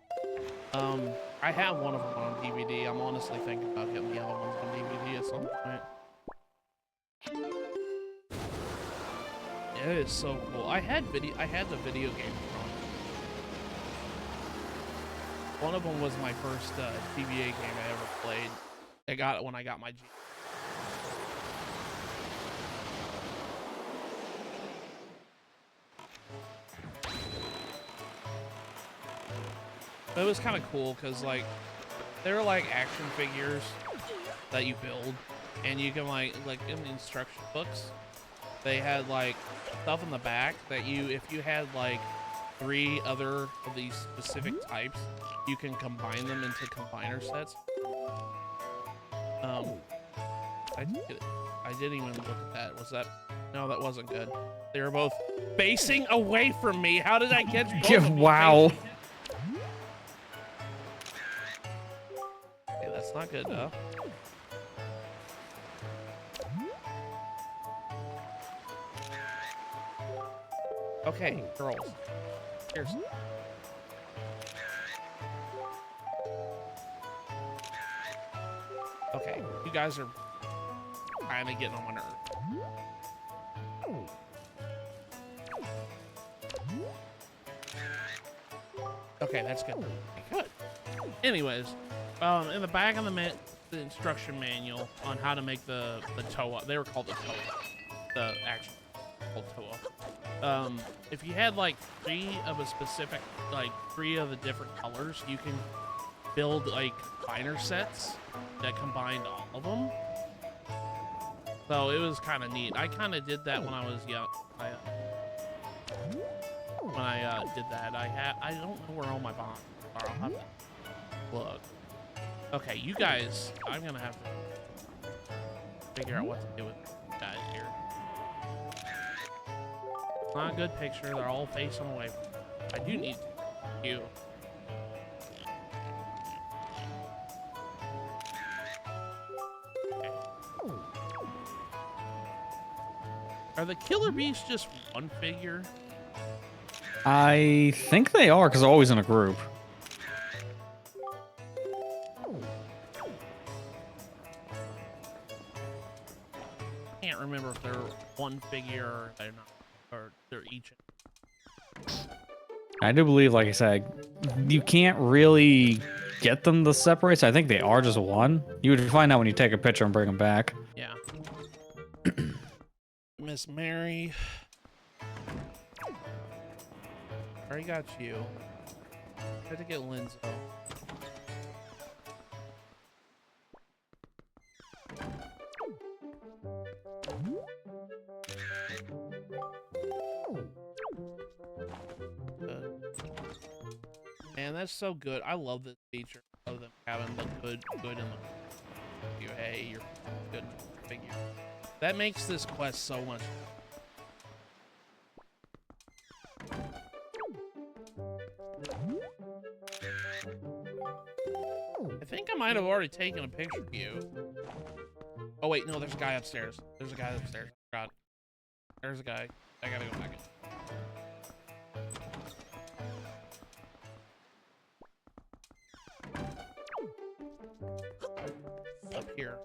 I have one of them on DVD. I'm honestly thinking about getting the other ones on DVD at some point. It is so cool. I had the video game on. One of them was my first TVA game I ever played. I got it when I got my G. It was kind of cool because like they were like action figures that you build, and you can like in the instruction books, they had like stuff in the back that if you had like 3 other of these specific types, you can combine them into combiner sets. I didn't even look at that. Was that? No, that wasn't good. They were both facing away from me. How did I catch both of you? Wow. Okay, that's not good though. Okay, girls. Here's. Okay, you guys are kind of getting on my nerves. Okay, that's good. Good. Anyways, in the back of the instruction manual on how to make the Toa, they were called the Toa. The actual called Toa. If you had like 3 of a specific, like 3 of the different colors, you can build like combiner sets that combined all of them. So it was kind of neat. I kind of did that when I was young. When I did that, I don't know where all my bonds are. I'll have to look. Okay, you guys, I'm gonna have to figure out what to do with you guys here. It's not a good picture. They're all facing away. I do need you. Okay. Are the killer beasts just one figure? I think they are, because they're always in a group. Can't remember if they're one figure or they're not, or they're each. I do believe, like I said, you can't really get them to separate, so I think they are just one. You would find out when you take a picture and bring them back. Yeah. Miss Mary. Already got you. Had to get Linzo. Man, that's so good. I love this feature of them having the good in the hey, you're good figure. That makes this quest so much. I think I might have already taken a picture of you. Oh wait, no, there's a guy upstairs. There's a guy upstairs. I forgot. There's a guy. I gotta go back in. Up here.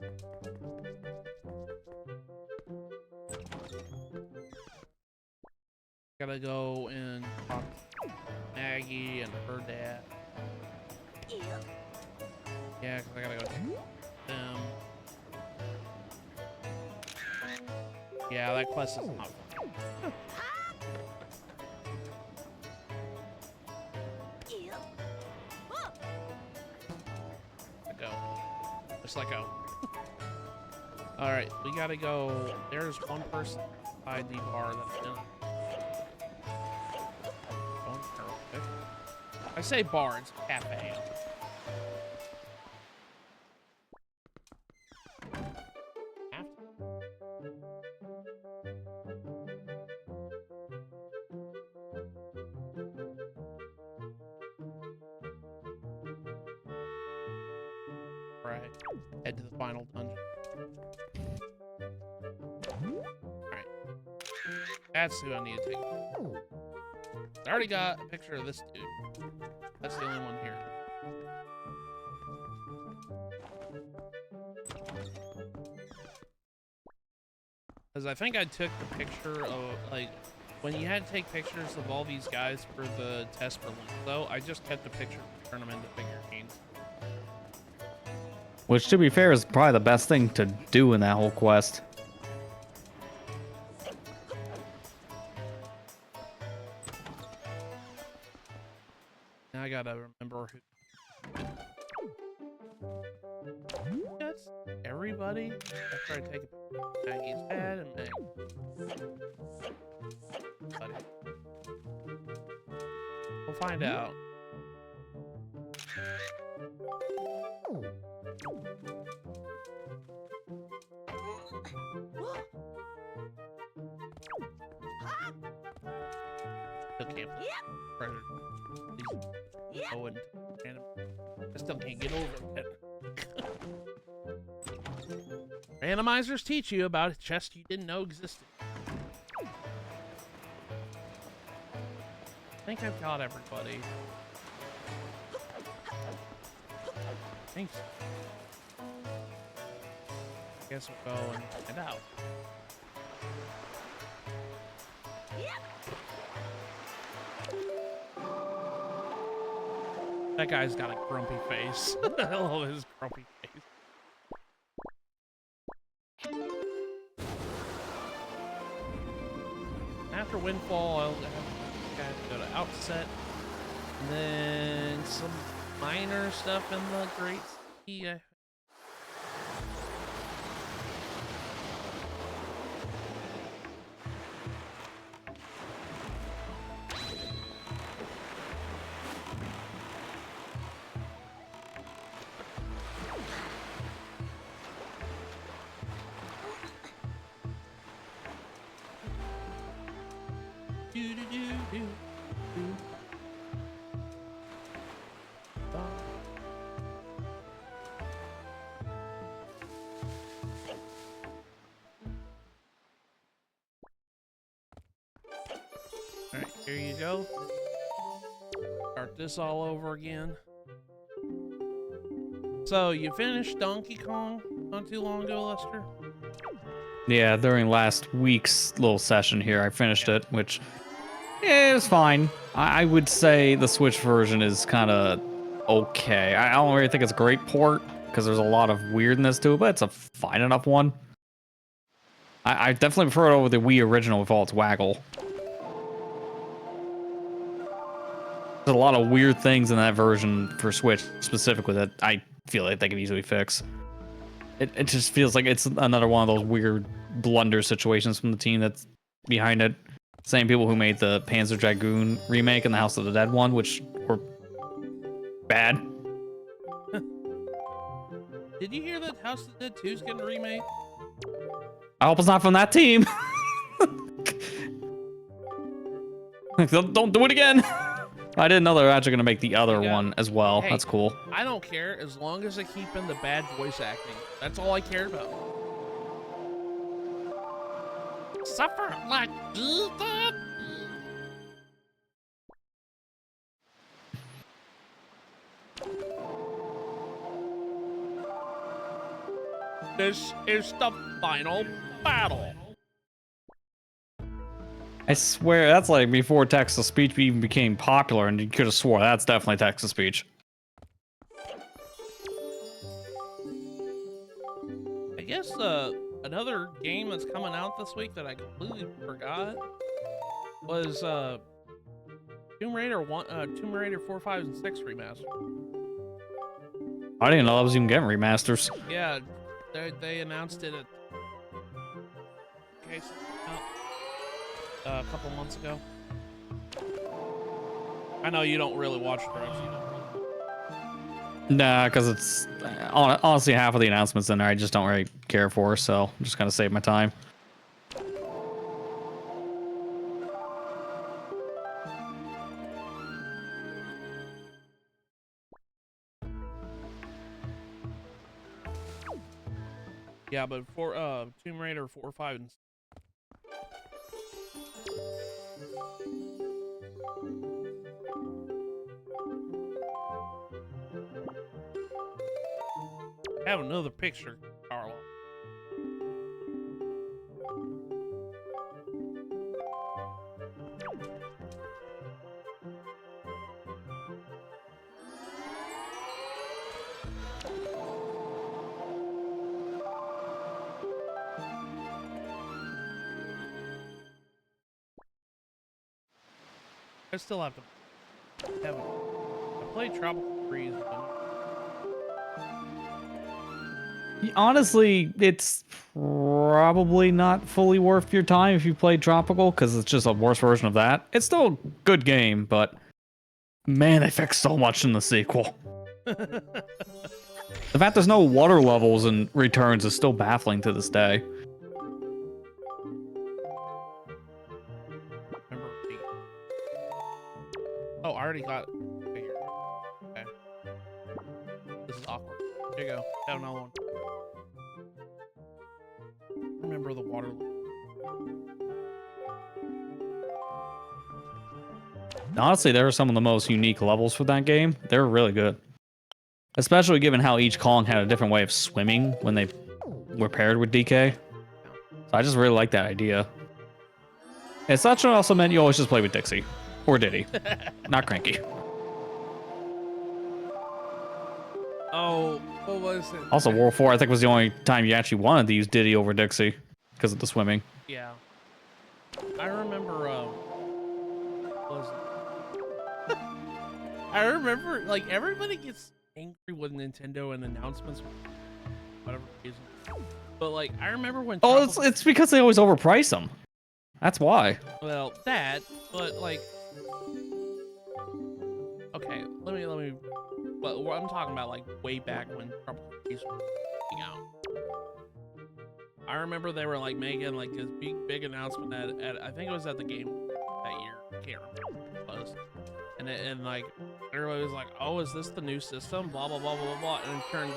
Gotta go and talk to Maggie and her dad. Yeah, because I gotta go to them. Yeah, that quest is not fun. Let go. Just let go. Alright, we gotta go. There's one person inside the bar that's in. I say bar, it's a cafe. Right, head to the final dungeon. Alright. That's who I need to take. I already got a picture of this dude. That's the only one here. Because I think I took the picture of, like, when you had to take pictures of all these guys for the test for Link, though, I just kept the picture to turn them into figurines. Which, to be fair, is probably the best thing to do in that whole quest. Now I gotta remember who. That's everybody. After I take a picture of Maggie's dad and Maggie. Buddy. We'll find out. Still can't treasure. Oh, and I still can't get over it. Randomizers teach you about a chest you didn't know existed. I think I've got everybody. Thanks. Guess we'll go and find out. That guy's got a grumpy face. I love his grumpy face. After Windfall, I'll have to go to Outset. And then some minor stuff in the Great Sea. Alright, here you go. Start this all over again. So, you finished Donkey Kong not too long ago, Lester? Yeah, during last week's little session here, I finished it, which is fine. I would say the Switch version is kind of okay. I don't really think it's a great port, because there's a lot of weirdness to it, but it's a fine enough one. I definitely prefer it over the Wii original with all its waggle. There's a lot of weird things in that version for Switch specifically that I feel like they can easily fix. It just feels like it's another one of those weird blunder situations from the team that's behind it. Same people who made the Panzer Dragoon remake and the House of the Dead one, which were bad. Did you hear that House of the Dead 2 is getting a remake? I hope it's not from that team. Don't do it again. I didn't know they were actually going to make the other one as well. Hey, that's cool. I don't care as long as they keep in the bad voice acting. That's all I care about. suffer like you did? This is the final battle. I swear that's like before text-to-speech even became popular, and you could have swore that's definitely text-to-speech. I guess another game that's coming out this week that I completely forgot was Tomb Raider 4, 5, and 6 remaster. I didn't know I was even getting remasters. Yeah, they announced it at a couple months ago. I know you don't really watch those. Nah, because it's honestly half of the announcements in there I just don't really care for, so I'm just gonna save my time. Yeah, but for Tomb Raider 4, 5, and 6. I have another picture, Carla. I still have to have it. I played Tropical Freeze. Honestly, it's probably not fully worth your time if you played Tropical, because it's just a worse version of that. It's still a good game, but man, they fixed so much in the sequel. The fact there's no water levels in Returns is still baffling to this day. Oh, I already got it. Okay. This is awkward. Here you go. Have another one. Remember the water. Honestly, there are some of the most unique levels for that game. They're really good. Especially given how each Kong had a different way of swimming when they were paired with DK. So I just really like that idea. And such also meant you always just play with Dixie. Or Diddy. Not Cranky. Oh, what was it? Also, World 4, I think, was the only time you actually wanted to use Diddy over Dixie. Because of the swimming. Yeah. I remember, what was it? I remember, like, everybody gets angry with Nintendo and announcements for whatever reason. But, like, I remember when... Oh, it's because they always overprice them. That's why. Well, that, but, like... Okay, let me... Well, I'm talking about, like, way back when Tropical Freeze was coming out. I remember they were, like, making, like, this big announcement at I think it was at the game that year. I can't remember what it was. And like, everybody was like, oh, is this the new system? Blah, blah, blah, blah, blah. And it turned...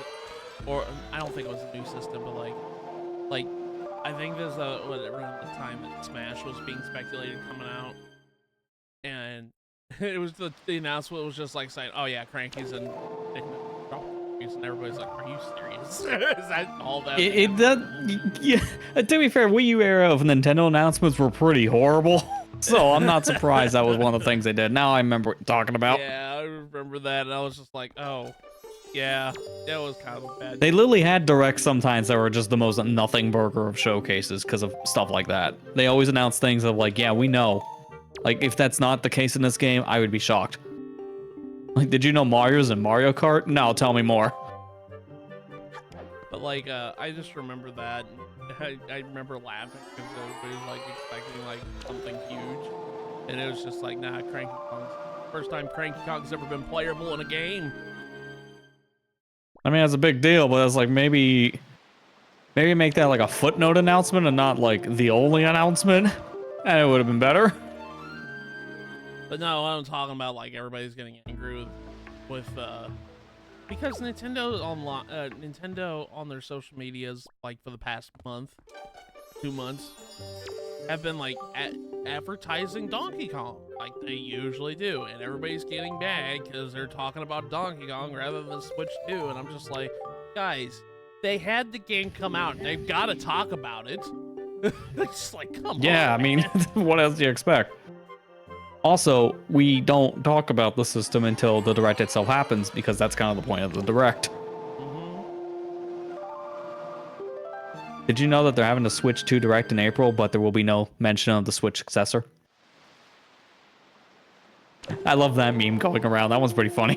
Or, I don't think it was a new system, but, like, I think there's around the time that Smash was being speculated coming out. And it was the announcement was just like saying, oh yeah, Cranky's and everybody's like, are you serious? Is that all that? It does. Yeah. To be fair, Wii U era of Nintendo announcements were pretty horrible. So I'm not surprised that was one of the things they did. Now I remember what you're talking about. Yeah, I remember that, and I was just like, oh, yeah, that was kind of a bad. They literally had directs sometimes that were just the most nothing burger of showcases because of stuff like that. They always announce things of like, yeah, we know. Like, if that's not the case in this game, I would be shocked. Like, did you know Mario's in Mario Kart? No, tell me more. But like, I just remember that. I remember laughing because everybody was like expecting like something huge, and it was just like, nah, Cranky Kong's first time Cranky Kong's ever been playable in a game. I mean, that's a big deal, but it's like maybe make that like a footnote announcement and not like the only announcement, and it would have been better. But no, I'm talking about like everybody's getting angry with because Nintendo on their social medias like for the past month 2 months have been like advertising Donkey Kong like they usually do, and everybody's getting mad because they're talking about Donkey Kong rather than Switch 2, and I'm just like, guys, they had the game come out and they've got to talk about it. It's like, come on. Yeah, I mean, what else do you expect? Also, we don't talk about the system until the direct itself happens, because that's kind of the point of the direct. Did you know that they're having a Switch 2 direct in April, but there will be no mention of the Switch successor? I love that meme going around. That one's pretty funny.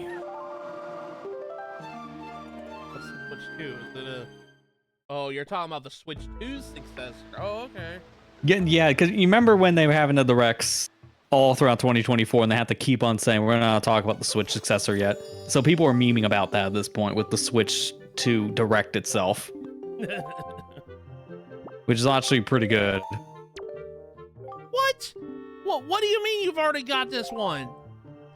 What's the Switch 2? Is it a... Oh, you're talking about the Switch 2's successor. Oh, okay. Yeah, because you remember when they were having the directs all throughout 2024, and they had to keep on saying, we're not talking about the Switch successor yet. So people are memeing about that at this point with the Switch 2 direct itself. Which is actually pretty good. What? What do you mean you've already got this one?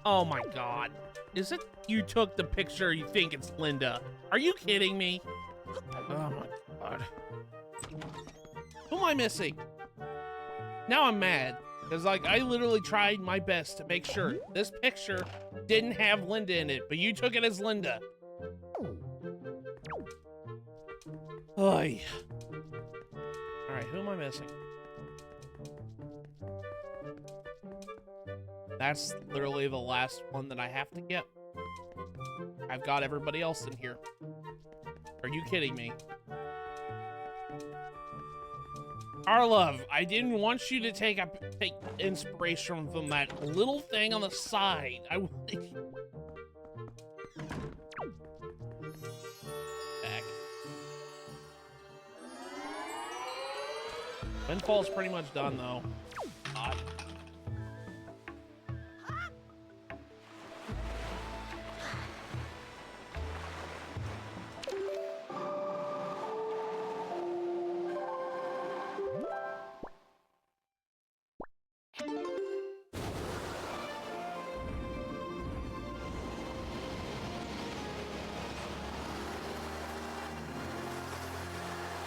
Oh my god. Is it you took the picture, you think it's Linda? Are you kidding me? Oh my god. Who am I missing? Now I'm mad. Because, like, I literally tried my best to make sure this picture didn't have Linda in it, but you took it as Linda. Oy. Alright, who am I missing? That's literally the last one that I have to get. I've got everybody else in here. Are you kidding me? Arlov, I didn't want you to take inspiration from that little thing on the side. Back. Windfall's pretty much done, though. God.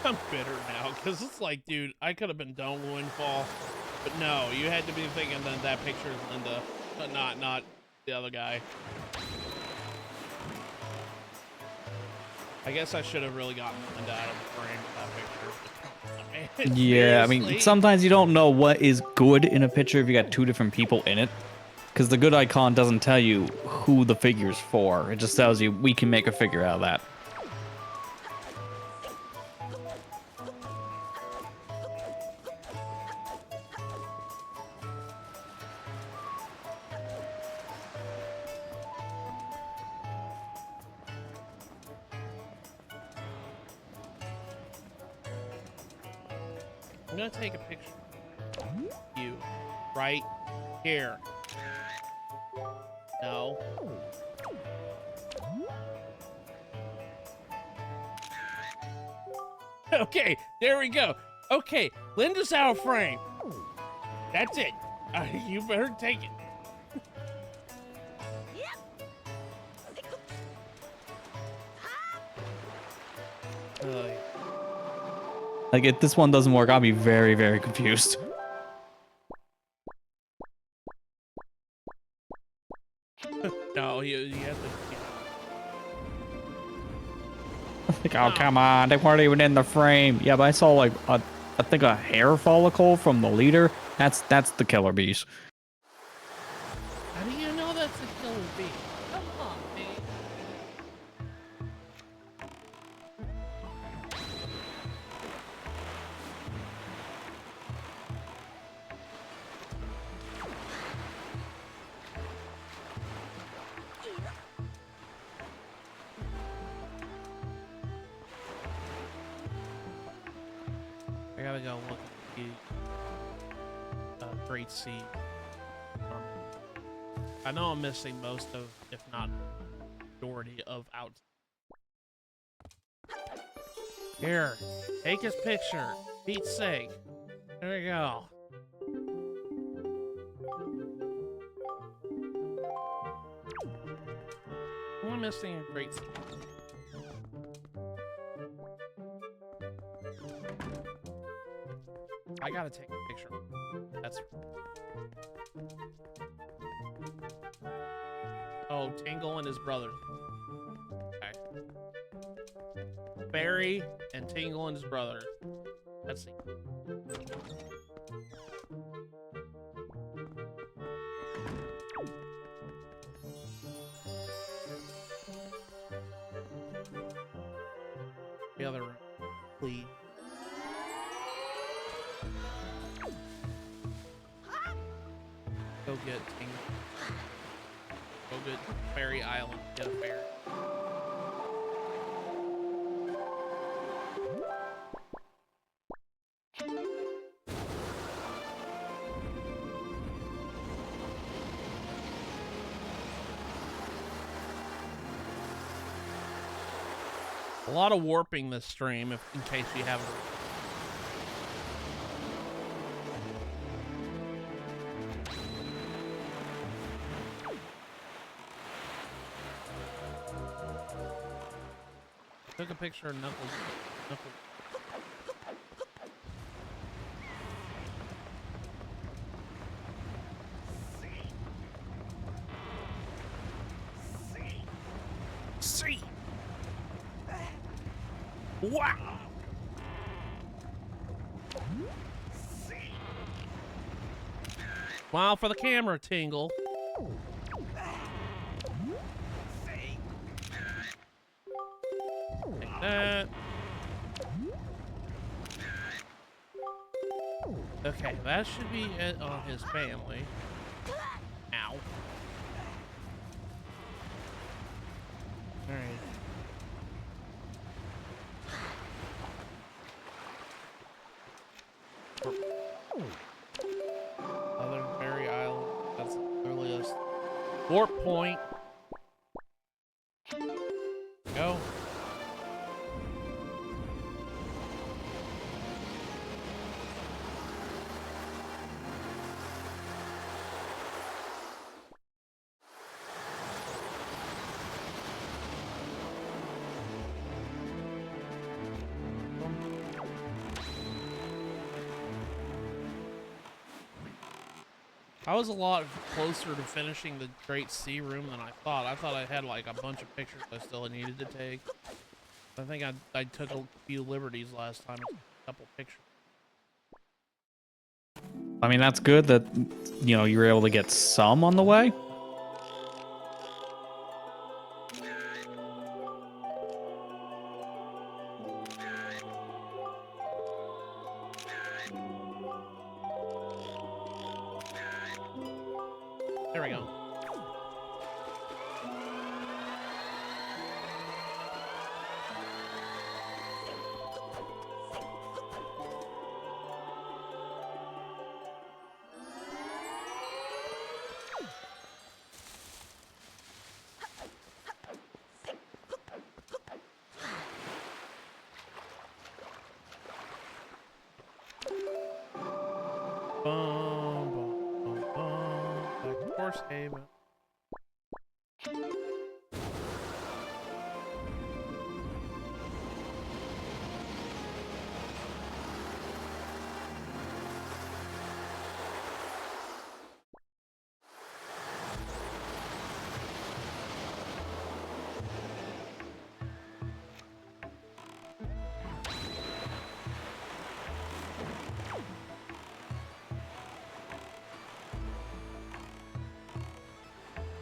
I'm bitter now, because it's like, dude, I could have been done with Windfall, but no, you had to be thinking that that picture is Linda, but not the other guy. I guess I should have really gotten Linda out of the frame for that picture. Yeah, I mean, sometimes you don't know what is good in a picture if you got two different people in it. Because the good icon doesn't tell you who the figure's for. It just tells you, we can make a figure out of that. I'm gonna take a picture of you right here. No. Okay, there we go. Okay, Linda's out of frame. That's it. You better take it. Like, if this one doesn't work, I'll be very, very confused. No, you have to... Like, oh, come on, they weren't even in the frame. Yeah, but I saw, like, I think a hair follicle from the leader. That's the killer bees. How do you know that's the killer bee? Come on, man. I gotta go look at the Great Sea. I know I'm missing most of, if not majority of out. Here, take his picture. Pete's sake. There we go. Who am I missing in Great Sea? I gotta take a picture. That's. Oh, Tingle and his brother. Okay. Barry and Tingle and his brother. Let's see. The other room, please. Go get Tingle. Go get Fairy Island. Get a fairy. A lot of warping this stream, if in case you haven't. Took a picture of Knuckles. See. Wow. Smile for the camera, Tingle. Take that. Okay, that should be it on his family. Ow. Alright. Southern Fairy Island. That's literally a warp point. Go. I was a lot closer to finishing the Great Sea Room than I thought. I thought I had like a bunch of pictures I still needed to take. I think I took a few liberties last time. A couple pictures. I mean, that's good that, you know, you were able to get some on the way. There we go. Back to Horse Haven.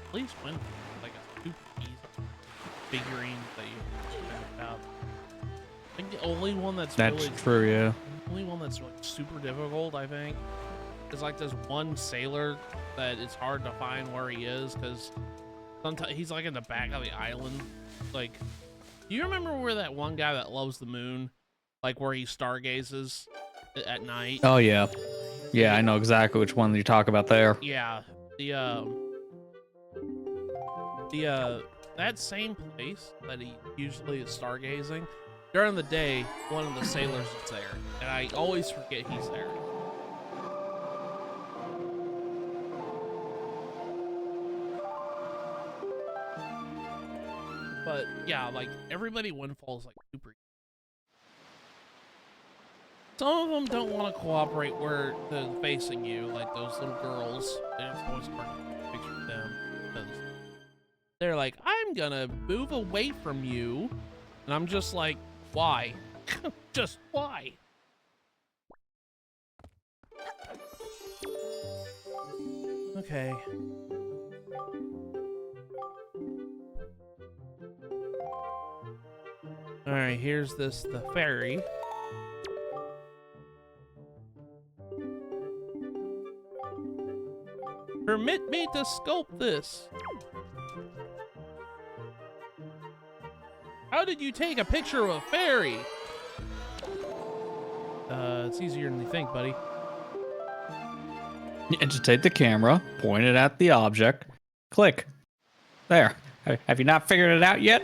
At least win like a super easy figurine that you found out. I think the only one that's really true, yeah. The only one that's like super difficult, I think, is like this one sailor that it's hard to find where he is because sometimes he's like in the back of the island. Like, do you remember where that one guy that loves the moon, like where he stargazes at night? Oh yeah, yeah. I know exactly which one you talk about there. Yeah, that same place that he usually is stargazing, during the day, one of the sailors is there, and I always forget he's there. But yeah, like everybody Windfall is like super. Some of them don't want to cooperate where they're facing you, like those little girls. It's always hard to picture them because they're like, "I'm gonna move away from you," and I'm just like, "Why? Just why?" Okay. All right. Here's the fairy. Permit me to sculpt this. How did you take a picture of a fairy? It's easier than you think, buddy. And just take the camera, point it at the object, click. There. Have you not figured it out yet?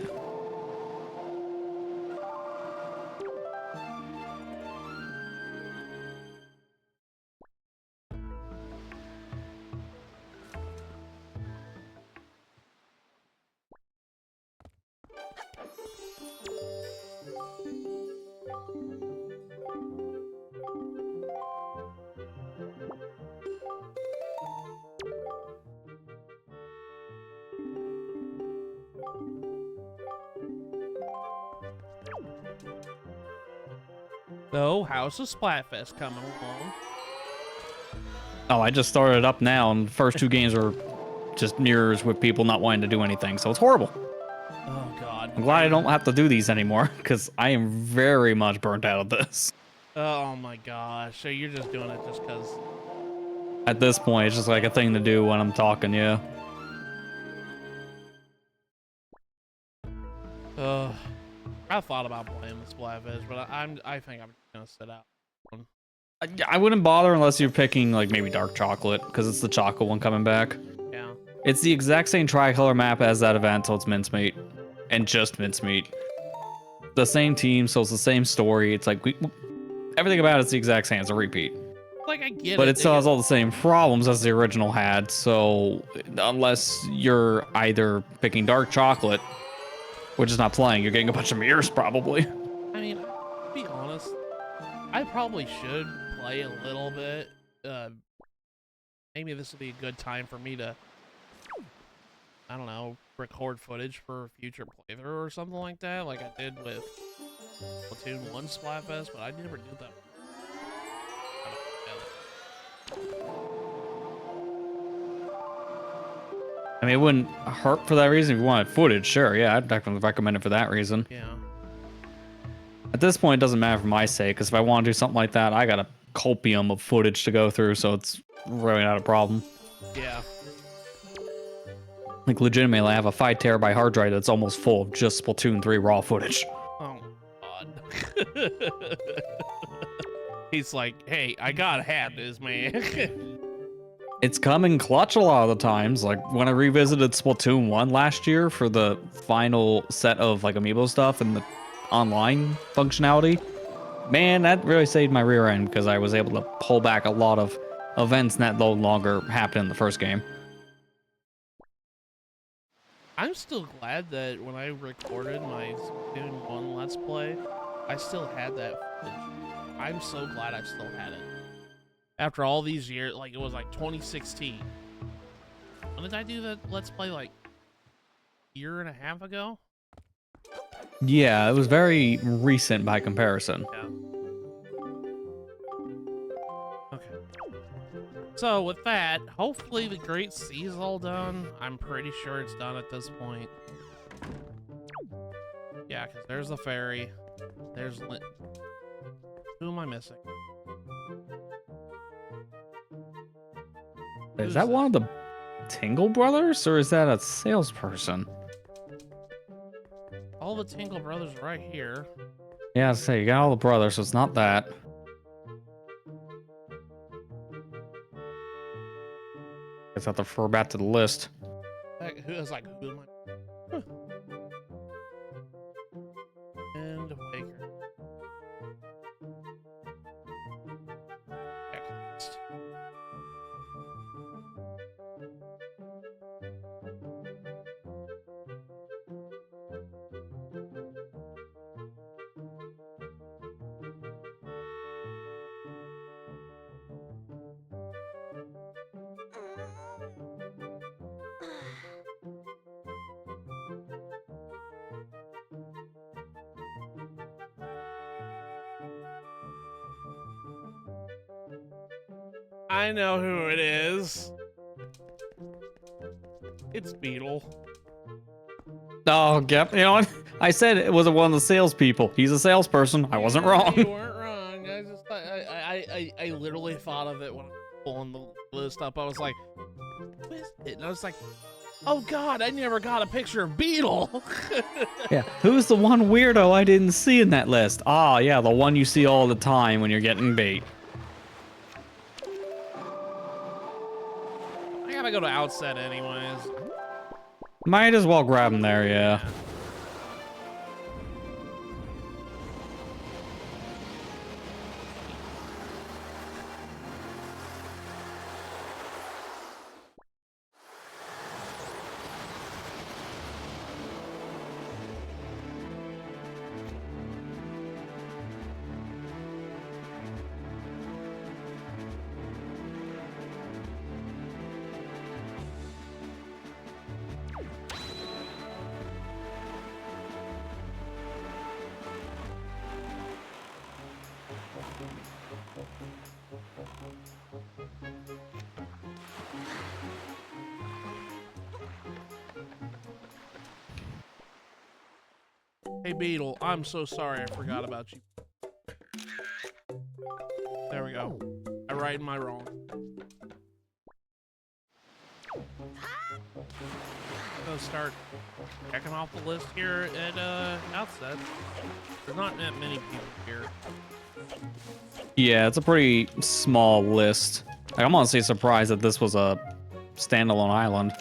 So, how's the Splatfest coming along? Oh, I just started it up now, and the first two games are just mirrors with people not wanting to do anything, so it's horrible. Oh, God. I'm glad I don't have to do these anymore, because I am very much burnt out of this. Oh, my gosh. So, you're just doing it just because. At this point, it's just like a thing to do when I'm talking, yeah. I thought about playing the Splatfest, but I think I'm just gonna sit out. I wouldn't bother unless you're picking, like, maybe dark chocolate, because it's the chocolate one coming back. Yeah. It's the exact same tricolor map as that event, so it's mincemeat. And just mincemeat. The same team, so it's the same story. It's like, everything about it's the exact same. It's a repeat. Like, I get it. But it still has all the same problems as the original had, so unless you're either picking dark chocolate, which is not playing, you're getting a bunch of mirrors, probably. I mean, to be honest, I probably should play a little bit. Maybe this would be a good time for me to, I don't know, record footage for a future playthrough or something like that, like I did with Platoon 1 Splatfest, but I never did that. I mean, it wouldn't hurt for that reason. If you wanted footage, sure, yeah, I'd definitely recommend it for that reason. Yeah. At this point, it doesn't matter for my sake, because if I want to do something like that, I got a copium of footage to go through, so it's really not a problem. Yeah. Like, legitimately, I have a 5 terabyte hard drive that's almost full of just Splatoon 3 raw footage. Oh, God. He's like, hey, I gotta have this, man. It's coming clutch a lot of the times. Like, when I revisited Splatoon 1 last year for the final set of, like, amiibo stuff and the online functionality, man, that really saved my rear end, because I was able to pull back a lot of events that no longer happened in the first game. I'm still glad that when I recorded my Splatoon 1 Let's Play, I still had that footage. I'm so glad I still had it. After all these years, like, it was like 2016. When did I do that Let's Play, like, a year and a half ago? Yeah, it was very recent by comparison. Yeah. Okay. So, with that, hopefully the Great Sea is all done. I'm pretty sure it's done at this point. Yeah, because there's the ferry. There's... Who am I missing? Is that one of the Tingle brothers, or is that a salesperson? All the Tingle brothers are right here. Yeah, I say you got all the brothers, so it's not that. Guess I have to refer back to the list. Who is like, who am I? And Waker. Checklist. I know who it is. It's Beetle. Oh, yep. You know what? I said it was one of the salespeople. He's a salesperson. I wasn't wrong. You weren't wrong. I just I literally thought of it when I was pulling the list up. I was like, who is it? And I was like, oh God, I never got a picture of Beetle. Yeah. Who's the one weirdo I didn't see in that list? Ah, yeah, the one you see all the time when you're getting bait. I gotta go to Outset anyways. Might as well grab him there, yeah. Hey Beetle, I'm so sorry I forgot about you. There we go. I right my wrong. I'm gonna start checking off the list here at Outset. There's not that many people here. Yeah, it's a pretty small list. I'm honestly surprised that this was a standalone island.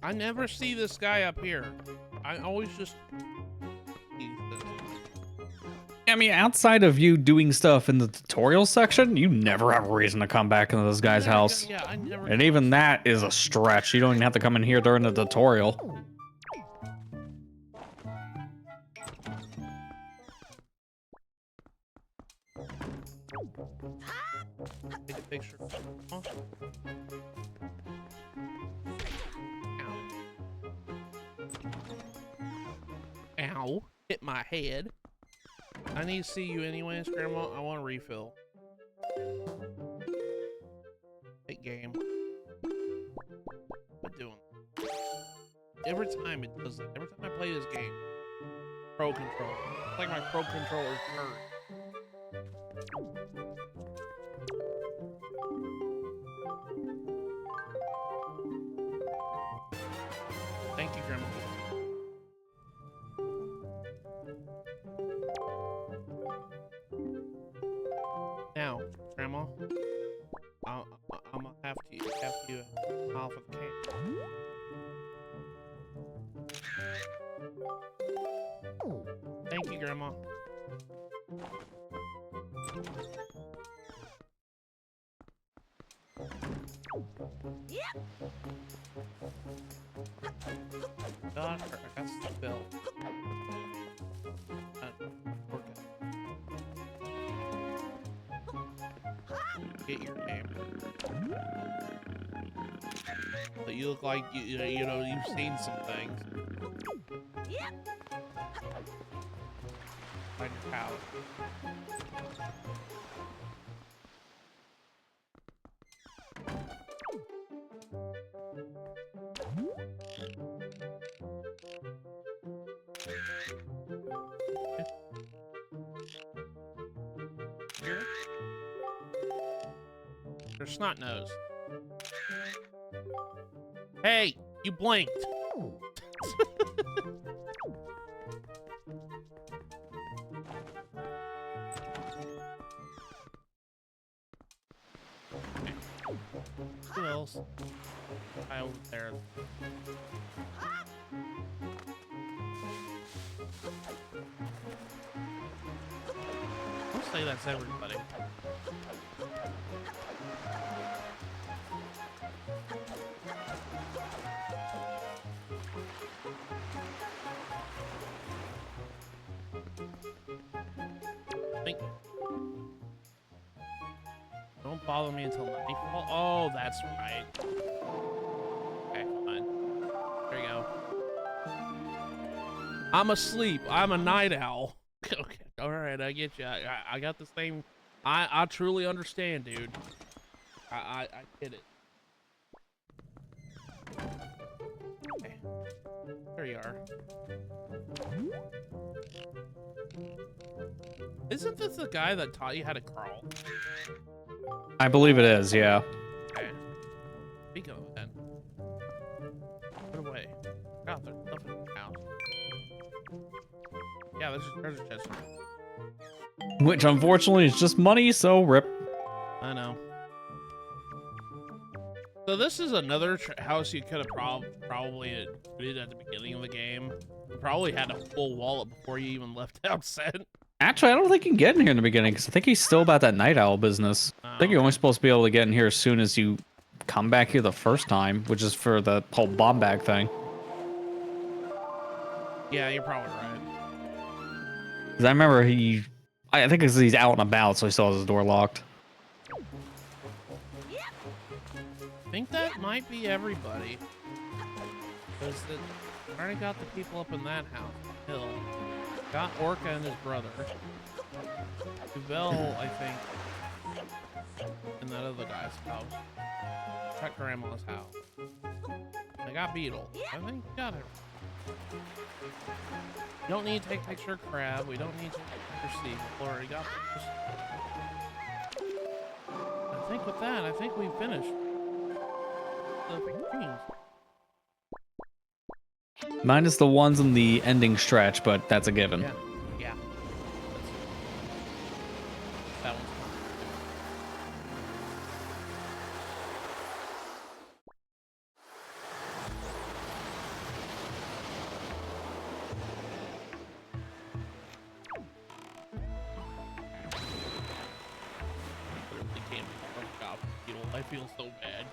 I never see this guy up here. I always just... I mean, outside of you doing stuff in the tutorial section, you never have a reason to come back into this guy's house. Yeah, I never... And even that is a stretch. You don't even have to come in here during the tutorial. Take a picture. Oh. Ow. Ow. Hit my head. I need to see you anyways, Grandma. I want a refill. Hey, game. What doing? Every time it does that. Every time I play this game. Pro controller. It's like my pro controller's hurt. Thank you, Grandma. Now, Grandma, I'm gonna have to smile for the camera. Thank you, Grandma. God, I got the bell. Get your name. But you look like you know you've seen some things. Find your palette. Here. There's snot nose. Hey, you blinked. Who else? I over there. I'll say that's everybody. Think. Don't bother me until nightfall. Oh, that's right. Okay, fine. There you go. I'm asleep. I'm a night owl. Okay, all right, I get you. I got the same. I truly understand, dude. I get it. Okay, there you are. Isn't this the guy that taught you how to crawl? I believe it is, yeah. Okay. Speaking of that, put away. God, there's stuff in the house. Yeah, there's a treasure chest. Which unfortunately is just money, so rip. I know. So this is another house you could have probably did at the beginning of the game. You probably had a full wallet before you even left Outset. Actually, I don't think you can get in here in the beginning, because I think he's still about that night owl business. I think you're only supposed to be able to get in here as soon as you come back here the first time, which is for the whole bomb bag thing. Yeah, you're probably right. Because I remember I think he's out and about, so he still has his door locked. I think that might be everybody. Because I already got the people up in that house. Hill. Got Orca and his brother. Duvel, I think. And that other guy's house. Got Grandma's house. I got Beetle. I think we got it. You don't need to take a picture of Crab. We don't need to take a picture of Steve. We already got pictures. I think with that, I think we finished the figurines. Minus the ones in the ending stretch, but that's a given. Yeah. Yeah. That one's fun. I feel so bad.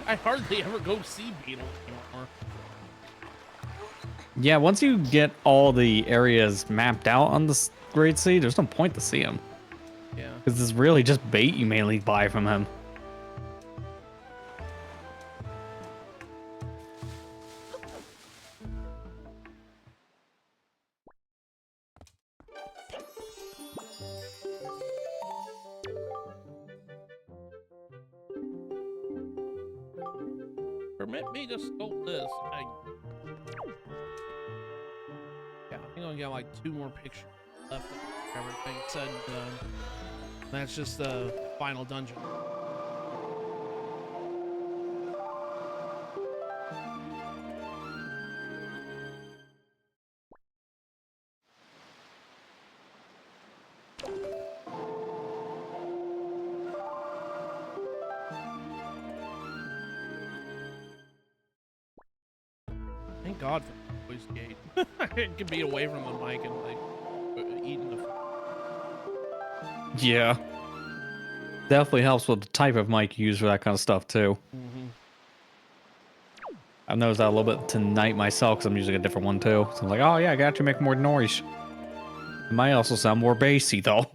I hardly ever go see Beetle anymore. Yeah, once you get all the areas mapped out on the Great Sea, there's no point to see him. Yeah. Because it's really just bait you mainly buy from him. Permit me to sculpt this. Yeah, I think I'll get like 2 more pictures left of everything said and done. That's just the final dungeon. Thank God for the voice gate. I can be away from the mic and like eating the food. Yeah. Definitely helps with the type of mic you use for that kind of stuff too. Mm-hmm. I've noticed that a little bit tonight myself because I'm using a different one too. So I'm like, oh yeah, I got to make more noise. It might also sound more bassy though.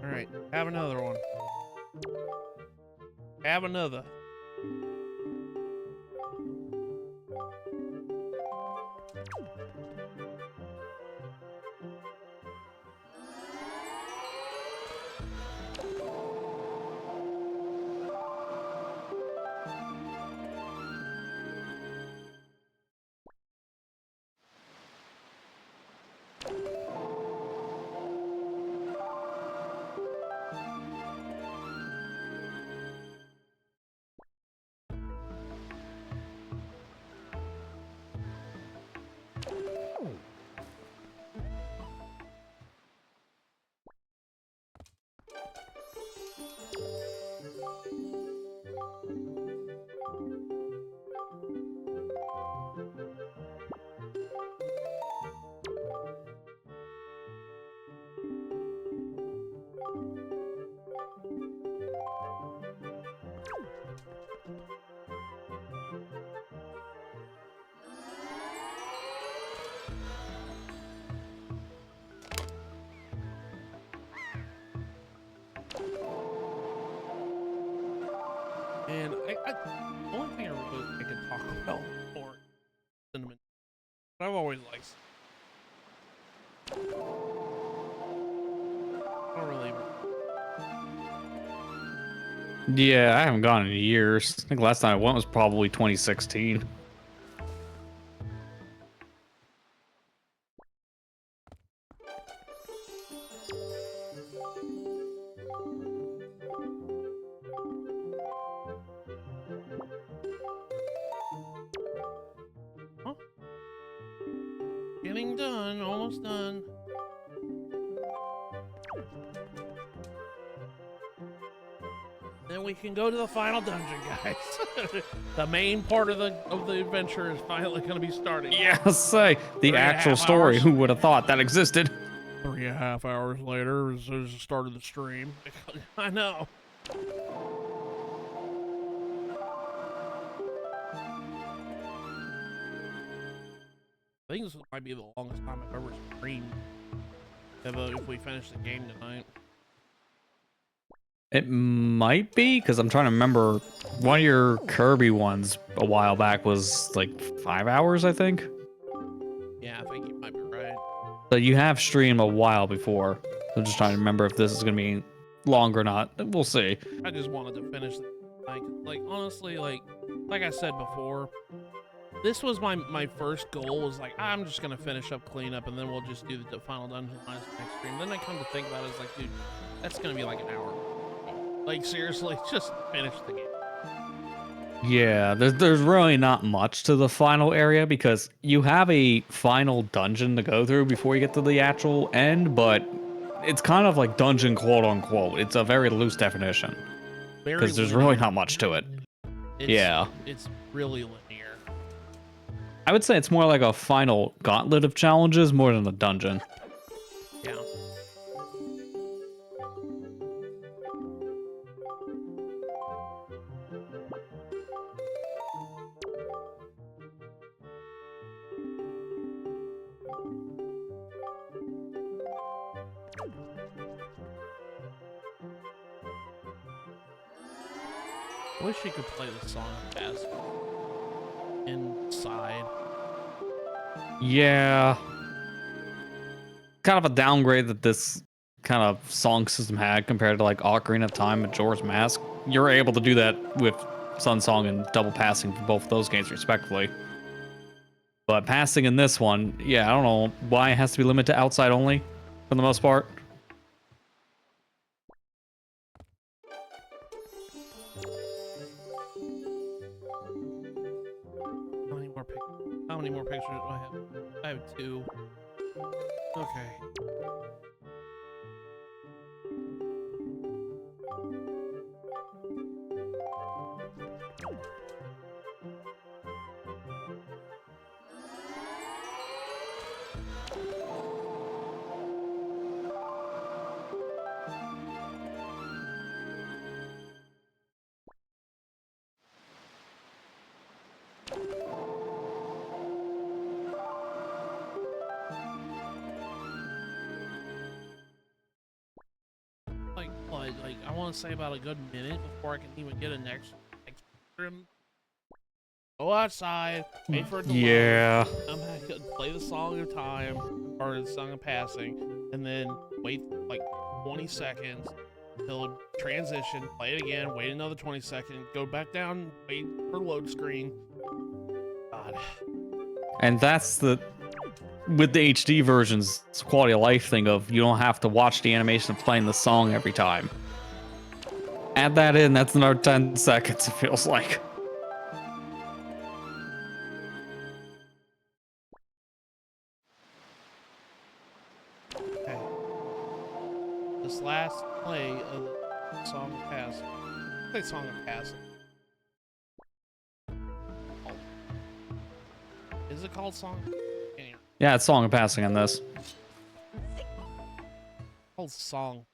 All right, have another one. Have another. And the only thing I really think I could talk about more cinnamon. But I've always liked. I don't really. Yeah, I haven't gone in years. I think last time I went was probably 2016. Huh? Getting done, almost done. Then we can go to the final dungeon, guys. The main part of the adventure is finally going to be starting. Yeah, say the actual story. Hours. Who would have thought that existed? 3.5 hours later, as soon as the start of the stream. I know. I think this might be the longest time I've ever streamed. If we finish the game tonight. It might be, because I'm trying to remember. One of your Kirby ones a while back was like 5 hours, I think. Yeah, I think you might be right. So you have streamed a while before. I'm just trying to remember if this is going to be long or not. We'll see. I just wanted to finish the like honestly, like I said before, this was my first goal. Was like, I'm just gonna finish up cleanup and then we'll just do the final dungeon next stream. Then I come to think about it, it's like, dude, that's gonna be like an hour. Like seriously, just finish the game. Yeah, there's really not much to the final area because you have a final dungeon to go through before you get to the actual end, but it's kind of like dungeon quote unquote. It's a very loose definition because there's really not much to it. It's really linear. I would say it's more like a final gauntlet of challenges more than a dungeon. Yeah. I wish you could play the song as inside. Yeah. Kind of a downgrade that this kind of song system had compared to like Ocarina of Time and Majora's Mask. You're able to do that with Sun Song and double passing for both of those games respectively. But passing in this one, yeah, I don't know why it has to be limited to outside only for the most part. How many more pictures do I have? I have 2. Okay. Like I want to say about a good minute before I can even get a next room. Go outside, wait for it to load. Yeah. I'm gonna play the song of time or the song of passing, and then wait like 20 seconds till transition. Play it again. Wait another 20 seconds. Go back down. Wait for load screen. God. And that's the with the HD versions, it's a quality of life thing of you don't have to watch the animation of playing the song every time. Add that in, that's another 10 seconds, it feels like. Okay. This last play of the song of passing. Play song of passing. Is it called song? Anyway, Yeah, it's Song of Passing on this. called song.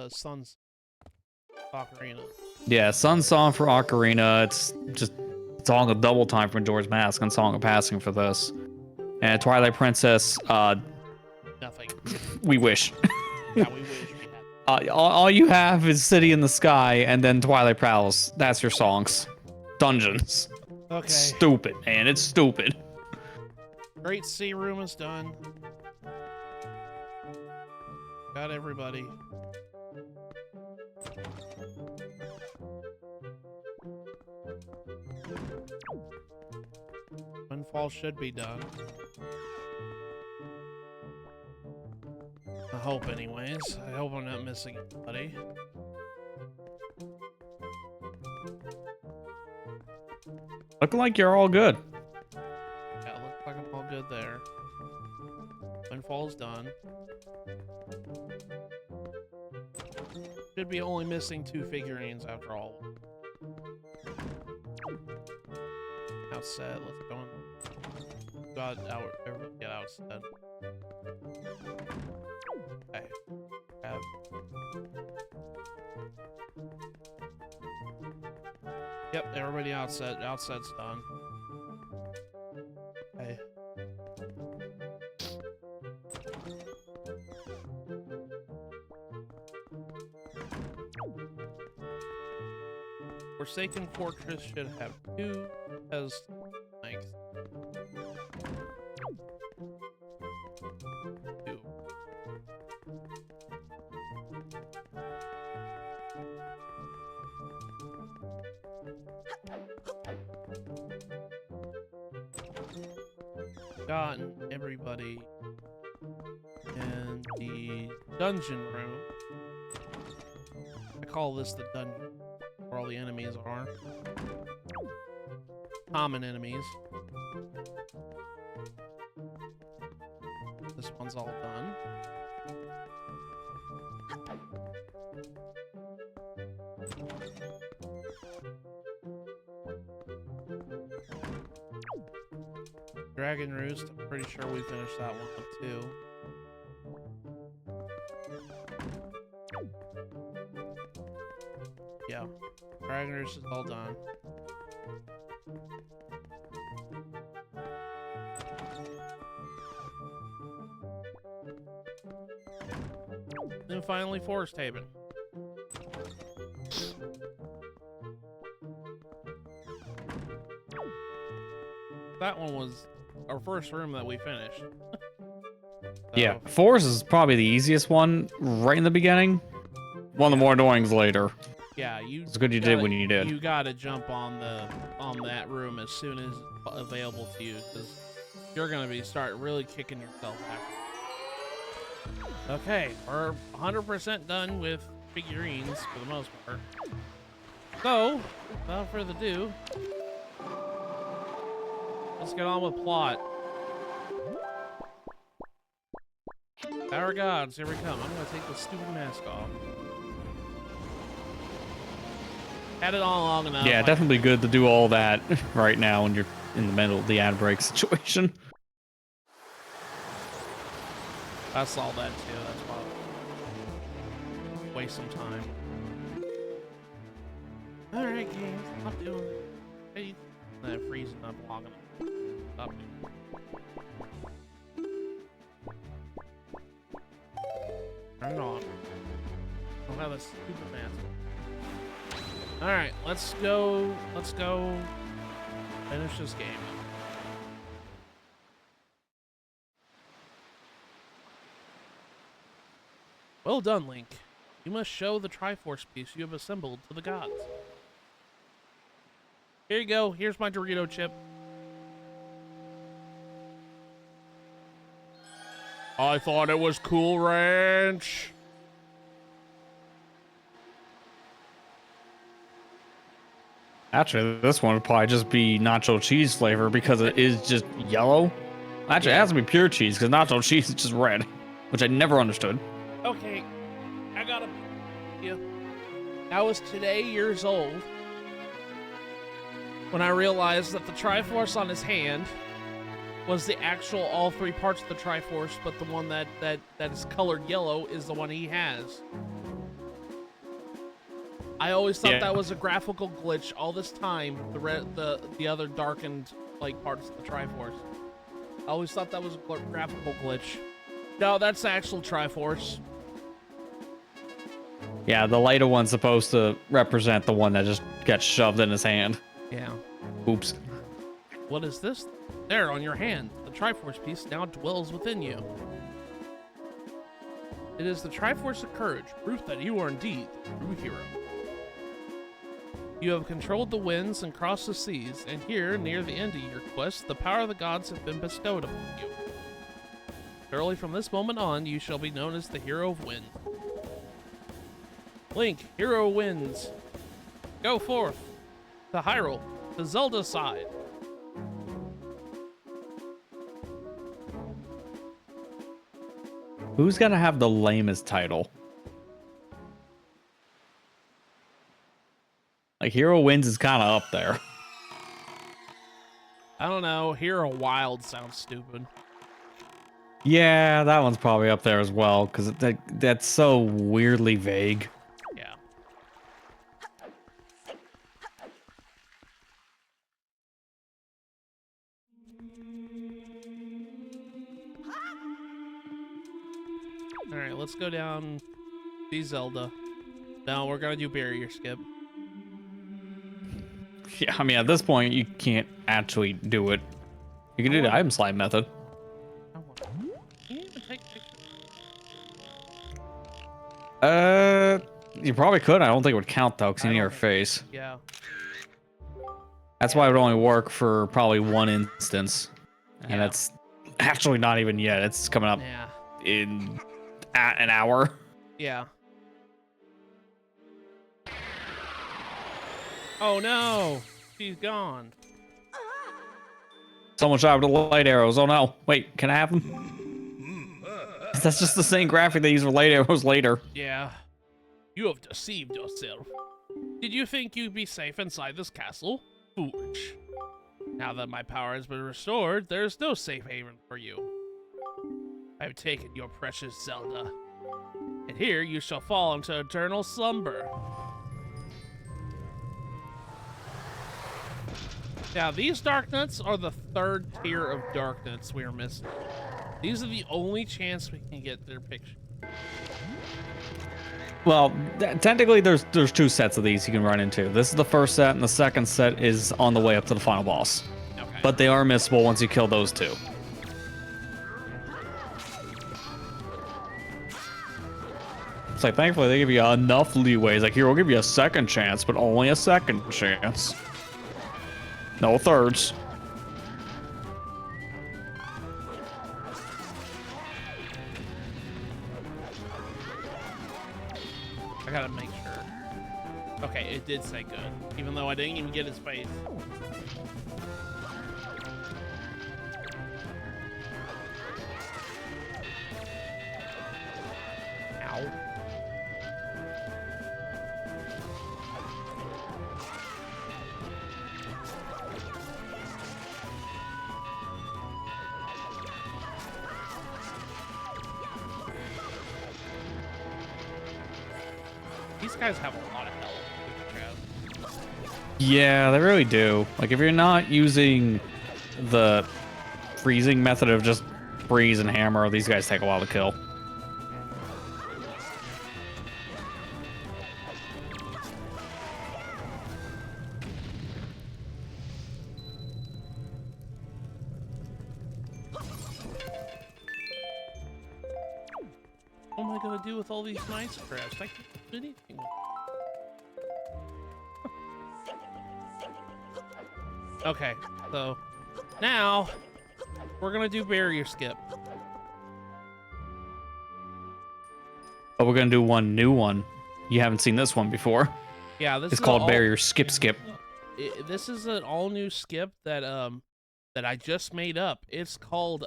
Sun's Ocarina. Yeah, Sun Song for Ocarina. It's just Song of Double Time for Majora's Mask and Song of Passing for this. And Twilight Princess, Nothing. we wish. Yeah, we wish we had. All you have is City in the Sky and then Twilight Palace. That's your songs. Dungeons. Okay. Stupid, man. It's stupid. Great Sea Room is done. Got everybody. Windfall should be done. I hope anyways. I hope I'm not missing anybody. Looking like you're all good. Yeah, it looks like I'm all good there. Windfall's done. Should be only missing 2 figurines after all. Outset, let's go and God out everybody get outset. Okay. Have Yep, everybody outset. Outset's done. Okay. Forsaken Fortress should have 2 as length. 2. Gotten everybody in the dungeon room. I call this the dungeon where all the enemies are. Common enemies. This one's all done. Dragon Roost, I'm pretty sure we finished that one too. Yeah, Dragon Roost is all done. Then finally Forest Haven. That one was our first room that we finished. Yeah, Forest is probably the easiest one right in the beginning. One of the more annoying later. Yeah, it's good you did when you did. You gotta jump on that room as soon as available to you, because you're gonna be really kicking yourself after. Okay, we're 100% done with figurines for the most part. So, without further ado, let's get on with plot. Power gods, here we come. I'm gonna take this stupid mask off. Had it on long enough. Yeah, definitely good to do all that right now when you're in the middle of the ad break situation. I saw that too. That's why. Waste some time. All right, game. Stop doing it. Hey, freezing up long enough. Stop doing it. Turn it on. I don't have a stupid mask. All right, let's go. Let's go. Finish this game. Well done, Link. You must show the Triforce piece you have assembled to the gods. Here you go. Here's my Dorito chip. I thought it was Cool Ranch. Actually, this one would probably just be nacho cheese flavor because it is just yellow. Actually, it has to be pure cheese because nacho cheese is just red, which I never understood. Okay, I gotta. Yeah. I was today years old when I realized that the Triforce on his hand was the actual all three parts of the Triforce, but the one that is colored yellow is the one he has. I always thought that was a graphical glitch all this time. The other darkened like parts of the Triforce. I always thought that was a graphical glitch. No, that's the actual Triforce. Yeah, the lighter one's supposed to represent the one that just gets shoved in his hand. Yeah. Oops. What is this? There on your hand. The Triforce piece now dwells within you. It is the Triforce of Courage, proof that you are indeed the true hero. You have controlled the winds and crossed the seas, and here, near the end of your quest, the power of the gods have been bestowed upon you. Surely from this moment on, you shall be known as the Hero of Wind. Link, Hero Winds. Go forth to Hyrule, to Zelda's side. Who's gonna have the lamest title? Like, Hero Wins is kind of up there. I don't know. Hero Wild sounds stupid. Yeah, that one's probably up there as well, because that's so weirdly vague. Yeah. Alright, let's go down, see Zelda. No, we're gonna do barrier skip. Yeah, I mean, at this point, you can't actually do it. You can do the item slide method. Can you even take pictures? You probably could. I don't think it would count, though, because you need your face. Yeah. That's why it would only work for probably one instance. And that's actually not even yet. It's coming up in an hour. Yeah. Oh no, she's gone. Someone shot with the light arrows. Oh no. Wait, can I have them? That's just the same graphic they use for light arrows later. Yeah. You have deceived yourself. Did you think you'd be safe inside this castle? Foolish. Now that my power has been restored, there is no safe haven for you. I have taken your precious Zelda, and here you shall fall into eternal slumber. Now, these dark nuts are the third tier of dark nuts we are missing. These are the only chance we can get their picture. Well, technically, there's two sets of these you can run into. This is the first set, and the second set is on the way up to the final boss. Okay. But they are missable once you kill those two. It's like, thankfully, they give you enough leeway. It's like, here, we'll give you a second chance, but only a second chance. No thirds. I gotta make sure. Okay, it did say good, even though I didn't even get his face. these guys have a lot of health. Yeah, they really do. Like, if you're not using the freezing method of just freeze and hammer, these guys take a while to kill. What am I gonna do with all these nice crafts? I can't do anything. Okay, so now we're gonna do barrier skip. But we're gonna do one new one. You haven't seen this one before. Yeah, this It's is called Barrier Skip. This is an all new skip that that I just made up. It's called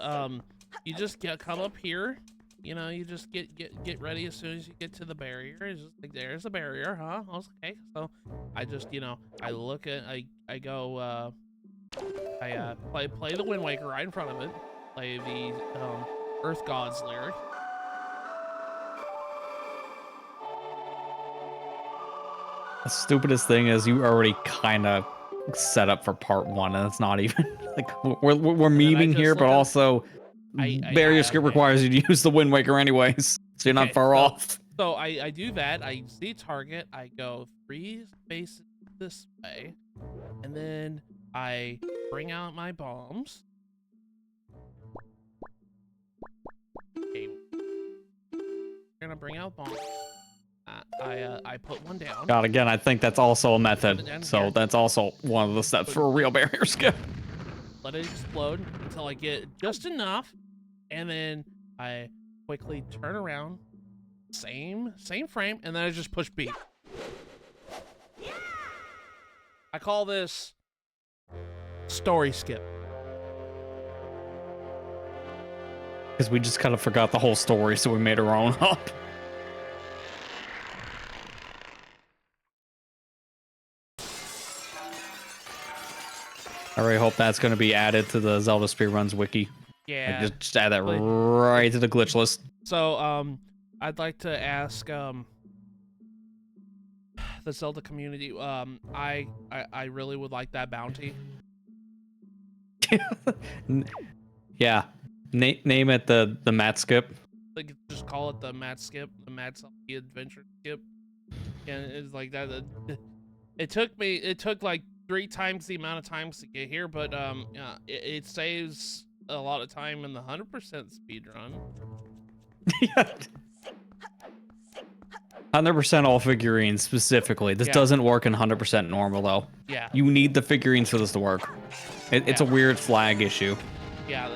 you just come up here. You know, you just get ready as soon as you get to the barrier. It's just like, there's a barrier, huh? Okay, so I just, you know, I look at, I go, I play the Windwaker right in front of it. Play the Earth Gods lyric. The stupidest thing is you already kind of set up for part one, and it's not even like we're memeing here, but also Barrier Skip requires you to use the Wind Waker anyways, so you're not far off. So I do that. I see target. I go 3 spaces this way, and then I bring out my bombs. Okay, we're gonna bring out bombs. I put one down. God, again, I think that's also a method. So here. that's also one of the steps for a real Barrier Skip. Let it explode until I get just enough, and then I quickly turn around, same frame, and then I just push B. I call this story skip. Because we just kind of forgot the whole story, so we made our own up. I really hope that's going to be added to the Zelda Speedruns wiki. Yeah. Like just add that right to the glitch list. So, I'd like to ask, the Zelda community, I really would like that bounty. Yeah. Name it the mat skip. Like, just call it the mat skip, the mat Zelda adventure skip. And it's like that. It took like 3 times the amount of times to get here, but it saves a lot of time in the 100% speed run. Yeah. 100% all figurines specifically. This doesn't work in 100% normal though. Yeah. You need the figurines for this to work. It's a weird flag issue. Yeah,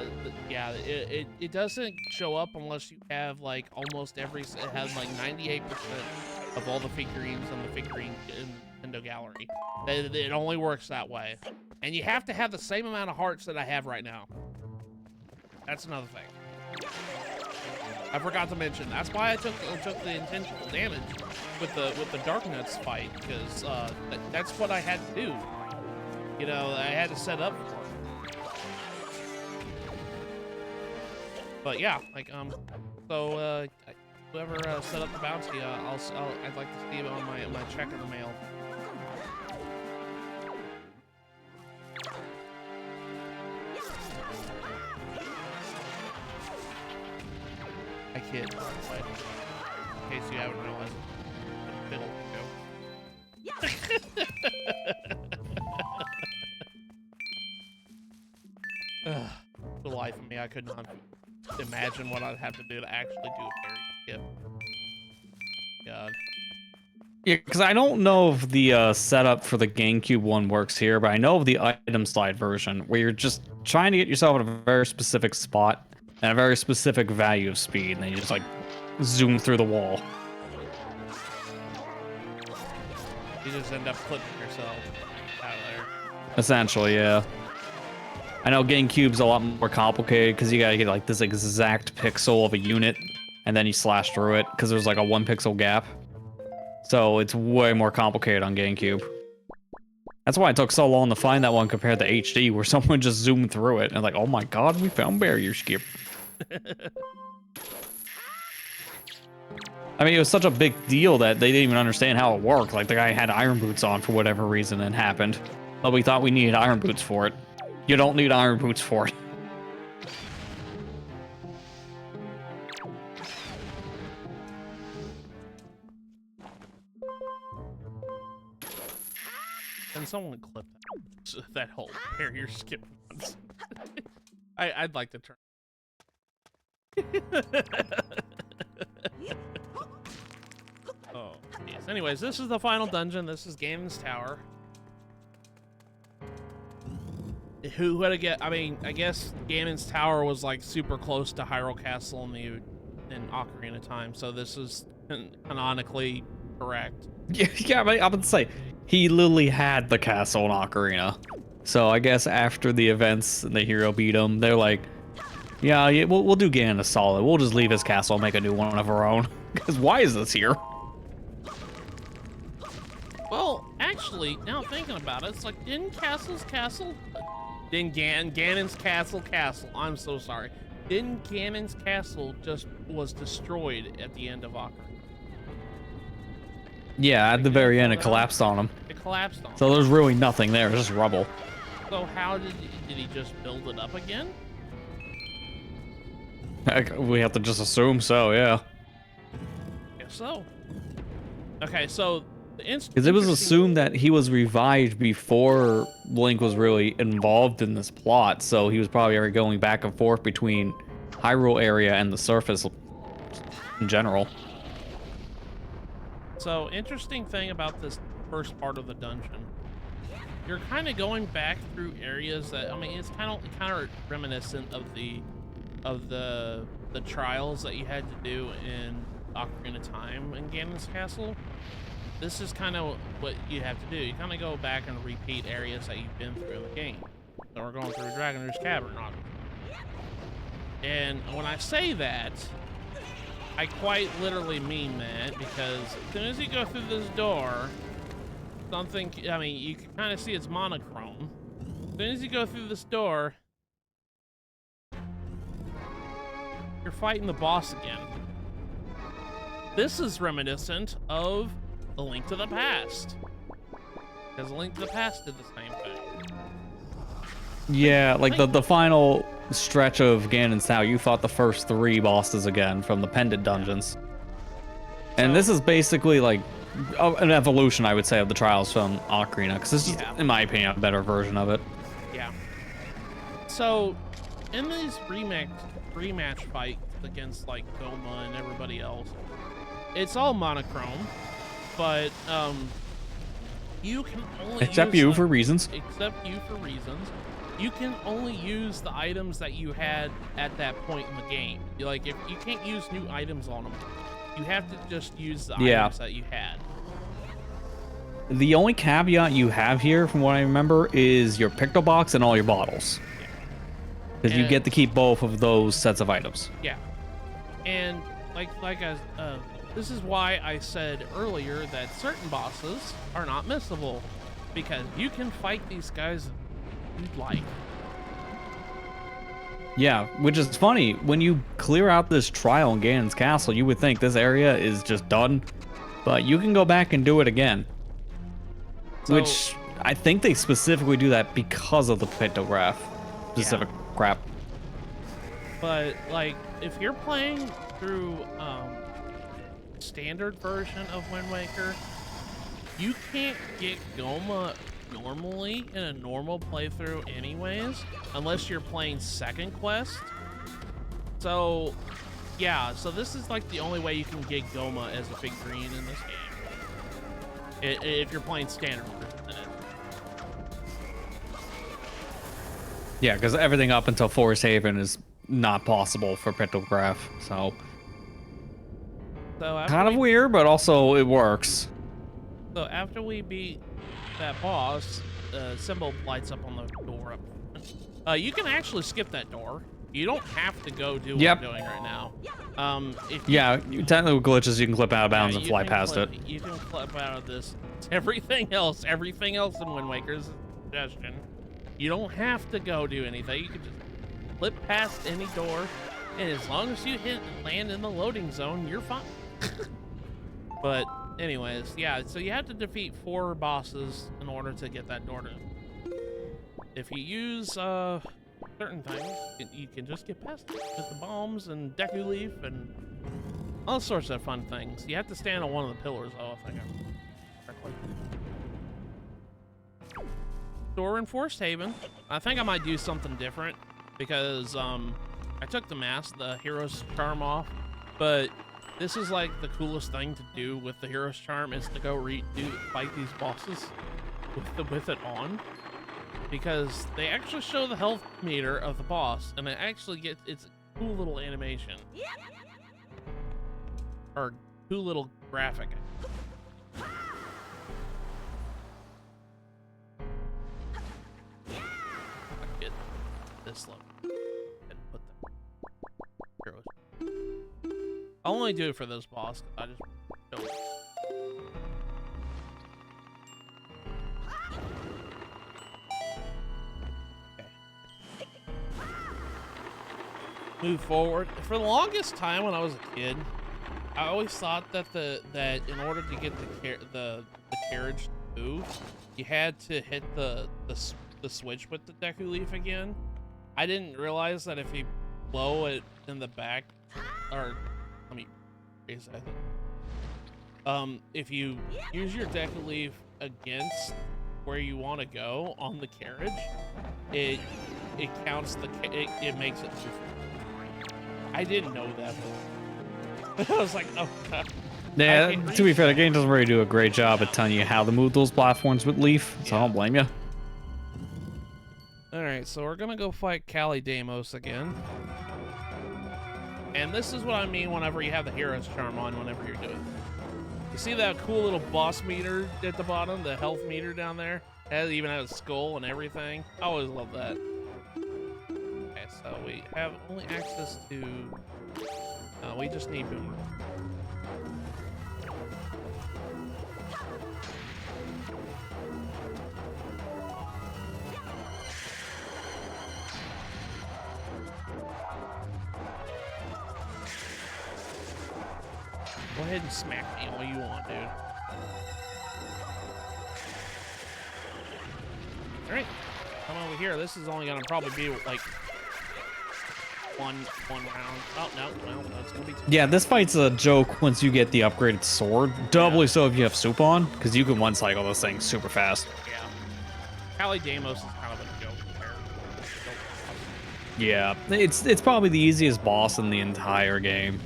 it doesn't show up unless you have like almost every. It has like 98% of all the figurines on the figurine Nintendo gallery. It only works that way, and you have to have the same amount of hearts that I have right now. That's another thing I forgot to mention. That's why I took the intentional damage with the Dark Nuts fight, because that's what I had to do. You know, I had to set up for it. But yeah, like so whoever set up the bounty, I'd like to see it on my check in the mail. I kid, but in case you haven't realized, fiddle go. The life of me, I could not imagine what I'd have to do to actually do a parry skip. God. Yeah, because I don't know if the setup for the GameCube one works here, but I know of the item slide version where you're just trying to get yourself at a very specific spot and a very specific value of speed, and then you just like zoom through the wall. You just end up flipping yourself out of there. Essentially, yeah. I know GameCube's a lot more complicated because you gotta get like this exact pixel of a unit, and then you slash through it because there's like a 1 pixel gap. So it's way more complicated on GameCube. That's why it took so long to find that one compared to HD, where someone just zoomed through it and like, oh my god, we found barrier skip. I mean, it was such a big deal that they didn't even understand how it worked. Like, the guy had iron boots on for whatever reason and happened. But we thought we needed iron boots for it. You don't need iron boots for it. Can someone clip that whole barrier skip once? I'd like to turn. Oh, yes. Anyways, this is the final dungeon. This is Ganon's Tower. Who would have get? I mean, I guess Ganon's Tower was like super close to Hyrule Castle in Ocarina of Time, so this is canonically correct. Yeah, I would say he literally had the castle in Ocarina. So I guess after the events and the hero beat him, they're like, yeah, we'll do Ganon a solid. We'll just leave his castle and make a new one of our own. Because why is this here? Well, actually, now thinking about it, it's like, didn't Ganon's castle, I'm so sorry. Didn't Ganon's castle just was destroyed at the end of Ocarina? Yeah, at the very end, it collapsed on him. It collapsed on him. So there's really nothing there, it's just rubble. So how did he just build it up again? We have to just assume so, yeah. Guess so. Okay, so because it was assumed that he was revived before Link was really involved in this plot, so he was probably already going back and forth between Hyrule area and the surface in general. So, interesting thing about this first part of the dungeon, you're kind of going back through areas that, I mean, it's kind of reminiscent of the trials that you had to do in Ocarina of Time in Ganon's Castle. This is kind of what you have to do. You kind of go back and repeat areas that you've been through in the game. So we're going through Dragonair's Cavern, obviously. And when I say that, I quite literally mean that, because as soon as you go through this door, something, I mean, you can kind of see it's monochrome. As soon as you go through this door, you're fighting the boss again. This is reminiscent of A Link to the Past, because A Link to the Past did the same thing. Yeah, like the final stretch of Ganon's Tower, you fought the first 3 bosses again from the pendant dungeons. And this is basically like an evolution, I would say, of the trials from Ocarina, because this is, in my opinion, a better version of it. Yeah. So, in these rematch fights against like Goma and everybody else, it's all monochrome, but you can only Except you for reasons. Except you for reasons. You can only use the items that you had at that point in the game. Like, if you can't use new items on them, you have to just use the items that you had. The only caveat you have here, from what I remember, is your picto box and all your bottles. Because you get to keep both of those sets of items. Yeah. And this is why I said earlier that certain bosses are not missable, because you can fight these guys you'd like. Yeah, which is funny. When you clear out this trial in Ganon's Castle, you would think this area is just done, but you can go back and do it again. So, which I think they specifically do that because of the pictograph specific crap. But like, if you're playing through standard version of Wind Waker, you can't get Goma normally in a normal playthrough anyways, unless you're playing second quest. So yeah, so this is like the only way you can get Goma as a big green in this game, if you're playing standard version. Yeah, because everything up until Forest Haven is not possible for pictograph, so kind of weird, but also it works. So after we beat that boss, symbol lights up on the door up. You can actually skip that door. You don't have to go do what I'm doing right now. Technical glitches, you can clip out of bounds and fly past it. You can clip out of this. Everything else in Wind Waker's suggestion. You don't have to go do anything. You can just flip past any door, and as long as you land in the loading zone, you're fine. But anyways, yeah, so you have to defeat 4 bosses in order to get that door to. If you use certain things, you can just get past it with the bombs and Deku Leaf and all sorts of fun things. You have to stand on one of the pillars, though, if I can remember correctly. So we're in Forest Haven. I think I might do something different because I took the mask, the Hero's Charm off, but this is like the coolest thing to do with the Hero's Charm is to go fight these bosses with it on, because they actually show the health meter of the boss, and it actually it's a cool little animation or cool little graphic. Get this level and put the heroes. I'll only do it for this boss. I just don't. Move forward. For the longest time when I was a kid, I always thought that that in order to get the carriage to move, you had to hit the switch with the Deku Leaf again. I didn't realize that if you blow it in the back, or let me raise that. If you use your Deku Leaf against where you want to go on the carriage, it counts it makes it move. I didn't know that. I was like, oh god. Yeah, to be fair, the game doesn't really do a great job at telling you how to move those platforms with Leaf, so I don't blame you. Alright, so we're gonna go fight Callie Deimos again. And this is what I mean whenever you have the Hero's Charm on, whenever you're doing it. You see that cool little boss meter at the bottom, the health meter down there? It even has a skull and everything. I always love that. Okay, so we have only access to... we just need Boomer. Go ahead and smack me all you want, dude. Alright, come over here. This is only gonna probably be like one round. Oh no, well, it's gonna be two. Yeah, this fight's a joke once you get the upgraded sword. Doubly so if you have soup on, because you can one cycle this thing super fast. Yeah. Callie Deimos is kind of a joke there. Yeah, it's probably the easiest boss in the entire game.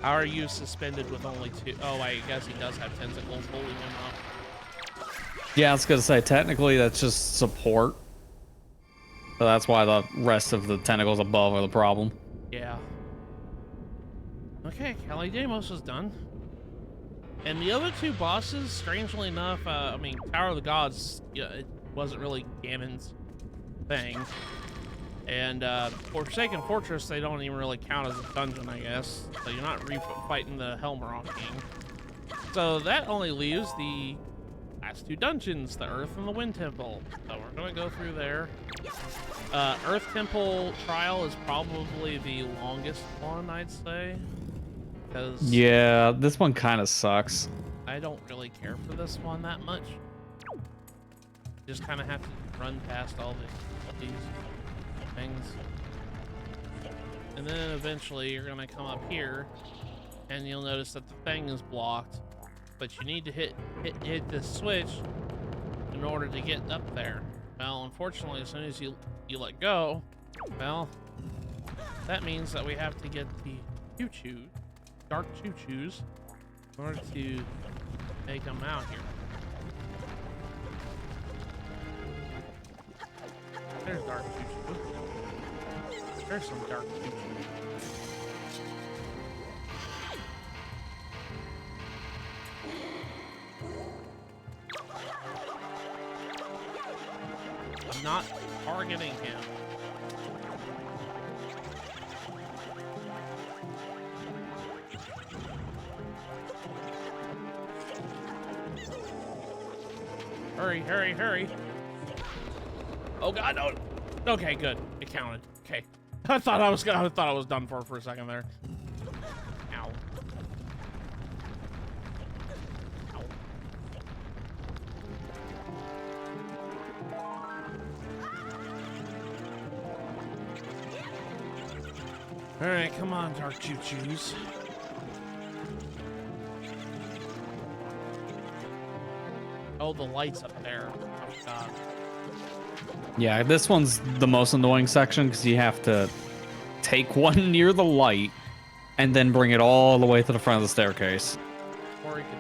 How are you suspended with only 2? Oh, I guess he does have tentacles holding him up. Yeah, I was gonna say, technically that's just support. So that's why the rest of the tentacles above are the problem. Yeah. Okay, Callie Deimos is done. And the other 2 bosses, strangely enough, I mean, Tower of the Gods, yeah, it wasn't really Ganon's thing. And Forsaken Fortress, they don't even really count as a dungeon, I guess. So you're not fighting the Helmrock King. So that only leaves the last 2 dungeons, the Earth and the Wind Temple. So we're gonna go through there. Earth Temple Trial is probably the longest one, I'd say. Because yeah, this one kind of sucks. I don't really care for this one that much. Just kind of have to run past all these things. And then eventually you're gonna come up here and you'll notice that the thing is blocked, but you need to hit this switch in order to get up there. Well, unfortunately, as soon as you let go, well, that means that we have to get the choo-choo, dark choo-choos, in order to make them out here. There's dark choo-choo. There's some dark choo-choo. I'm not targeting him. Hurry, hurry, hurry. Oh god, no. Okay, good. It counted. Okay. I thought I was done for a second there. Ow. Ow. All right, come on, dark choo-choos. Oh, the lights up there. Oh god. Yeah, this one's the most annoying section because you have to take one near the light and then bring it all the way to the front of the staircase. Or you can...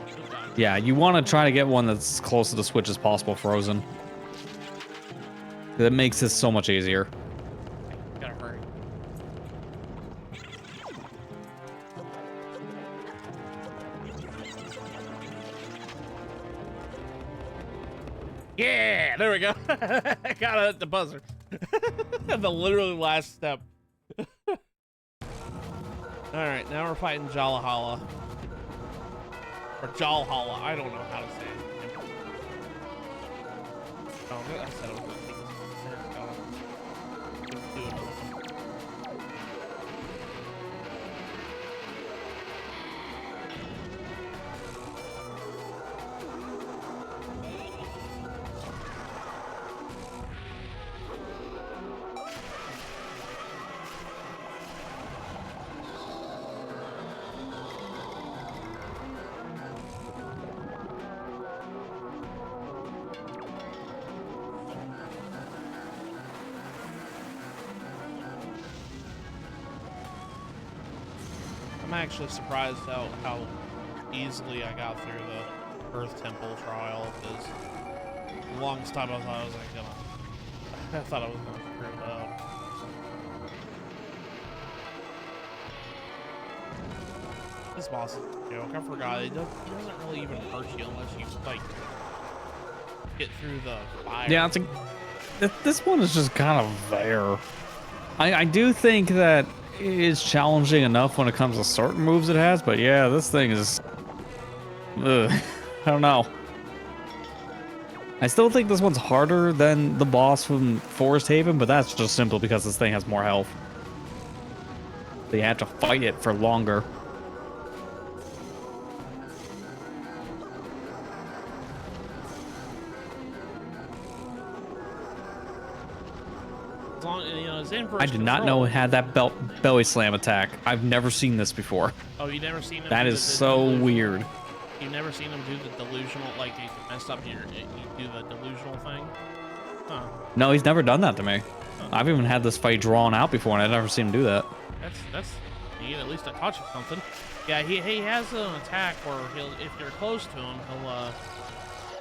Oh god. Yeah, you want to try to get one that's as close to the switch as possible frozen. That makes this so much easier. Gotta hurry. Yeah, there we go. I got it at the buzzer. The literally last step. All right, now we're fighting Jalahala. Or Jalhala, I don't know how to say it. Oh, I said it was gonna take us. There we go. Let's do another one. I'm actually surprised how easily I got through the Earth Temple trial, because the longest time I thought I was gonna screw it up. This boss is a joke. I forgot. He doesn't really even hurt you unless you like get through the fire. Yeah, this one is just kind of there. I do think that it's challenging enough when it comes to certain moves it has, but yeah, this thing is... Ugh, I don't know. I still think this one's harder than the boss from Forest Haven, but that's just simply because this thing has more health. So you have to fight it for longer. As long, you know, his inverse I did not know it had that belly slam attack. I've never seen this before. Oh, you never seen him? That is so weird. You've never seen him do the delusional, like you messed up you do the delusional thing? Huh. No, he's never done that to me. Huh. I've even had this fight drawn out before, and I've never seen him do that. That's you get at least a touch of something. Yeah, he has an attack where if you're close to him,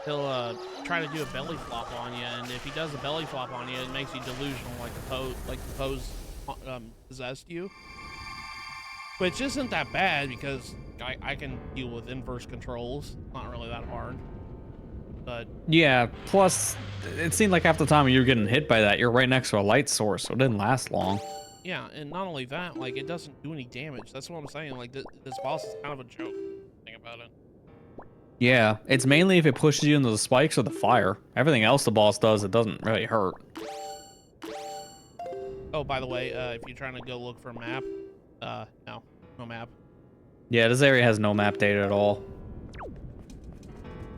he'll try to do a belly flop on you, and if he does a belly flop on you, it makes you delusional, like the pose possessed you. Which isn't that bad because I can deal with inverse controls. Not really that hard. But yeah, plus it seemed like half the time you were getting hit by that, you're right next to a light source, so it didn't last long. yeah, and not only that, like it doesn't do any damage. That's what I'm saying. Like this boss is kind of a joke. Think about it. Yeah, it's mainly if it pushes you into the spikes or the fire. Everything else the boss does, it doesn't really hurt. Oh, by the way, if you're trying to go look for a map, no map. Yeah, this area has no map data at all.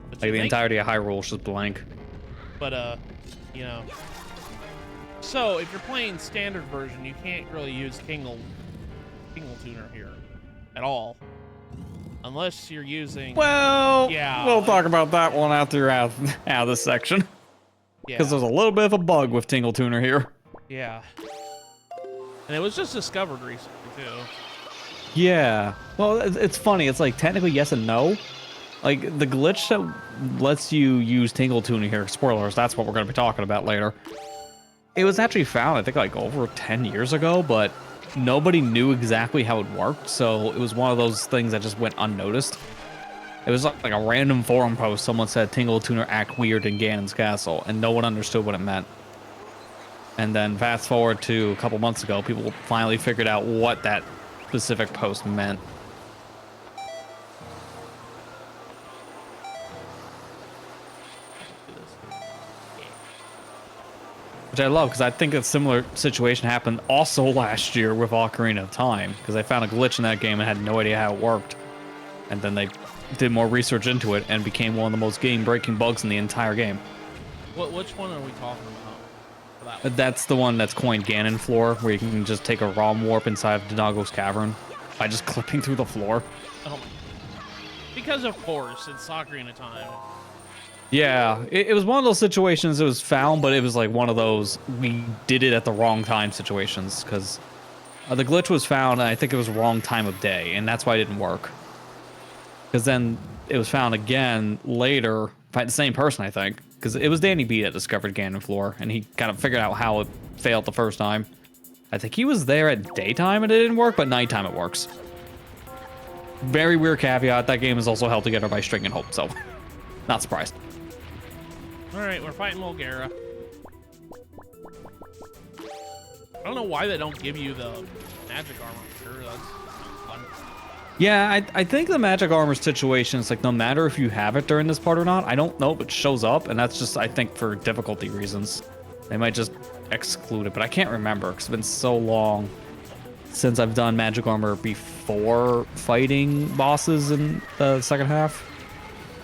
But Like the entirety of Hyrule is just blank. But you know. So if you're playing standard version, you can't really use Tingle Tuner here at all, unless you're using. Well, yeah, we'll talk about that one after you're out of this section. Yeah. Because there's a little bit of a bug with Tingle Tuner here. Yeah. And it was just discovered recently too. Yeah. Well, it's funny. It's like technically yes and no. Like the glitch that lets you use Tingle Tuner here, spoilers, that's what we're going to be talking about later. It was actually found, I think, like over 10 years ago, but nobody knew exactly how it worked. So it was one of those things that just went unnoticed. It was like a random forum post. Someone said Tingle Tuner act weird in Ganon's castle, and no one understood what it meant. And then fast forward to a couple months ago, people finally figured out what that specific post meant. Which I love, because I think a similar situation happened also last year with Ocarina of Time, because I found a glitch in that game and had no idea how it worked. And then they did more research into it and became one of the most game-breaking bugs in the entire game. Which one are we talking about? For that That's the one that's coined Ganon floor, where you can just take a ROM warp inside of Dinago's cavern by just clipping through the floor. Oh, because of course, it's Ocarina of Time. Yeah, it was one of those situations that was found, but it was like one of those we did it at the wrong time situations, because the glitch was found, and I think it was wrong time of day, and that's why it didn't work. Because then it was found again later by the same person, I think, because it was Danny B that discovered Ganondorf, and he kind of figured out how it failed the first time. I think he was there at daytime and it didn't work, but nighttime it works. Very weird caveat. That game is also held together by string and hope, so not surprised. All right, we're fighting Mulgara. I don't know why they don't give you the magic armor. Sure, that's fun. Yeah, I think the magic armor situation is like no matter if you have it during this part or not, I don't know if it shows up, and that's just I think for difficulty reasons. They might just exclude it, but I can't remember because it's been so long since I've done magic armor before fighting bosses in the second half.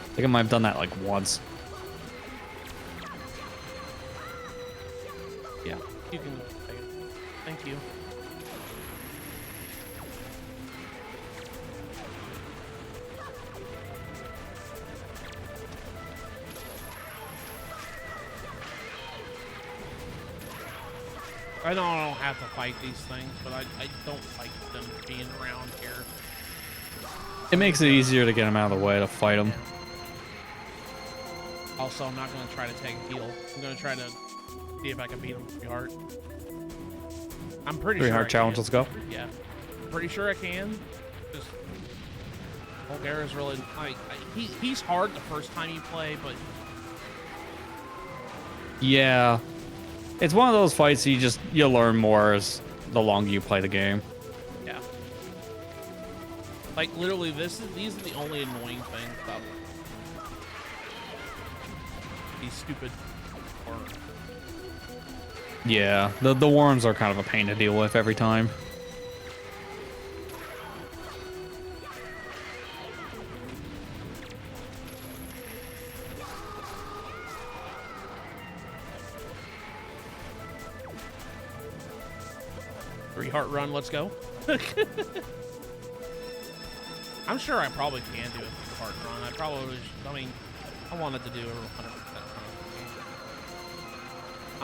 I think I might have done that like once. Yeah, you can take it. Thank you. I know I don't have to fight these things, but I don't like them being around here. It makes it easier to get them out of the way to fight them. Also, I'm not going to try to take a heal. I'm going to try to see if I can beat him 3 heart. I'm pretty 3 sure heart challenge, let's go. Yeah. I'm pretty sure I can. Just Mulgara's really like he's hard the first time you play, but Yeah. It's one of those fights you learn more as the longer you play the game. yeah. Like literally these are the only annoying things about these stupid worms. Yeah, the worms are kind of a pain to deal with every time. Heart run, let's go. I'm sure I probably can do a 3-heart run. I mean, I wanted to do a 100%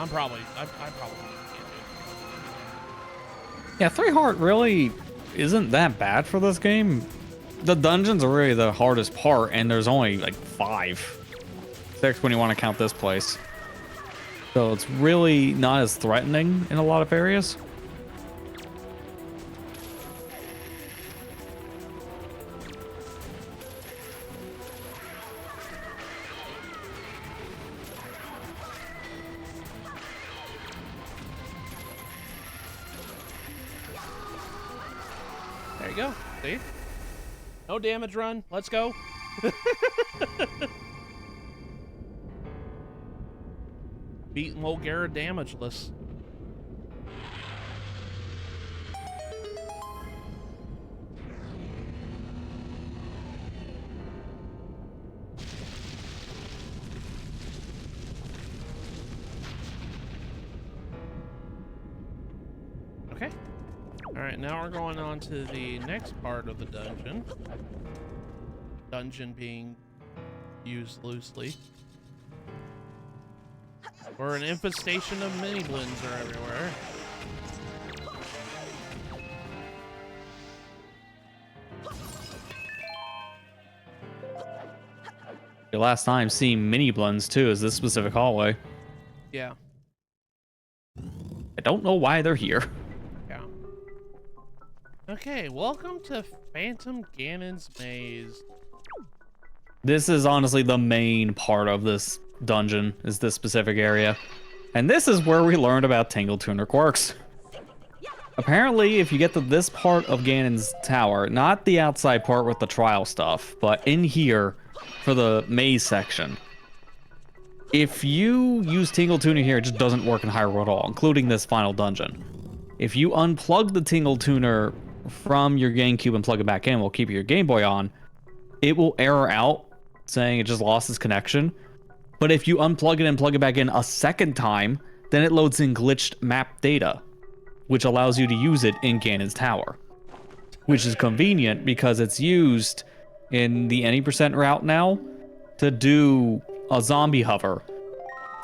run. I probably can do it. Yeah, 3 heart really isn't that bad for this game. The dungeons are really the hardest part, and there's only like 5. 6 when you want to count this place. So it's really not as threatening in a lot of areas. There you go. See? No damage run. Let's go. Beat Mulgara damageless. Okay. Alright, now we're going on to the next part of the dungeon. Dungeon being used loosely. Where an infestation of mini blends are everywhere. Your last time seeing mini blends too is this specific hallway. Yeah. I don't know why they're here. Yeah. Okay, welcome to Phantom Ganon's Maze. This is honestly the main part of this dungeon, is this specific area. And this is where we learned about Tingle Tuner quirks. Apparently, if you get to this part of Ganon's tower, not the outside part with the trial stuff, but in here for the maze section, If you use Tingle Tuner here, it just doesn't work in Hyrule at all, including this final dungeon. If you unplug the Tingle Tuner from your GameCube and plug it back in while keeping your Game Boy on, it will error out, saying it just lost its connection. But if you unplug it and plug it back in a second time, then it loads in glitched map data, which allows you to use it in Ganon's Tower. Which is convenient because it's used in the any % route now to do a zombie hover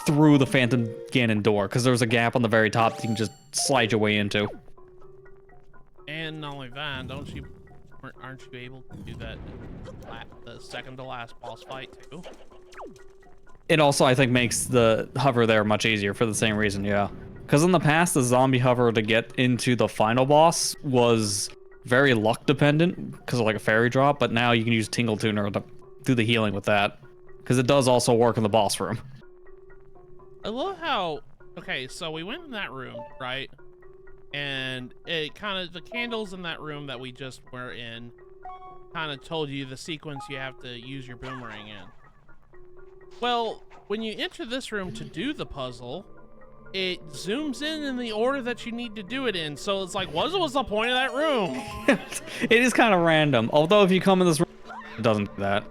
through the Phantom Ganon door, because there's a gap on the very top that you can just slide your way into. And not only that, aren't you able to do that the second to last boss fight too? It also, I think, makes the hover there much easier for the same reason, yeah. Because in the past, the zombie hover to get into the final boss was very luck dependent because of like a fairy drop, but now you can use Tingle Tuner to do the healing with that. Because it does also work in the boss room. I love how, okay, so we went in that room, right? And it kind of, the candles in that room that we just were in kind of told you the sequence you have to use your boomerang in. Well, when you enter this room to do the puzzle, it zooms in the order that you need to do it in. So it's like, what was the point of that room? It is kind of random. Although if you come in this room, it doesn't do that.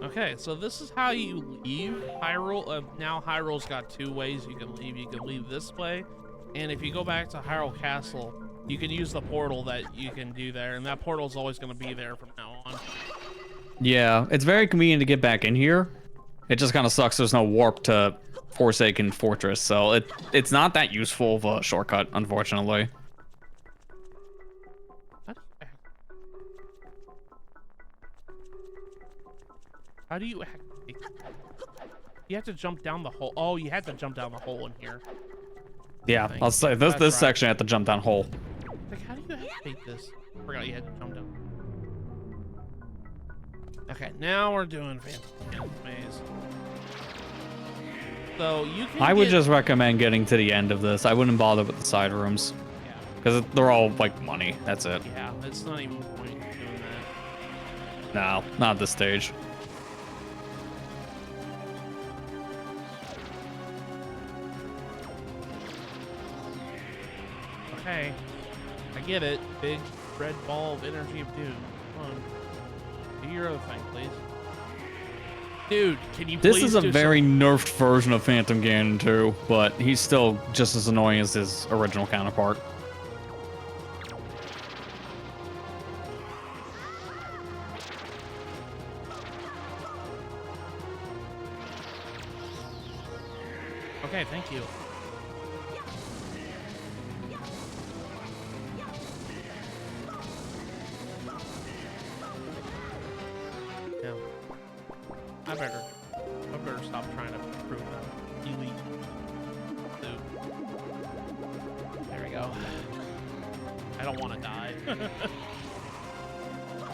Okay, so this is how you leave Hyrule. Now Hyrule's got two ways you can leave. You can leave this way, and if you go back to Hyrule Castle, you can use the portal that you can do there, and that portal is always going to be there from now on. Yeah, it's very convenient to get back in here. It just kind of sucks there's no warp to Forsaken Fortress, so it's not that useful of a shortcut, unfortunately. How do you activate? You have to jump down the hole. Oh, you had to jump down the hole in here. Yeah, I'll say this right. section I have to jump down hole. Like, how do you activate this? I forgot you had to jump down. Okay, now we're doing Phantom Maze. So you can. I would just recommend getting to the end of this. I wouldn't bother with the side rooms. Yeah. Because they're all like money. That's it. Yeah, it's not even the point of doing that. No, not at this stage. Okay, I get it. Big red ball of energy of doom. Come on. Do your other thing, please. Dude, can you please This is a very nerfed version of Phantom Ganon too, but he's still just as annoying as his original counterpart. Okay, thank you. Now, I better stop trying to prove them elite. Dude. There we go. I don't want to die. I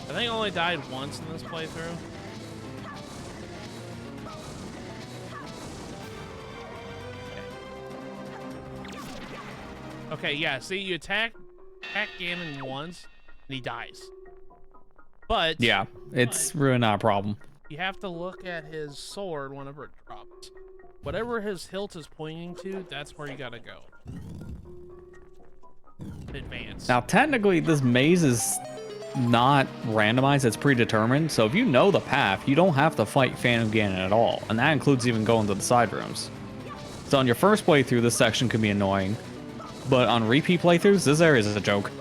think I only died once in this playthrough. Okay, yeah, see, you attack Ganon once, and he dies. But... Yeah, it's really not a problem. You have to look at his sword whenever it drops. Whatever his hilt is pointing to, that's where you gotta go. Advance. Now, technically, this maze is not randomized, it's predetermined, so if you know the path, you don't have to fight Phantom Ganon at all, and that includes even going to the side rooms. So on your first playthrough, this section can be annoying, but on repeat playthroughs, this area is a joke.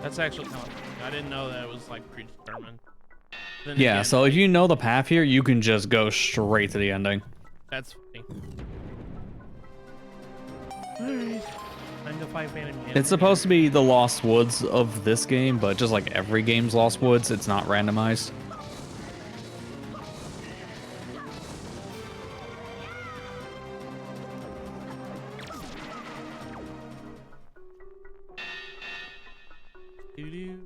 That's actually kind of funny. I didn't know that it was like predetermined. Then Yeah, again, so if you know the path here, you can just go straight to the ending. that's funny. Alright. Time to fight Phantom Ganon. It's supposed to be the Lost Woods of this game, but just like every game's Lost Woods, it's not randomized. Doo-doo.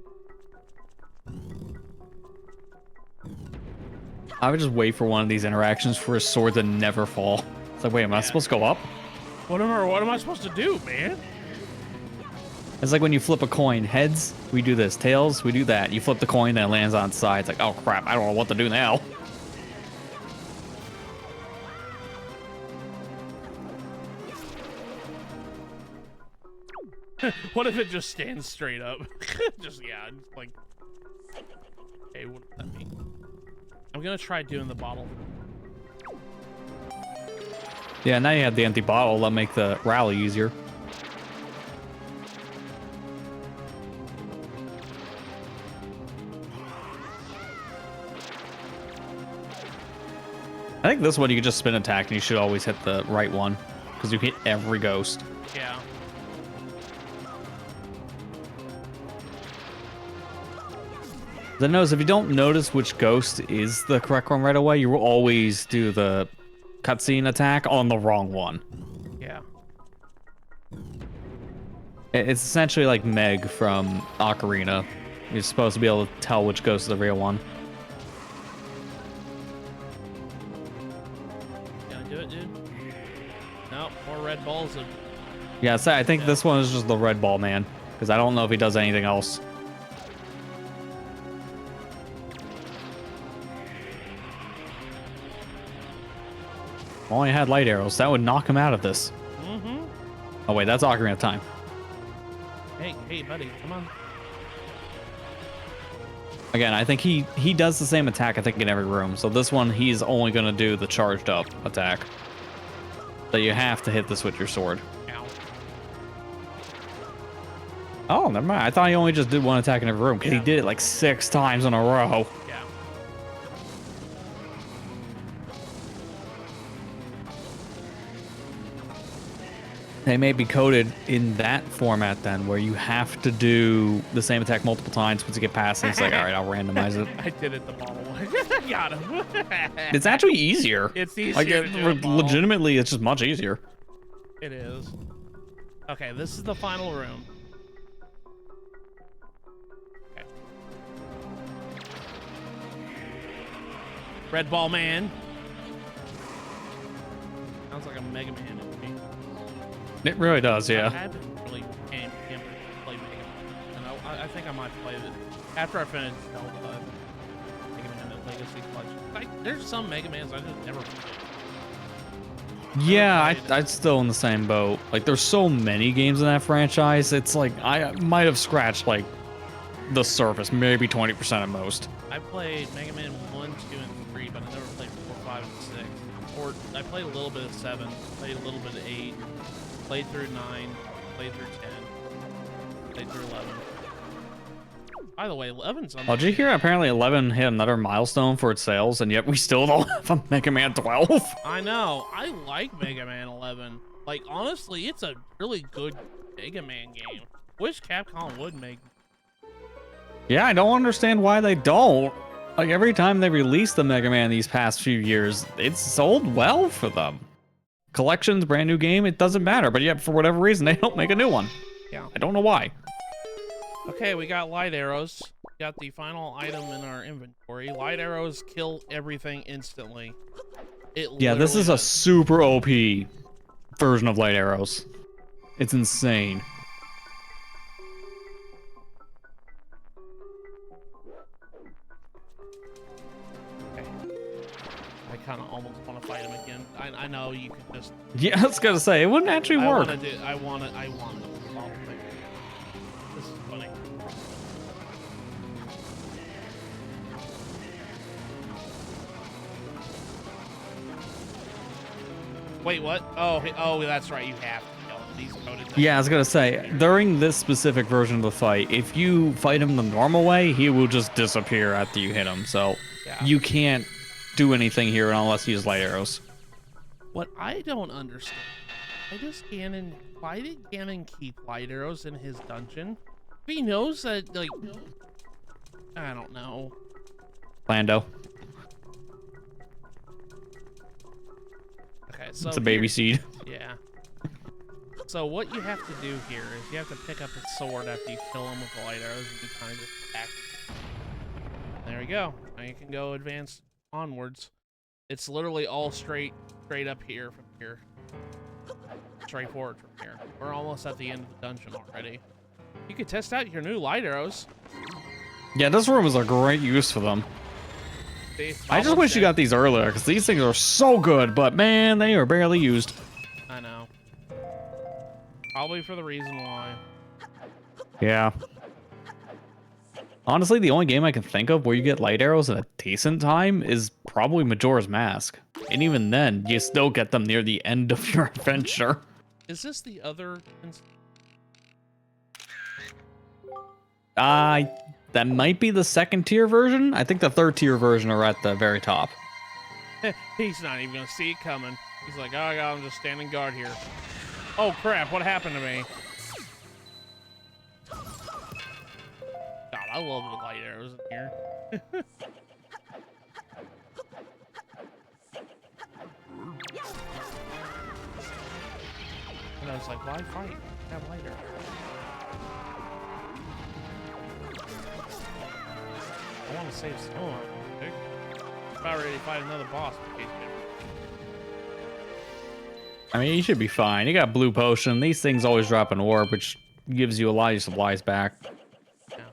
I would just wait for one of these interactions for his sword to never fall. It's like, wait, am I supposed to go up? What am I supposed to do, man? It's like when you flip a coin. Heads, we do this. Tails, we do that. You flip the coin, then it lands on its side. It's like, oh crap, I don't know what to do now. What if it just stands straight up? Just like. Okay, what does that mean? I'm gonna try doing the bottle. Yeah, now you have the empty bottle. That'll make the rally easier. I think this one you can just spin attack and you should always hit the right one because you hit every ghost. Yeah. Then notice if you don't notice which ghost is the correct one right away, you will always do the cutscene attack on the wrong one. Yeah. It's essentially like Meg from Ocarina. You're supposed to be able to tell which ghost is the real one. Can I do it, dude? Nope, more red balls. Yeah, so I think this one is just the red ball man, because I don't know if he does anything else. Only had light arrows. That would knock him out of this. Mm-hmm. Oh wait, that's Ocarina of Time. Hey, buddy, come on. Again, I think he does the same attack, I think, in every room. So this one, he's only going to do the charged up attack. That you have to hit this with your sword. Ow. Oh, never mind. I thought he only just did one attack in every room, because he did it like 6 times in a row. Yeah. They may be coded in that format then, where you have to do the same attack multiple times. Once you get past it, it's like, all right, I'll randomize it. I did it the bottle way. Got him. It's actually easier. It's easier. Like, to do a bottle. legitimately, it's just much easier. It is. Okay, this is the final room. Okay. Red Ball Man. Sounds like a Mega Man to me. It really does, I yeah. haven't really can't play Mega Man. And I think I might play it after I finish Zelda. Mega Man and Legacy Collection. Like, there's some Mega Mans I just never played. Yeah, I'd still in the same boat. Like, there's so many games in that franchise. It's like, I might have scratched, like, the surface, maybe 20% at most. I played Mega Man 1, 2, and 3, but I never played 4, 5, and 6. Or I played a little bit of 7, played a little bit of 8, played through 9, played through 10, played through 11. By the way, 11's on. Oh, did you hear? Apparently 11 hit another milestone for its sales, and yet we still don't have a Mega Man 12. I know. I like Mega Man 11. Like, honestly, it's a really good Mega Man game. Wish Capcom would make. Yeah, I don't understand why they don't. Like, every time they release the Mega Man these past few years, it's sold well for them. Collections, brand new game, it doesn't matter. But yet, for whatever reason, they don't make a new one. Yeah. I don't know why. Okay, we got light arrows. We got the final item in our inventory. Light arrows kill everything instantly. Yeah, this is a super OP version of light arrows. It's insane. Okay. I kind of almost want to fight him again. I know you could just. Yeah, I was gonna say it wouldn't actually work. I want it. This is funny. Wait, what? Oh, that's right. You have to kill him. He's coded. Yeah, I was gonna say, during this specific version of the fight, if you fight him the normal way, he will just disappear after you hit him. So you can't do anything here unless you use light arrows. What I don't understand, why did Ganon keep light arrows in his dungeon? If he knows that, like, I don't know. Lando. Okay, so It's a baby seed. Yeah. So what you have to do here is you have to pick up a sword after you kill him with the light arrows, and you kind of just attack. There we go. Now you can go advance onwards. It's literally all straight up here from here. Straight forward from here. We're almost at the end of the dungeon already. You could test out your new light arrows. Yeah, this room is a great use for them. See, I just wish you got these earlier, because these things are so good, but man, they are barely used. I know. Probably for the reason why. Yeah. Honestly, the only game I can think of where you get light arrows at a decent time is probably Majora's Mask. And even then, you still get them near the end of your adventure. Is this the other? That might be the second tier version. I think the third tier version are at the very top. He's not even gonna see it coming. He's like, oh god, I'm just standing guard here. Oh crap, what happened to me? God, I love the light arrows in here. And I was like, why fight? Have light arrows. I want to save Stone. About ready to fight another boss. I mean, you should be fine. You got blue potion. These things always drop an orb, which gives you a lot of your supplies back. Yeah.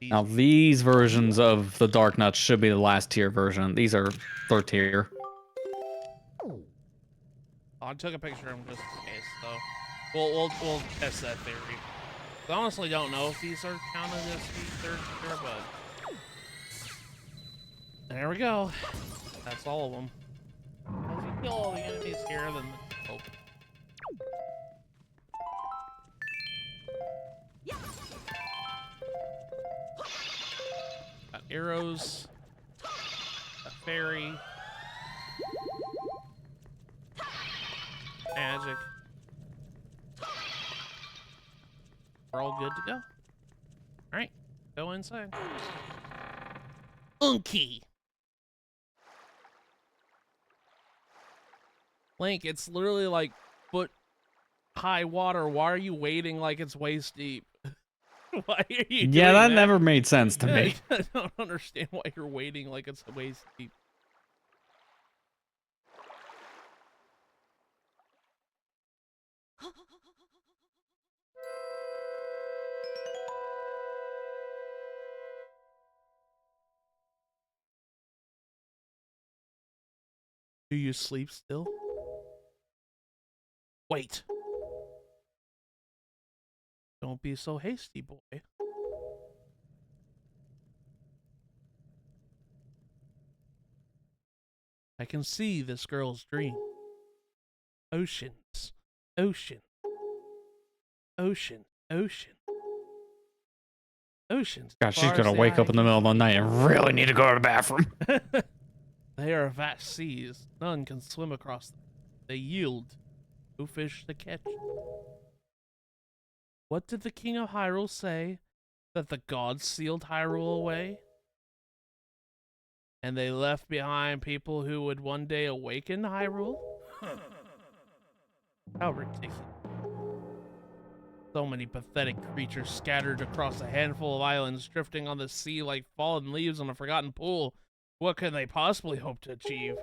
Now, these versions of the Dark Nuts should be the last tier version. These are third tier. I took a picture of him just in case, so we'll test that theory. I honestly don't know if these are counted as the third tier, but there we go. That's all of them. If you kill all the enemies here, then oh. Got arrows, a fairy, magic. We're all good to go. All right, go inside. Unky. Link, it's literally like foot high water. Why are you wading like it's waist deep? Why are you doing that never made sense to me. I don't understand why you're wading like it's waist deep. Do you sleep still? Wait. Don't be so hasty, boy. I can see this girl's dream. Oceans. Ocean. Ocean. Ocean. Oceans. God, she's gonna wake up in the middle of the night and really need to go to the bathroom. They are vast seas. None can swim across them. They yield. No fish to catch. What did the king of Hyrule say? That the gods sealed Hyrule away? And they left behind people who would one day awaken Hyrule? How ridiculous. So many pathetic creatures scattered across a handful of islands, drifting on the sea like fallen leaves on a forgotten pool. What can they possibly hope to achieve?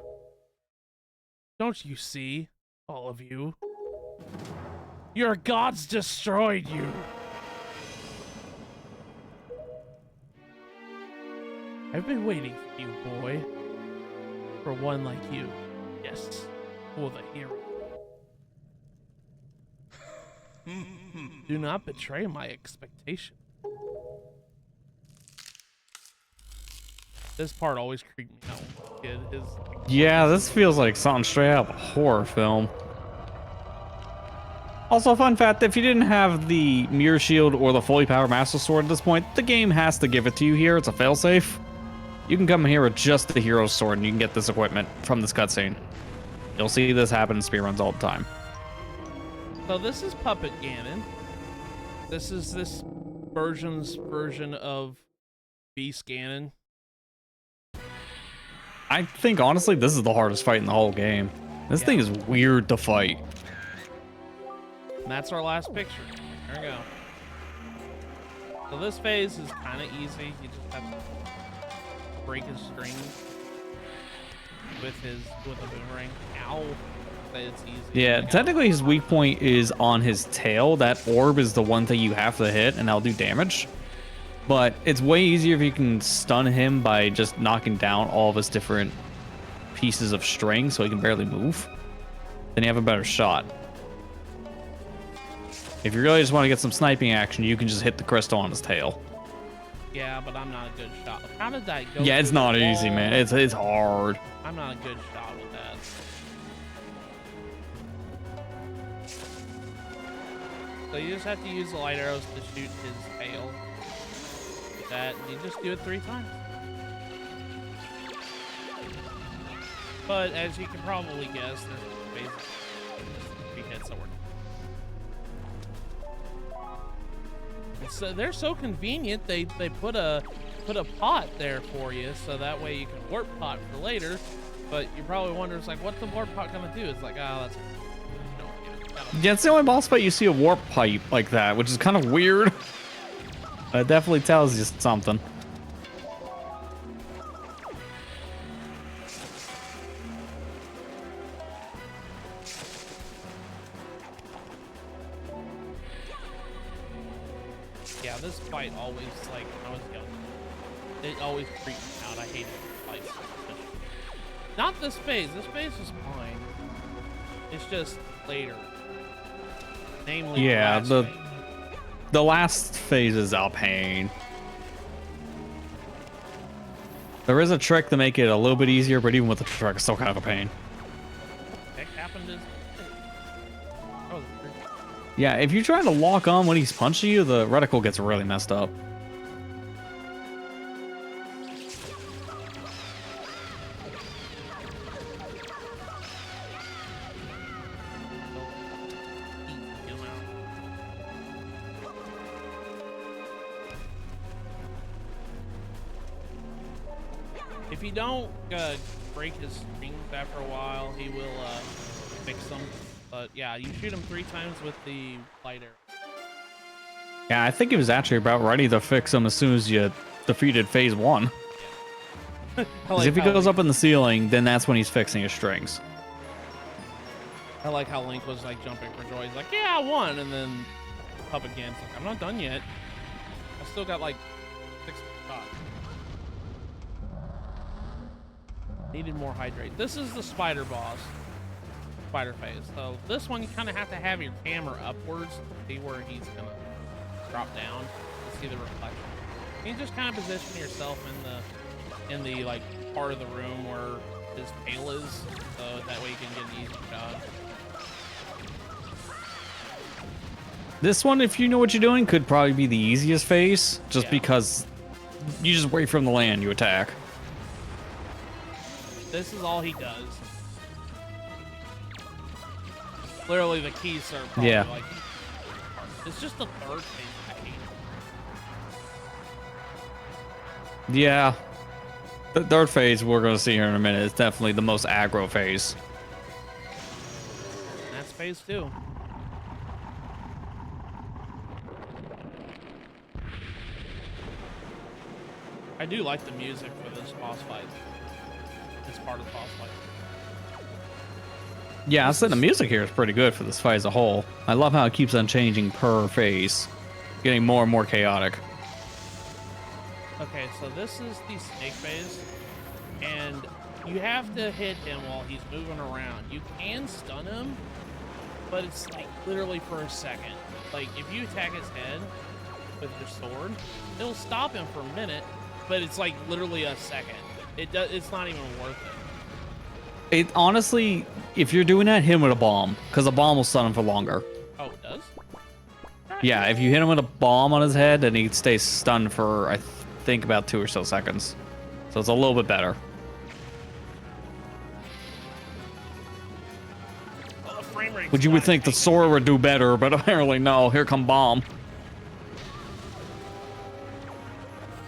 Don't you see, all of you? Your gods destroyed you! I've been waiting for you, boy. For one like you. Yes, for the hero. Do not betray my expectation. This part always creeped me out when I was a kid. Yeah, this feels like something straight out of a horror film. Also, fun fact, if you didn't have the Mirror Shield or the fully powered Master Sword at this point, the game has to give it to you here. It's a failsafe. You can come here with just the Hero Sword and you can get this equipment from this cutscene. You'll see this happen in speedruns all the time. So this is Puppet Ganon. This is this version of Beast Ganon. I think, honestly, this is the hardest fight in the whole game. This thing is weird to fight. And that's our last picture. There we go. So this phase is kind of easy. You just have to break his strings with a boomerang. Ow. that it's easy. Yeah, technically his weak point is on his tail. That orb is the one thing you have to hit, and that'll do damage. But it's way easier if you can stun him by just knocking down all of his different pieces of string so he can barely move. Then you have a better shot. If you really just want to get some sniping action, you can just hit the crystal on his tail. Yeah, but I'm not a good shot. How did that go? Yeah, it's not easy, man. It's hard. I'm not a good shot with that. So you just have to use the light arrows to shoot his tail. That you just do it 3 times. But as you can probably guess, there's basically 3 hits that work. So they're so convenient. They put a pot there for you, so that way you can warp pot for later. But you probably wonder, it's like, what's the warp pot gonna do? It's like, that's. Yeah, it's the only boss fight you see a warp pipe like that, which is kind of weird. It definitely tells you something. Yeah, this fight always, like, when I was young, it always freaked me out. I hated fights. Not this phase. This phase is fine. It's just later. Namely, yeah, phase. The last phase is a pain. There is a trick to make it a little bit easier, but even with the trick, it's still kind of a pain. What the heck happened is... Oh, yeah, if you try to lock on when he's punching you, the reticle gets really messed up. If you don't break his strings after a while, he will fix them. But yeah, you shoot him 3 times with the light arrow. Yeah, I think he was actually about ready to fix him as soon as you defeated phase 1. Because if he goes up in the ceiling, then that's when he's fixing his strings. I like how Link was like jumping for joy. He's like, yeah, I won. And then up again. It's like, I'm not done yet. I still got like 6 shots. Needed more hydrate. This is the spider boss. Spider phase. So this one you kind of have to have your camera upwards to see where he's gonna drop down to see the reflection. You just kind of position yourself in the like part of the room where his tail is, so that way you can get an easy shot. This one, if you know what you're doing, could probably be the easiest phase, just because you just wait from the land, you attack. This is all he does. Literally, the keys are probably like... It's just the 3rd phase I hate. Yeah. The 3rd phase we're going to see here in a minute is definitely the most aggro phase. And that's phase 2. I do like the music for this boss fight. This part of the boss fight. Yeah, I said the music here is pretty good for this fight as a whole. I love how it keeps on changing per phase, getting more and more chaotic. Okay, so this is the snake phase, and you have to hit him while he's moving around. You can stun him, but it's like literally for a second. Like if you attack his head with your sword, it'll stop him for a minute, but it's like literally a second. It's not even worth it. It honestly, if you're doing that, hit him with a bomb, because a bomb will stun him for longer. Oh, it does? Yeah, if you hit him with a bomb on his head, then he stays stunned for, I think, about 2 or so seconds. So it's a little bit better. Well, the frame rate. Which you would think the sword would do better, but apparently no. Here come bomb.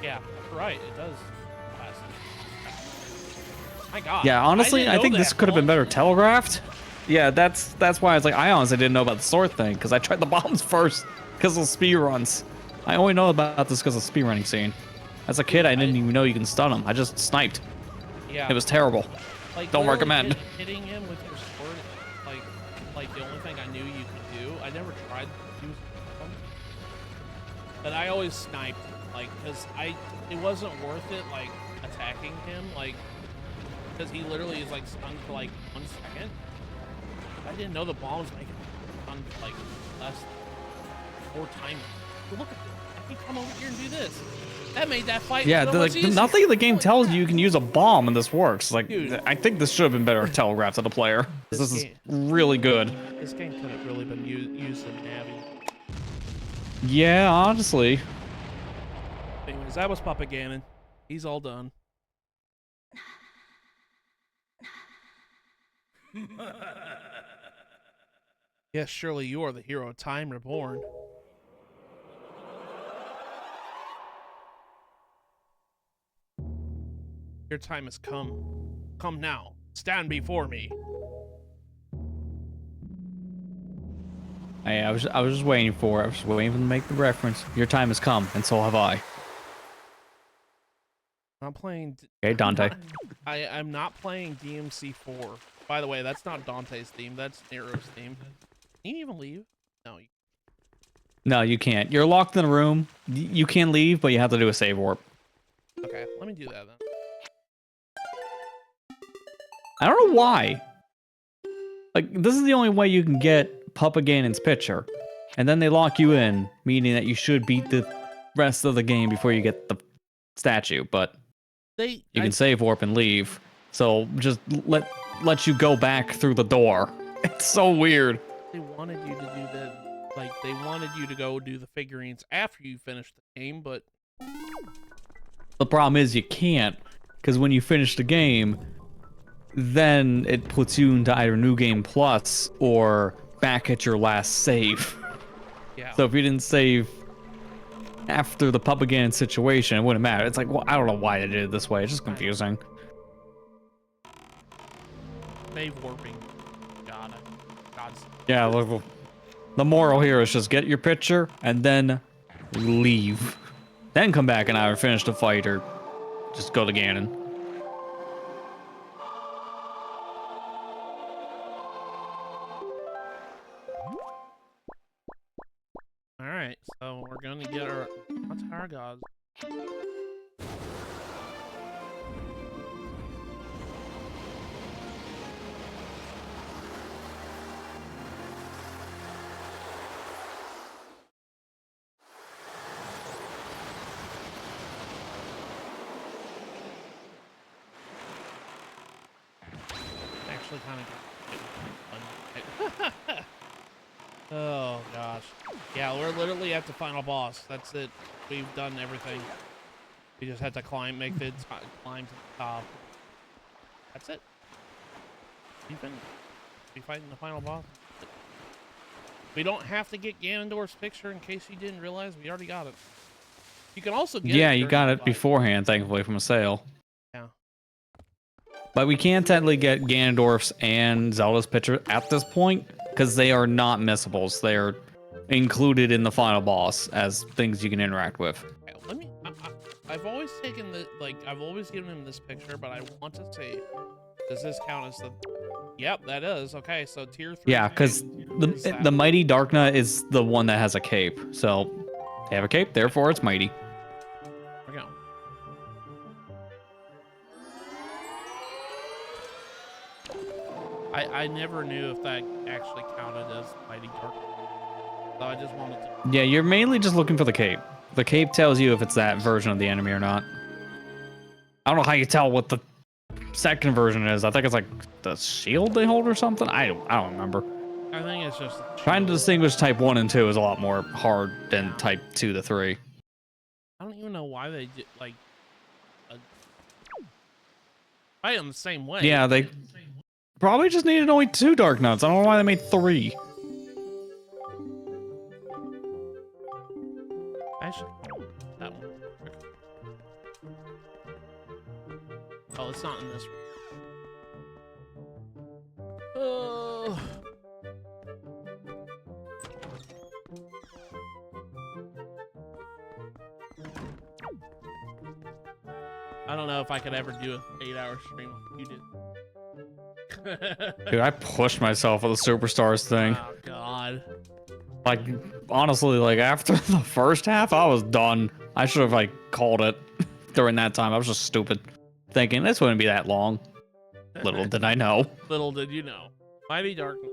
Yeah, that's right. It does. My God. Yeah, honestly, I think this could have been better telegraphed. Yeah, that's why I was like, I honestly didn't know about the sword thing, because I tried the bombs first because of speed runs. I only know about this because of the speedrunning scene. As a kid, I didn't even know you can stun him. I just sniped. Yeah. It was terrible. Like, Don't recommend. Hitting him with your sword, like, like the only thing I knew you could do. I never tried using them, but I always sniped, like, because it wasn't worth it, like, attacking him, like, because he literally is, like, stunned for, like, 1 second. I didn't know the bombs make him stun for, like, less than 4 times. But look at this. I can come over here and do this. That made that fight Yeah, so much easier. nothing in the game tells you can use a bomb and this works. Like, Dude. I think this should have been better telegraphed to the player. This is really good. This game could have really been used in Navi. Yeah, honestly. Anyways, that was Papa Ganon. He's all done. Yes, surely you are the hero of Time Reborn. Your time has come. Come now. Stand before me. Hey, I was just waiting for it. I was just waiting for them to make the reference. Your time has come, and so have I. I'm playing. Okay, Dante. I'm not playing DMC4. By the way, that's not Dante's theme. That's Nero's theme. Can you even leave? No. No, you can't. You're locked in a room. You can leave, but you have to do a save warp. Okay, let me do that then. I don't know why. Like, this is the only way you can get Papa Ganon's picture. And then they lock you in, meaning that you should beat the rest of the game before you get the statue. But you can save warp and leave. So just let you go back through the door. It's so weird. They wanted you to do the, like, they wanted you to go do the figurines after you finish the game, but the problem is you can't, because when you finish the game, then it puts you into either New Game Plus or back at your last save. Yeah. So if you didn't save after the Papa Ganon situation, it wouldn't matter. It's like, well, I don't know why they did it this way. It's just confusing. Save warping. God. Yeah, look, the moral here is just get your picture and then leave. Then come back and either finish the fight or just go to Ganon. Alright, so we're gonna get our Tower Gods. Actually kind of oh gosh. Yeah, we're literally at the final boss. That's it. We've done everything. We just had to climb, climb to the top. That's it. We've been fighting the final boss. We don't have to get Ganondorf's picture in case you didn't realize we already got it. You can also get Yeah, it you got it beforehand, thankfully, from a sale. Yeah. But we can't technically get Ganondorf's and Zelda's picture at this point because they are not missables. They are included in the final boss as things you can interact with. Okay, let me. I've always taken the I've always given him this picture, but I want to see. Does this count as the? Yep, that is okay. So tier 3. Yeah, because the Mighty Darknut is the one that has a cape. So they have a cape, therefore it's mighty. There we go. I never knew if that actually counted as Mighty Dark. So I just wanted to. Yeah, you're mainly just looking for the cape. The cape tells you if it's that version of the enemy or not. I don't know how you tell what the second version is. I think it's like the shield they hold or something. I don't remember. I think it's just trying to distinguish type 1 and 2 is a lot more hard than type 2 to 3. I don't even know why they did fight them the same way. Yeah, they probably just needed only 2 Dark Nuts. I don't know why they made 3. Actually, that one. Oh, it's not in this one. I don't know if I could ever do an 8-hour stream like you did. Dude, I pushed myself with the superstars thing. Oh God. Like, honestly, like after the first half, I was done. I should have like called it during that time. I was just stupid, thinking this wouldn't be that long. Little did I know. Little did you know. Mighty Darkness.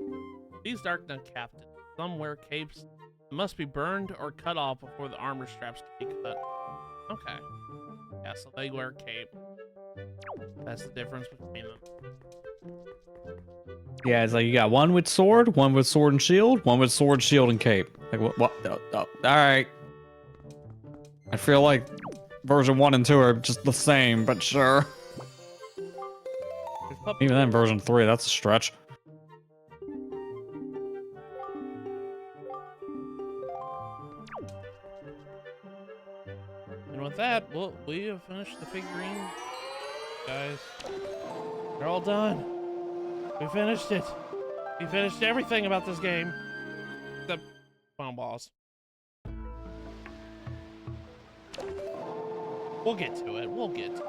These Darkness captains. Some wear capes that must be burned or cut off before the armor straps can be cut. Okay. Yeah, so they wear cape. That's the difference between them. Yeah, it's like you got one with sword and shield, one with sword, shield, and cape. Like what? All right. I feel like version 1 and 2 are just the same, but sure. Even then, version 3, that's a stretch. And with that, we have finished the figurine, guys. They're all done. We finished it. We finished everything about this game. Except phone balls. We'll get to it. We'll get to it.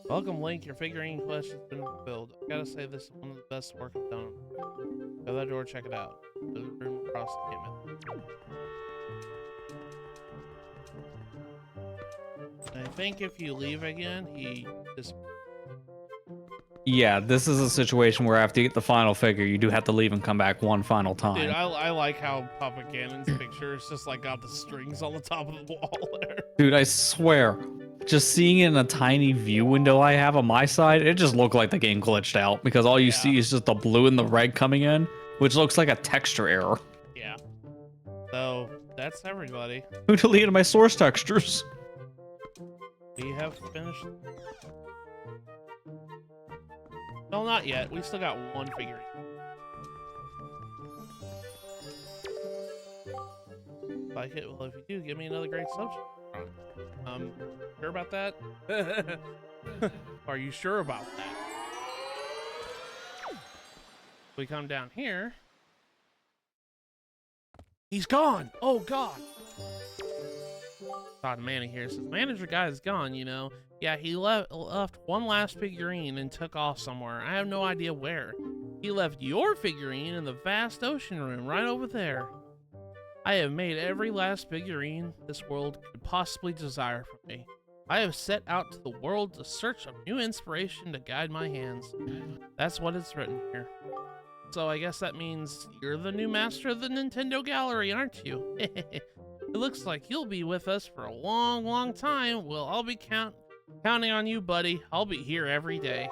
Welcome, Link. Your figurine quest has been fulfilled. I gotta say, this is one of the best work I've done. Go to that door, check it out. There's a room across the gamut. And I think if you leave again, he just... Yeah, this is a situation where after you get the final figure, you do have to leave and come back one final time. Dude, I like how Papa Ganon's picture is just like got the strings on the top of the wall there. Dude, I swear, just seeing it in a tiny view window I have on my side, it just looked like the game glitched out because all you see is just the blue and the red coming in, which looks like a texture error. Yeah. So, that's everybody. Who deleted my source textures? We have finished. No, not yet. We still got one figurine. Like it? Well, if you do, give me another great subject. Sure about that? Are you sure about that? We come down here. He's gone! Oh, God! Todd Manning here says, manager guy is gone, you know. Yeah, he left one last figurine and took off somewhere. I have no idea where. He left your figurine in the vast ocean room right over there. I have made every last figurine this world could possibly desire from me. I have set out to the world to search a new inspiration to guide my hands. That's what it's written here. So I guess that means you're the new master of the Nintendo Gallery, aren't you? It looks like you'll be with us for a long, long time. Well, I'll be counting on you, buddy. I'll be here every day.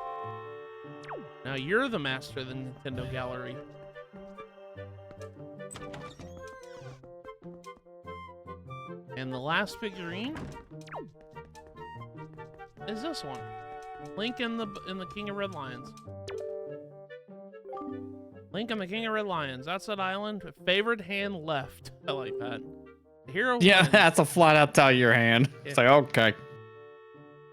Now you're the master of the Nintendo Gallery. And the last figurine is this one. Link in the King of Red Lions. Link and the King of Red Lions. That's that island. Favored hand left. I like that. The hero wins. That's a flat out tell your hand. Yeah. It's like, okay.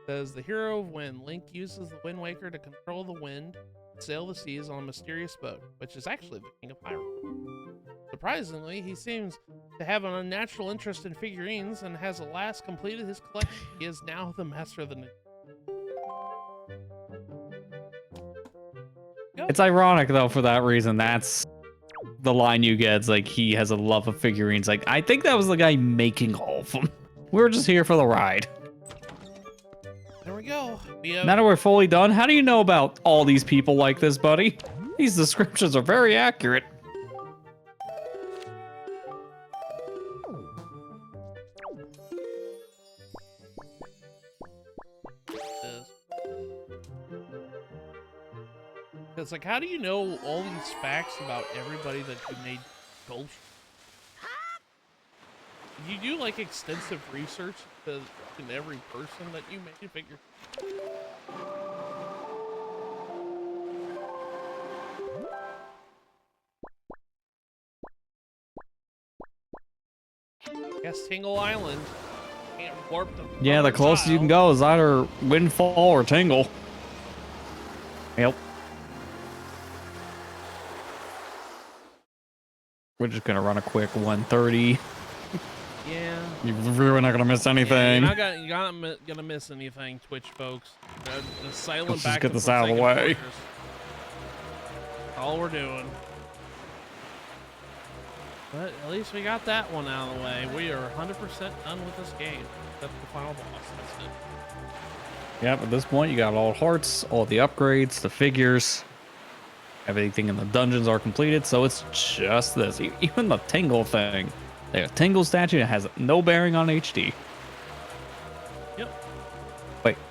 Says the hero of wind. Link uses the Windwaker to control the wind, sail the seas on a mysterious boat, which is actually the King of Pirates. Surprisingly, he seems to have an unnatural interest in figurines and has at last completed his collection. He is now the master of the... It's ironic, though, for that reason. That's the line you get. It's like, he has a love of figurines. Like, I think that was the guy making all of them. We were just here for the ride. There we go. Now that we're fully done, how do you know about all these people like this, buddy? These descriptions are very accurate. It's like, how do you know all these facts about everybody that you made Ghost? Did you do like extensive research in every person that you made figure? I guess Tingle Island can't warp them. Yeah, the closest you can go is either Windfall or Tingle. Yep. We're just gonna run a quick 130. Yeah. You're really not gonna miss Yeah, anything. you're not gonna miss anything, Twitch folks. The silent Let's back just get to this out of the Forsaken way. Fortress. All we're doing. But at least we got that one out of the way. We are 100% done with this game. Except the final boss. That's it. Yep, at this point, you got all hearts, all the upgrades, the figures. Everything in the dungeons are completed, so it's just this. Even the Tingle thing. The Tingle statue has no bearing on HD. Yep.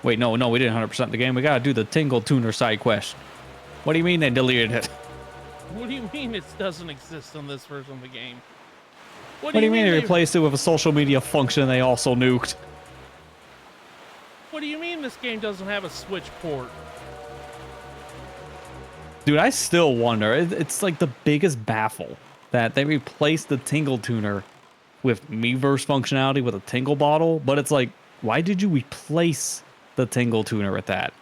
Wait, no, we didn't 100% the game. We gotta do the Tingle Tuner side quest. What do you mean they deleted it? What do you mean it doesn't exist on this version of the game? What do you mean they replaced it with a social media function they also nuked? What do you mean this game doesn't have a Switch port? Dude, I still wonder. It's like the biggest baffle that they replaced the Tingle Tuner with Miiverse functionality with a Tingle bottle, but it's like, why did you replace the Tingle Tuner with that?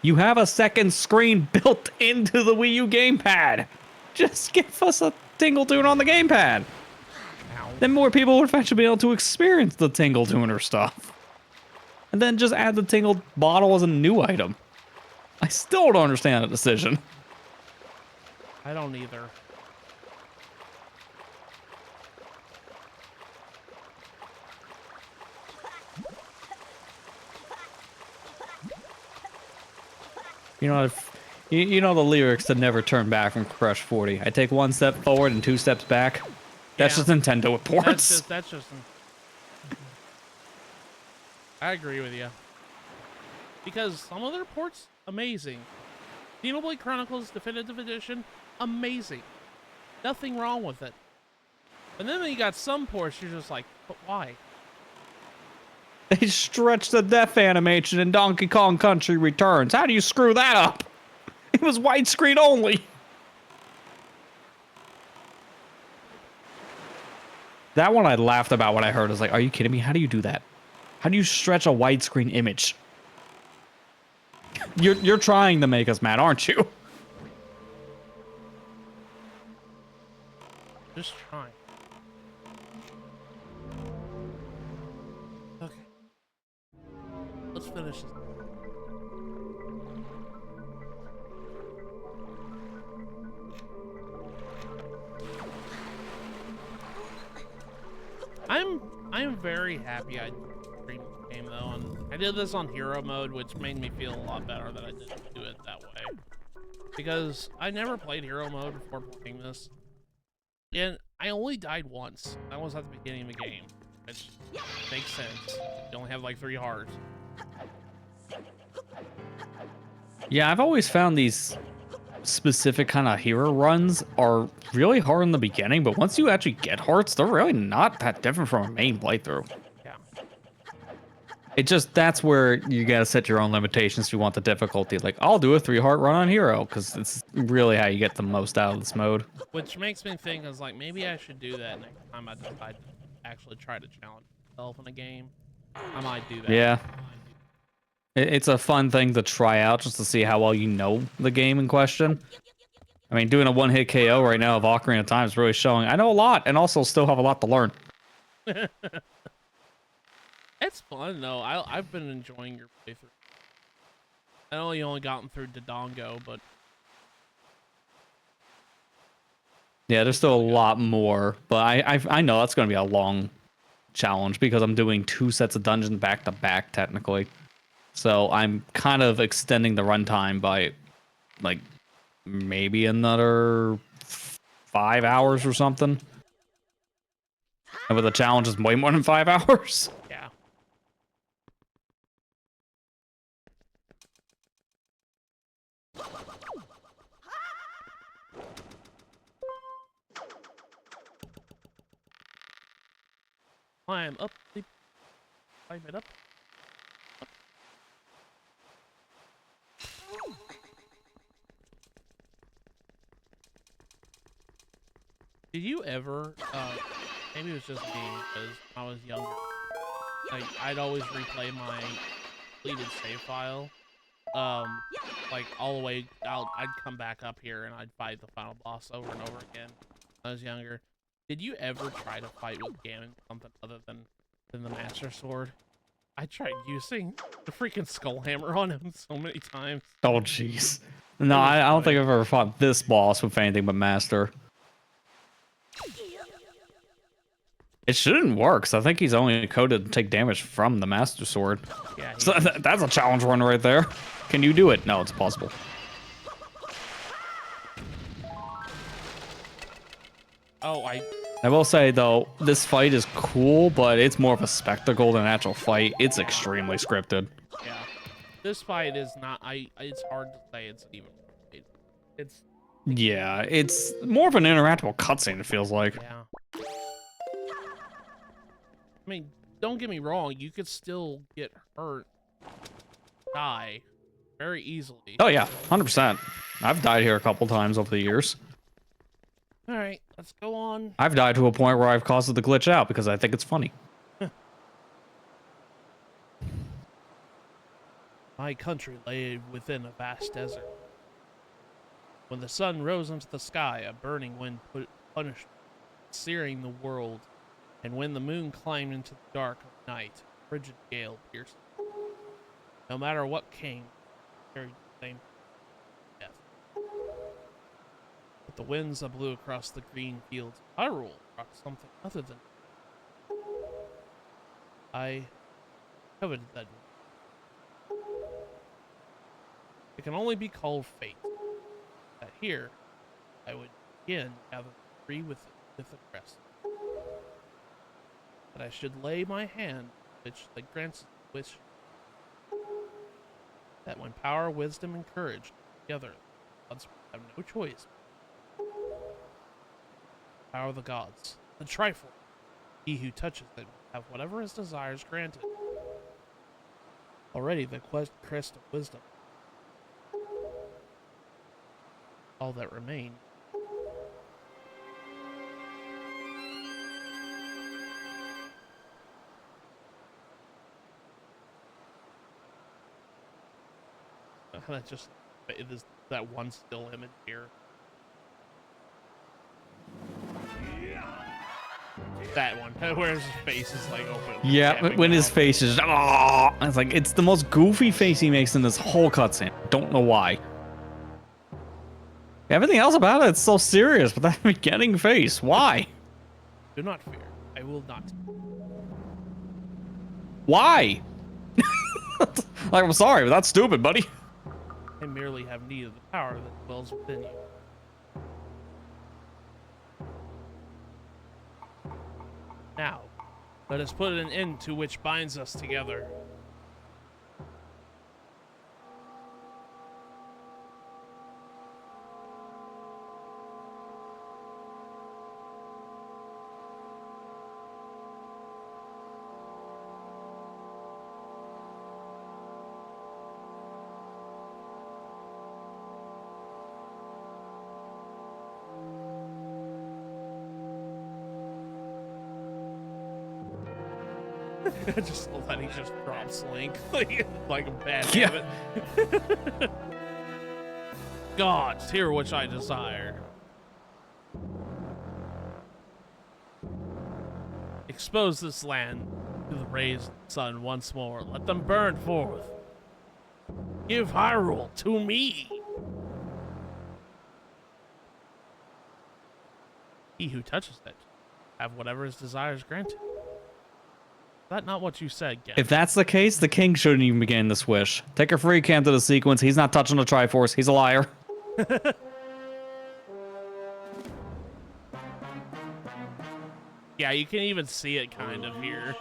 You have a second screen built into the Wii U gamepad. Just give us a Tingle Tuner on the gamepad. Ow. Then more people would eventually be able to experience the Tingle Tuner stuff. And then just add the Tingle bottle as a new item. I still don't understand the decision. I don't either. You know, you know the lyrics to Never Turn Back from Crush 40. I take one step forward and 2 steps back. That's just Nintendo with ports. That's just. I agree with you. Because some of their ports, amazing. Xenoblade Chronicles Definitive Edition, amazing. Nothing wrong with it. And then you got some ports, you're just like, but why? They stretched the death animation in Donkey Kong Country Returns. How do you screw that up? It was widescreen only. That one I laughed about when I heard. I was like, are you kidding me? How do you do that? How do you stretch a widescreen image? You're trying to make us mad, aren't you? Just trying. Okay. Let's finish this. I'm very happy I streamed this game though, and I did this on hero mode, which made me feel a lot better that I didn't do it that way. Because I never played hero mode before playing this. And I only died once. That was at the beginning of the game, which makes sense. You only have like 3 hearts. Yeah, I've always found these specific kind of hero runs are really hard in the beginning, but once you actually get hearts, they're really not that different from a main playthrough. Yeah. It just, that's where you gotta set your own limitations if you want the difficulty. Like, I'll do a 3-heart run on hero, because it's really how you get the most out of this mode. Which makes me think is like, maybe I should do that next time I decide to actually try to challenge myself in a game. I might do that. Yeah. It's a fun thing to try out just to see how well you know the game in question. I mean, doing a one-hit KO right now of Ocarina of Time is really showing I know a lot and also still have a lot to learn. It's fun though. I've been enjoying your playthrough. I know you only gotten through Dodongo, but yeah, there's still a lot more, but I know that's going to be a long challenge because I'm doing 2 sets of dungeons back to back technically. So I'm kind of extending the runtime by like maybe another 5 hours or something. And with the challenge is way more than 5 hours. yeah. Climb up, climb it up. Did you ever, maybe it was just me, because when I was younger, like, I'd always replay my completed save file, like, all the way out. I'd come back up here and I'd fight the final boss over and over again. I was younger. Did you ever try to fight with Ganon something other than the Master Sword? I tried using the freaking Skull Hammer on him so many times. Oh, jeez. No, I don't think I've ever fought this boss with anything but Master. It shouldn't work, because I think he's only coded to take damage from the Master Sword. Yeah, so that's a challenge run right there. Can you do it? No, it's possible. Oh, I will say, though, this fight is cool, but it's more of a spectacle than an actual fight. It's extremely scripted. Yeah. This fight is not... It's hard to say it's even... It's... Yeah, it's more of an interactable cutscene, it feels like. Yeah. I mean, don't get me wrong. You could still get hurt, die, very easily. Oh, yeah, 100%. I've died here a couple times over the years. All right, let's go on. I've died to a point where I've caused it to glitch out because I think it's funny. My country lay within a vast desert. When the sun rose into the sky, a burning wind punished, searing the world, and when the moon climbed into the dark of night, a frigid gale pierced. No matter what came, carried the same death. But the winds that blew across the green fields of Hyrule brought something other than. I coveted that. It can only be called fate. That here, I would again gather free with the crest. That I should lay my hand, which that grants wish. That when power, wisdom, and courage together, gods have no choice. Power of the gods, the Triforce. He who touches it will have whatever his desires granted. Already the crest of wisdom. All that remain. That just is that one still image here. That one, where his face is like open. Yeah, when his face is, oh, it's like it's the most goofy face he makes in this whole cutscene. Don't know why. Everything else about it, it's so serious, but that beginning face, why? Do not fear. I will not. Why? Like, I'm sorry, but that's stupid, buddy. I merely have need of the power that dwells within you. Now, let us put an end to which binds us together. Just let he just drops Link like a bad habit. Gods, hear which I desire. Expose this land to the rays of the sun once more. Let them burn forth. Give Hyrule to me. He who touches it, have whatever his desires granted. Is that not what you said, Ganon? If that's the case, the king shouldn't even be getting this wish. Take a free count to the sequence. He's not touching the Triforce. He's a liar. Yeah, you can even see it kind of here.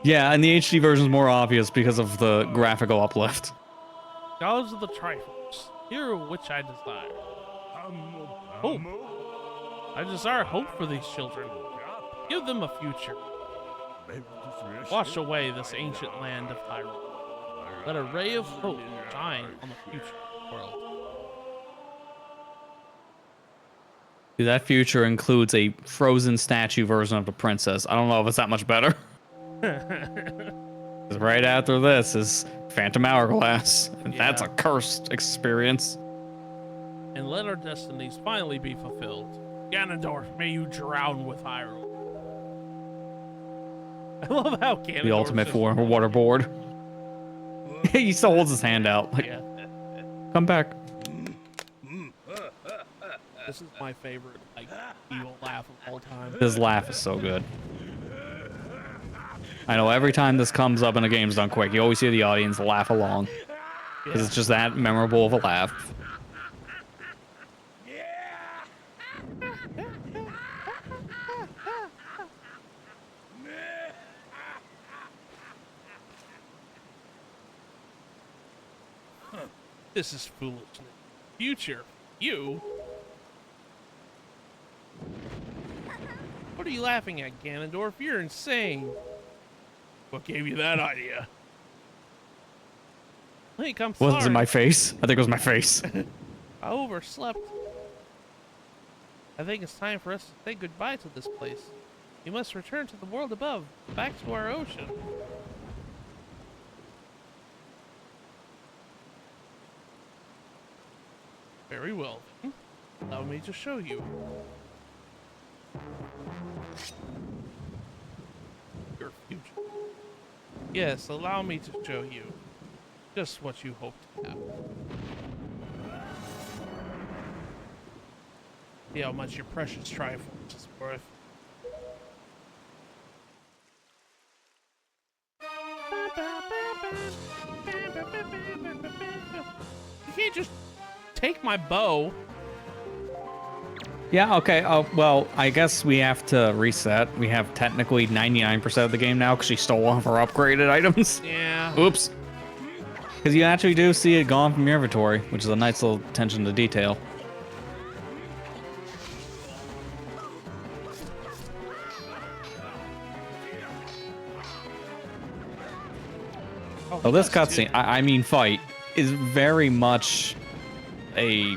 Yeah, and the HD version is more obvious because of the graphical uplift. Gods of the Triforce, hear which I desire. Hope. I desire hope for these children. Give them a future. Wash away this ancient land of Hyrule. Let a ray of hope shine on the future world. That future includes a frozen statue version of the princess. I don't know if it's that much better. 'Cause right after this is Phantom Hourglass, and that's a cursed experience. And let our destinies finally be fulfilled. Ganondorf, may you drown with Hyrule. I love how Ganondorf. The ultimate waterboard. He still holds his hand out. Like, Yeah. come back. This is my favorite, like, evil laugh of all time. His laugh is so good. I know every time this comes up in a game's done quick, you always hear the audience laugh along. Because it's just that memorable of a laugh. This is foolishness. Future, you? What are you laughing at, Ganondorf? You're insane. What gave you that idea? Link, I'm sorry. Was it my face? I think it was my face. I overslept. I think it's time for us to say goodbye to this place. We must return to the world above, back to our ocean. Very well, then. Allow me to show you. Your future. Yes, allow me to show you just what you hoped to have. See how much your precious Triforce is worth. You can't just take my bow. Yeah, okay. Well, I guess we have to reset. We have technically 99% of the game now because she stole one of our upgraded items. Yeah. Oops. Because you actually do see it gone from your inventory, which is a nice little attention to detail. Oh, this cutscene, I mean fight, is very much a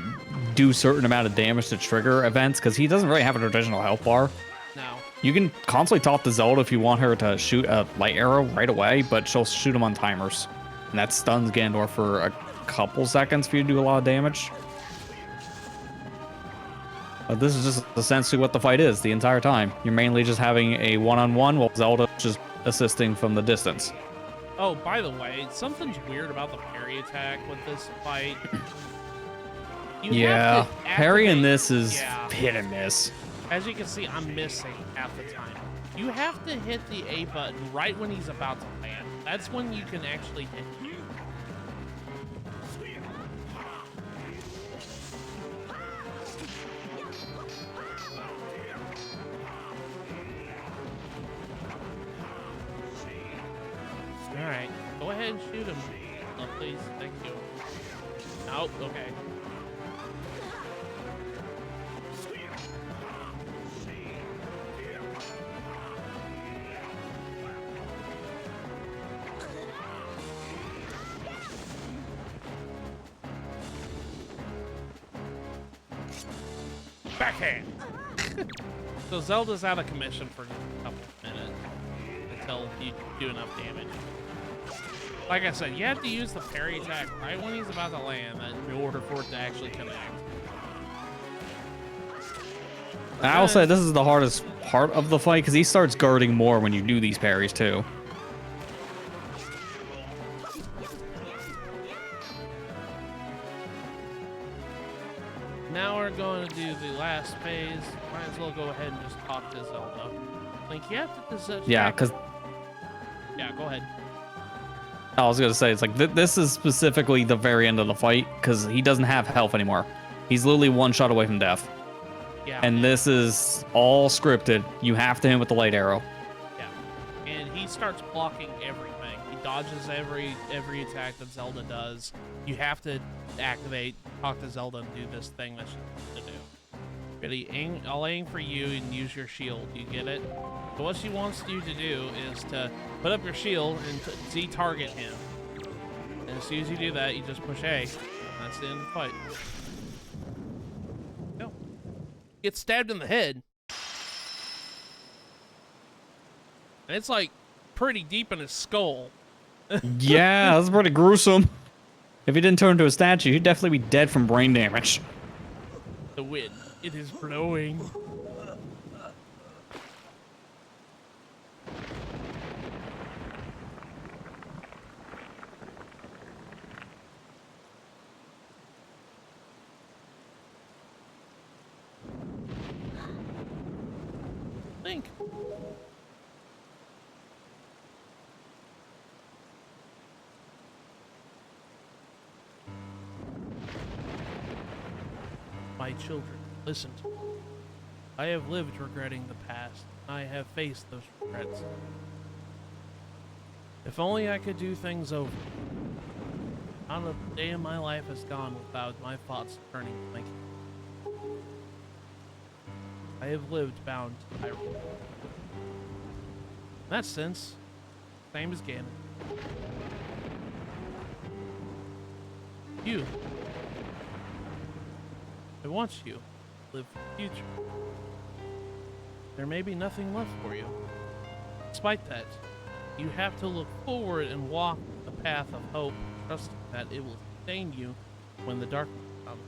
do certain amount of damage to trigger events, because he doesn't really have a traditional health bar. No. You can constantly talk to Zelda if you want her to shoot a light arrow right away, but she'll shoot them on timers. And that stuns Ganondorf for a couple seconds for you to do a lot of damage. But this is just essentially what the fight is the entire time. You're mainly just having a one-on-one while Zelda just assisting from the distance. Oh, by the way, something's weird about the parry attack with this fight. Yeah, parry in this is hit and miss. As you can see, I'm missing half the time. You have to hit the A button right when he's about to land. That's when you can actually hit him. Alright, go ahead and shoot him. Oh, please, thank you. Nope, okay. Backhand! So Zelda's out of commission for just a couple of minutes until you do enough damage. Like I said, you have to use the parry attack right when he's about to land in order for it to actually connect. I will say this is the hardest part of the fight because he starts guarding more when you do these parries too. Now we're going to do the last phase. Might as well go ahead and just talk to Zelda. Like, you have to distract. Yeah, because... Yeah, go ahead. I was going to say, it's like, this is specifically the very end of the fight, because he doesn't have health anymore. He's literally one shot away from death. Yeah. And this is all scripted. You have to hit him with the light arrow. Yeah. And he starts blocking everything. He dodges every attack that Zelda does. You have to activate, talk to Zelda, and do this thing that she wants to do. Ready? I'll aim for you and use your shield. You get it? So what she wants you to do is to put up your shield and Z-target him. And as soon as you do that, you just push A. And that's the end of the fight. No. Get stabbed in the head. And it's like pretty deep in his skull. Yeah, that's pretty gruesome. If he didn't turn into a statue, he'd definitely be dead from brain damage. The win. It is blowing. Think. My children, listen to me. I have lived regretting the past. I have faced those regrets. If only I could do things over. Not a day in my life has gone without my thoughts turning to my kids. I have lived bound to Hyrule. In that sense, same as Ganon. You. I want you to live for the future. There may be nothing left for you. Despite that, you have to look forward and walk the path of hope, trusting that it will sustain you when the darkness comes.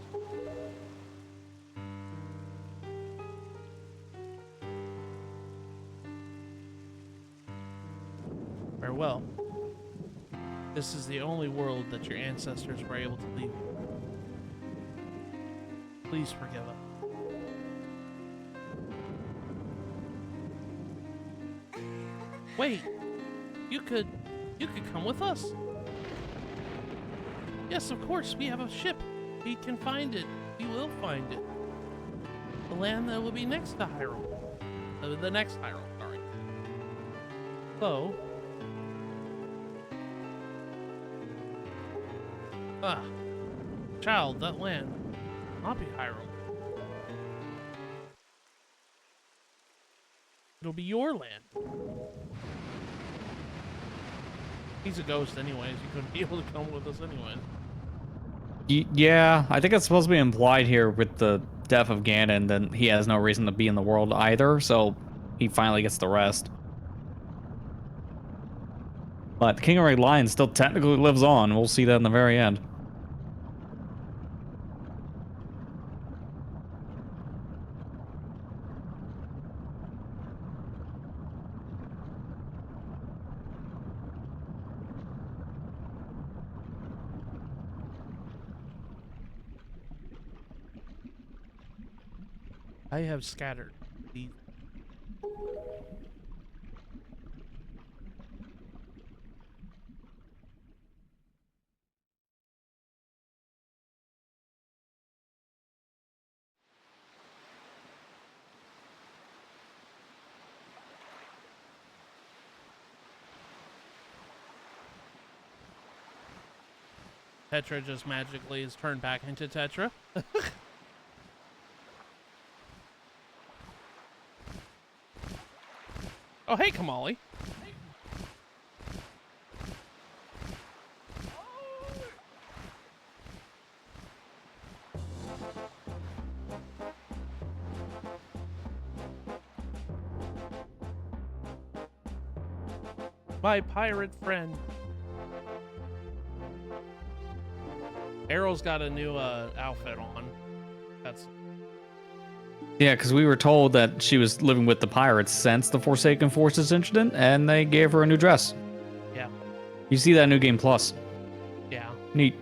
Farewell. This is the only world that your ancestors were able to leave. Please forgive us. Wait, you could come with us. Yes, of course, we have a ship. We can find it. We will find it. The land that will be next to Hyrule. The next Hyrule, sorry. So, child, that land will not be Hyrule. It'll be your land. He's a ghost anyways. You couldn't be able to come with us anyways. Yeah, I think it's supposed to be implied here with the death of Ganon that he has no reason to be in the world either, so he finally gets the rest. But the King of Red Lion still technically lives on. We'll see that in the very end. I have scattered these. Tetra just magically is turned back into Tetra. Oh, hey, Kamali. My pirate friend. Arrow's got a new outfit on. That's Yeah, because we were told that she was living with the pirates since the Forsaken Forces incident, and they gave her a new dress. yeah, You see that in New Game Plus. yeah. Neat.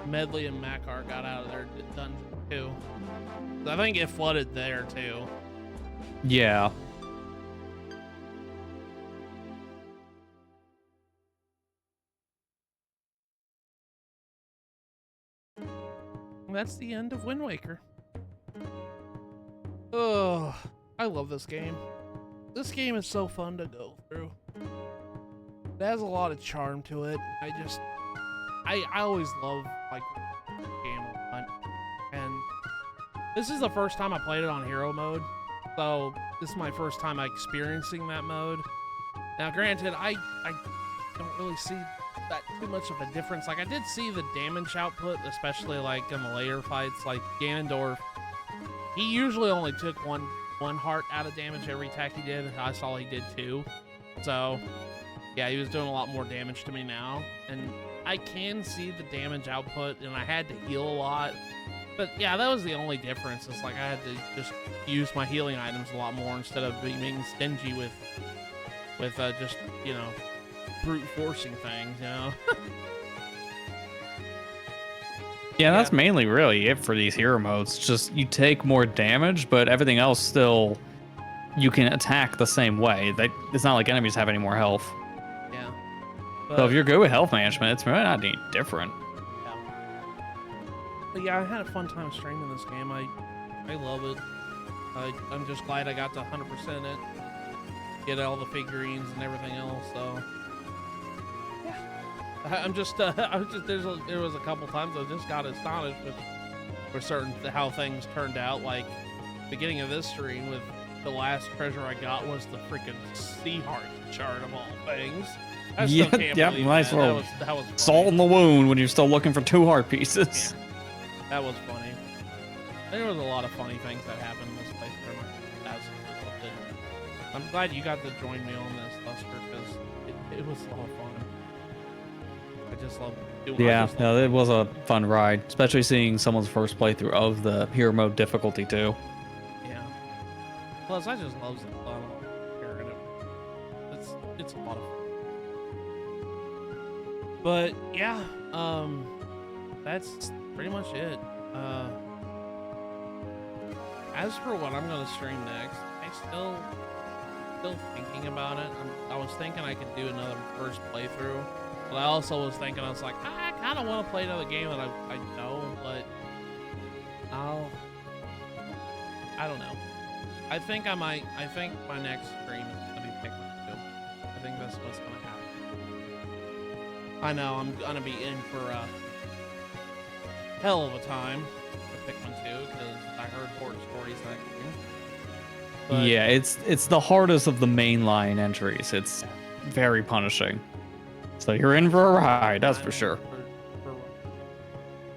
Medley and Makar got out of their dungeon too. I think it flooded there too. Yeah. And that's the end of Windwaker. Oh, I love this game. This game is so fun to go through. It has a lot of charm to it. I always love like game a lot. And this is the first time I played it on hero mode. So this is my first time experiencing that mode. Now granted, I don't really see that too much of a difference. Like I did see the damage output, especially like in the later fights. Like Ganondorf, he usually only took one heart out of damage every attack he did. I saw he did two, so yeah, he was doing a lot more damage to me now, and I can see the damage output, and I had to heal a lot. But yeah, that was the only difference. It's like I had to just use my healing items a lot more instead of being stingy with just brute forcing things. Yeah, Yeah, that's mainly really it for these hero modes. Just you take more damage, but everything else still you can attack the same way. It's not like enemies have any more health. yeah, So if but you're good with health management, it's really not any different. yeah, but yeah, I had a fun time streaming this game. I love it. I'm just glad I got to 100% it, get all the figurines and everything else. So I'm just, I was just, there was a couple times I just got astonished with certain how things turned out. Like beginning of this stream, with the last treasure I got was the freaking sea heart shard of all things. I still can't believe nice that. little That was salt in the wound when you're still looking for 2 heart pieces. Yeah, that was funny. There was a lot of funny things that happened in this playthrough. I absolutely loved it. I'm glad you got to join me on this, Lester, because it was a lot of fun. I just love doing. Yeah, no, it was a fun ride, especially seeing someone's first playthrough of the hero mode difficulty too. Yeah. Plus, I just love Zelda. It's a lot of fun. But yeah, that's pretty much it. As for what I'm gonna stream next, I still thinking about it. I was thinking I could do another first playthrough, but I also was thinking, I was like, I kind of want to play another game that I know, but I don't know. I think I might. I think my next stream is gonna be Pikmin 2. I think that's what's gonna happen. I know I'm gonna be in for a hell of a time with Pikmin 2 because I heard horror stories that game. But Yeah, it's the hardest of the mainline entries. It's very punishing. So you're in for a ride, that's for sure.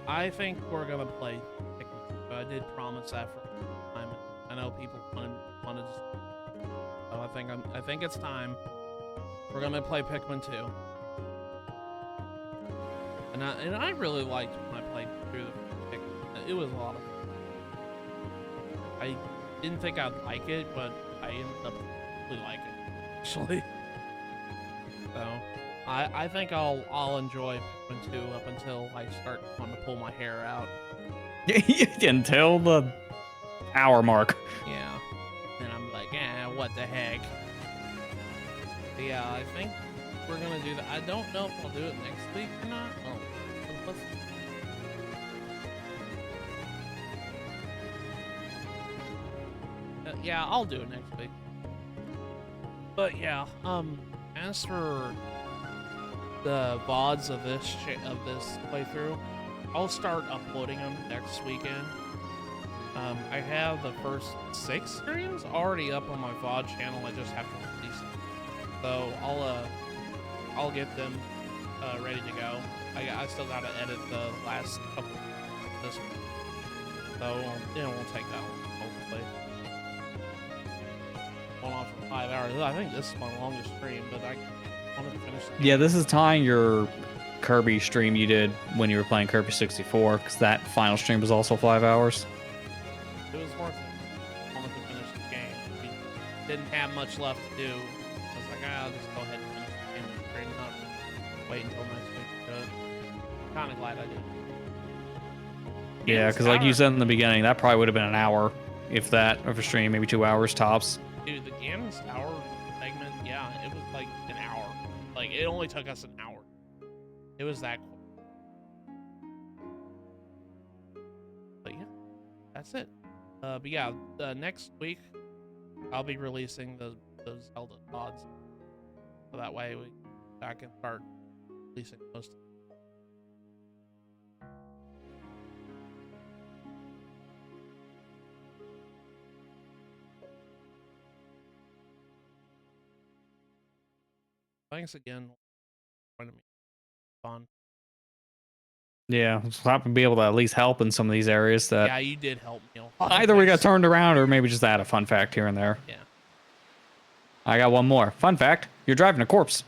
I think we're gonna play Pikmin 2. But I did promise that for time. I know people wanted. So I think it's time. We're gonna play Pikmin 2. And I really liked when I played through the Pikmin. It was a lot of fun. I didn't think I'd like it, but I ended up really liking it, actually. So I think I'll enjoy Pikmin 2 up until I start wanting to pull my hair out. Until the hour mark. Yeah. And I'm like, what the heck? But yeah, I think we're gonna do that. I don't know if I'll do it next week or not. Oh, let's yeah, I'll do it next week. But yeah, as for the VODs of this playthrough, I'll start uploading them next weekend. I have the first 6 streams already up on my VOD channel. I just have to release them. So I'll get them ready to go. I still gotta edit the last couple this week. So it won't take that long, hopefully. Going on for 5 hours. I think this is my longest stream, but I wanted to finish the game. Yeah, this is tying your Kirby stream you did when you were playing Kirby 64, because that final stream was also 5 hours. It was worth it. I wanted to finish the game. We didn't have much left to do. I was like, I'll just go ahead and finish the game and stream, not wait until next week to do it. Kind of glad I did. Yeah, because like you said in the beginning, that probably would have been an hour, if that, of a stream, maybe 2 hours tops. Dude, the Ganon's Tower segment, yeah, it was like an hour. Like, it only took us an hour. It was that quick. But yeah, that's it. But yeah, next week, I'll be releasing those Zelda pods. So that way I can start releasing most of them. Thanks again. point of me. Fun. Yeah, so happy to be able to at least help in some of these areas that Yeah, you did help me a lot. either we got turned around or maybe just add a fun fact here and there. Yeah. I got one more. Fun fact, you're driving a corpse.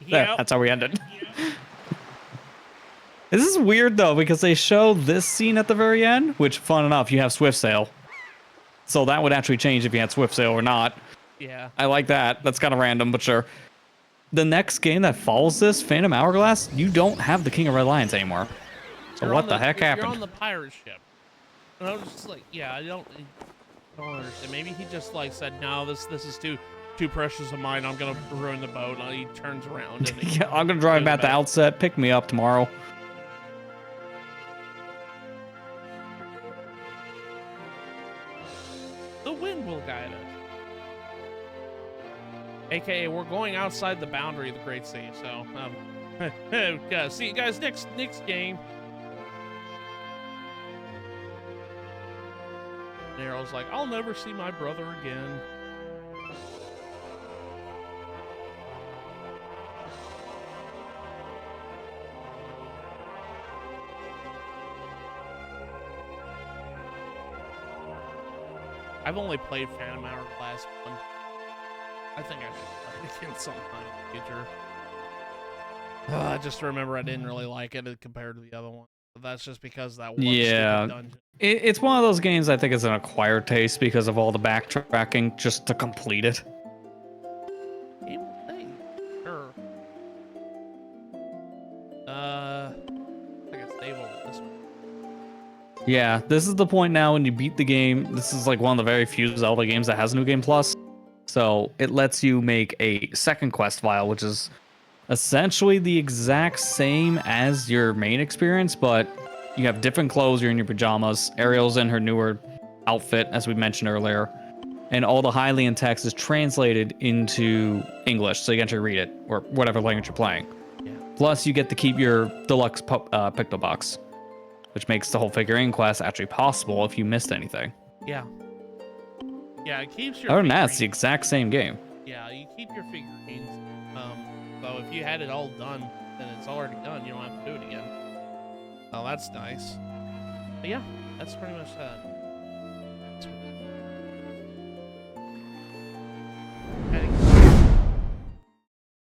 Yeah. That's how we ended. This is weird, though, because they show this scene at the very end, which, fun enough, you have Swift Sail. So that would actually change if you had Swift Sail or not. Yeah. I like that. That's kind of random, but sure. The next game that follows this, Phantom Hourglass, you don't have the King of Red Lions anymore. So what the heck happened? You're on the pirate ship. And I was just like, yeah, I don't understand. Maybe he just like said, no, this is too precious of mine. I'm gonna ruin the boat. And he turns around. And yeah, I'm gonna drive him at the outset. Pick me up tomorrow. The wind will guide us. AKA, we're going outside the boundary of the Great Sea. So, see you guys next game. Nero's like, I'll never see my brother again. I've only played Phantom Hourglass once. I think I should play it again sometime in the future. I just remember I didn't really like it compared to the other one. But that's just because that one stupid dungeon. It's one of those games I think is an acquired taste because of all the backtracking just to complete it. Game thing. Sure. I guess save over this one. Yeah, this is the point now when you beat the game. This is like one of the very few Zelda games that has New Game Plus. So it lets you make a second quest file, which is essentially the exact same as your main experience, but you have different clothes. You're in your pajamas. Ariel's in her newer outfit, as we mentioned earlier. And all the Hylian text is translated into English, so you can actually read it, or whatever language you're playing. Yeah. Plus, you get to keep your deluxe picto box, which makes the whole figurine quest actually possible if you missed anything. Yeah. Yeah, it keeps your Other than that, it's the exact same game. Yeah, you keep your figurines. So if you had it all done, then it's already done. You don't have to do it again. Oh, that's nice. But yeah, that's pretty much that.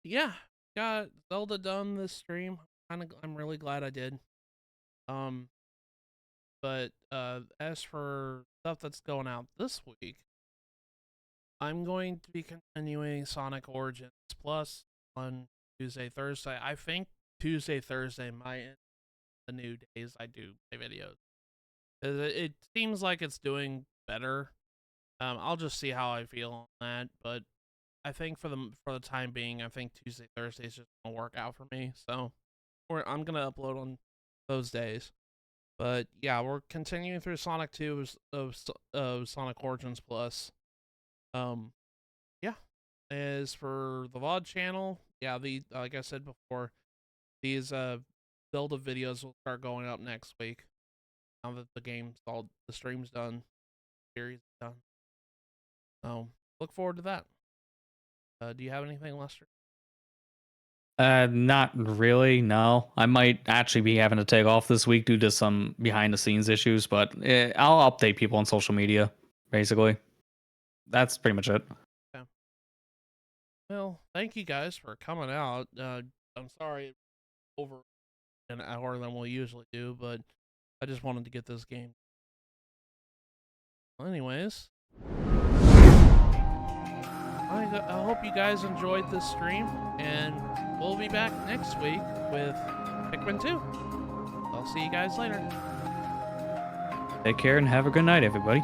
Yeah, got Zelda done this stream. I'm really glad I did. But as for stuff that's going out this week, I'm going to be continuing Sonic Origins Plus on Tuesday, Thursday. I think Tuesday, Thursday might end the new days I do play videos. It seems like it's doing better. I'll just see how I feel on that, but I think for the time being, I think Tuesday, Thursday is just gonna work out for me. So, I'm gonna upload on those days. But yeah, we're continuing through Sonic 2 of Sonic Origins Plus. Yeah. As for the VOD channel, yeah, like I said before, these Zelda videos will start going up next week. Now that the stream's done, series is done. So look forward to that. Do you have anything, Lester? Not really, no. I might actually be having to take off this week due to some behind the scenes issues, but I'll update people on social media, basically. That's pretty much it. Okay. Well, thank you guys for coming out. I'm sorry it's over an hour than we'll usually do, but I just wanted to get this game. Well, anyways, I hope you guys enjoyed this stream, and we'll be back next week with Pikmin 2. I'll see you guys later. Take care and have a good night, everybody.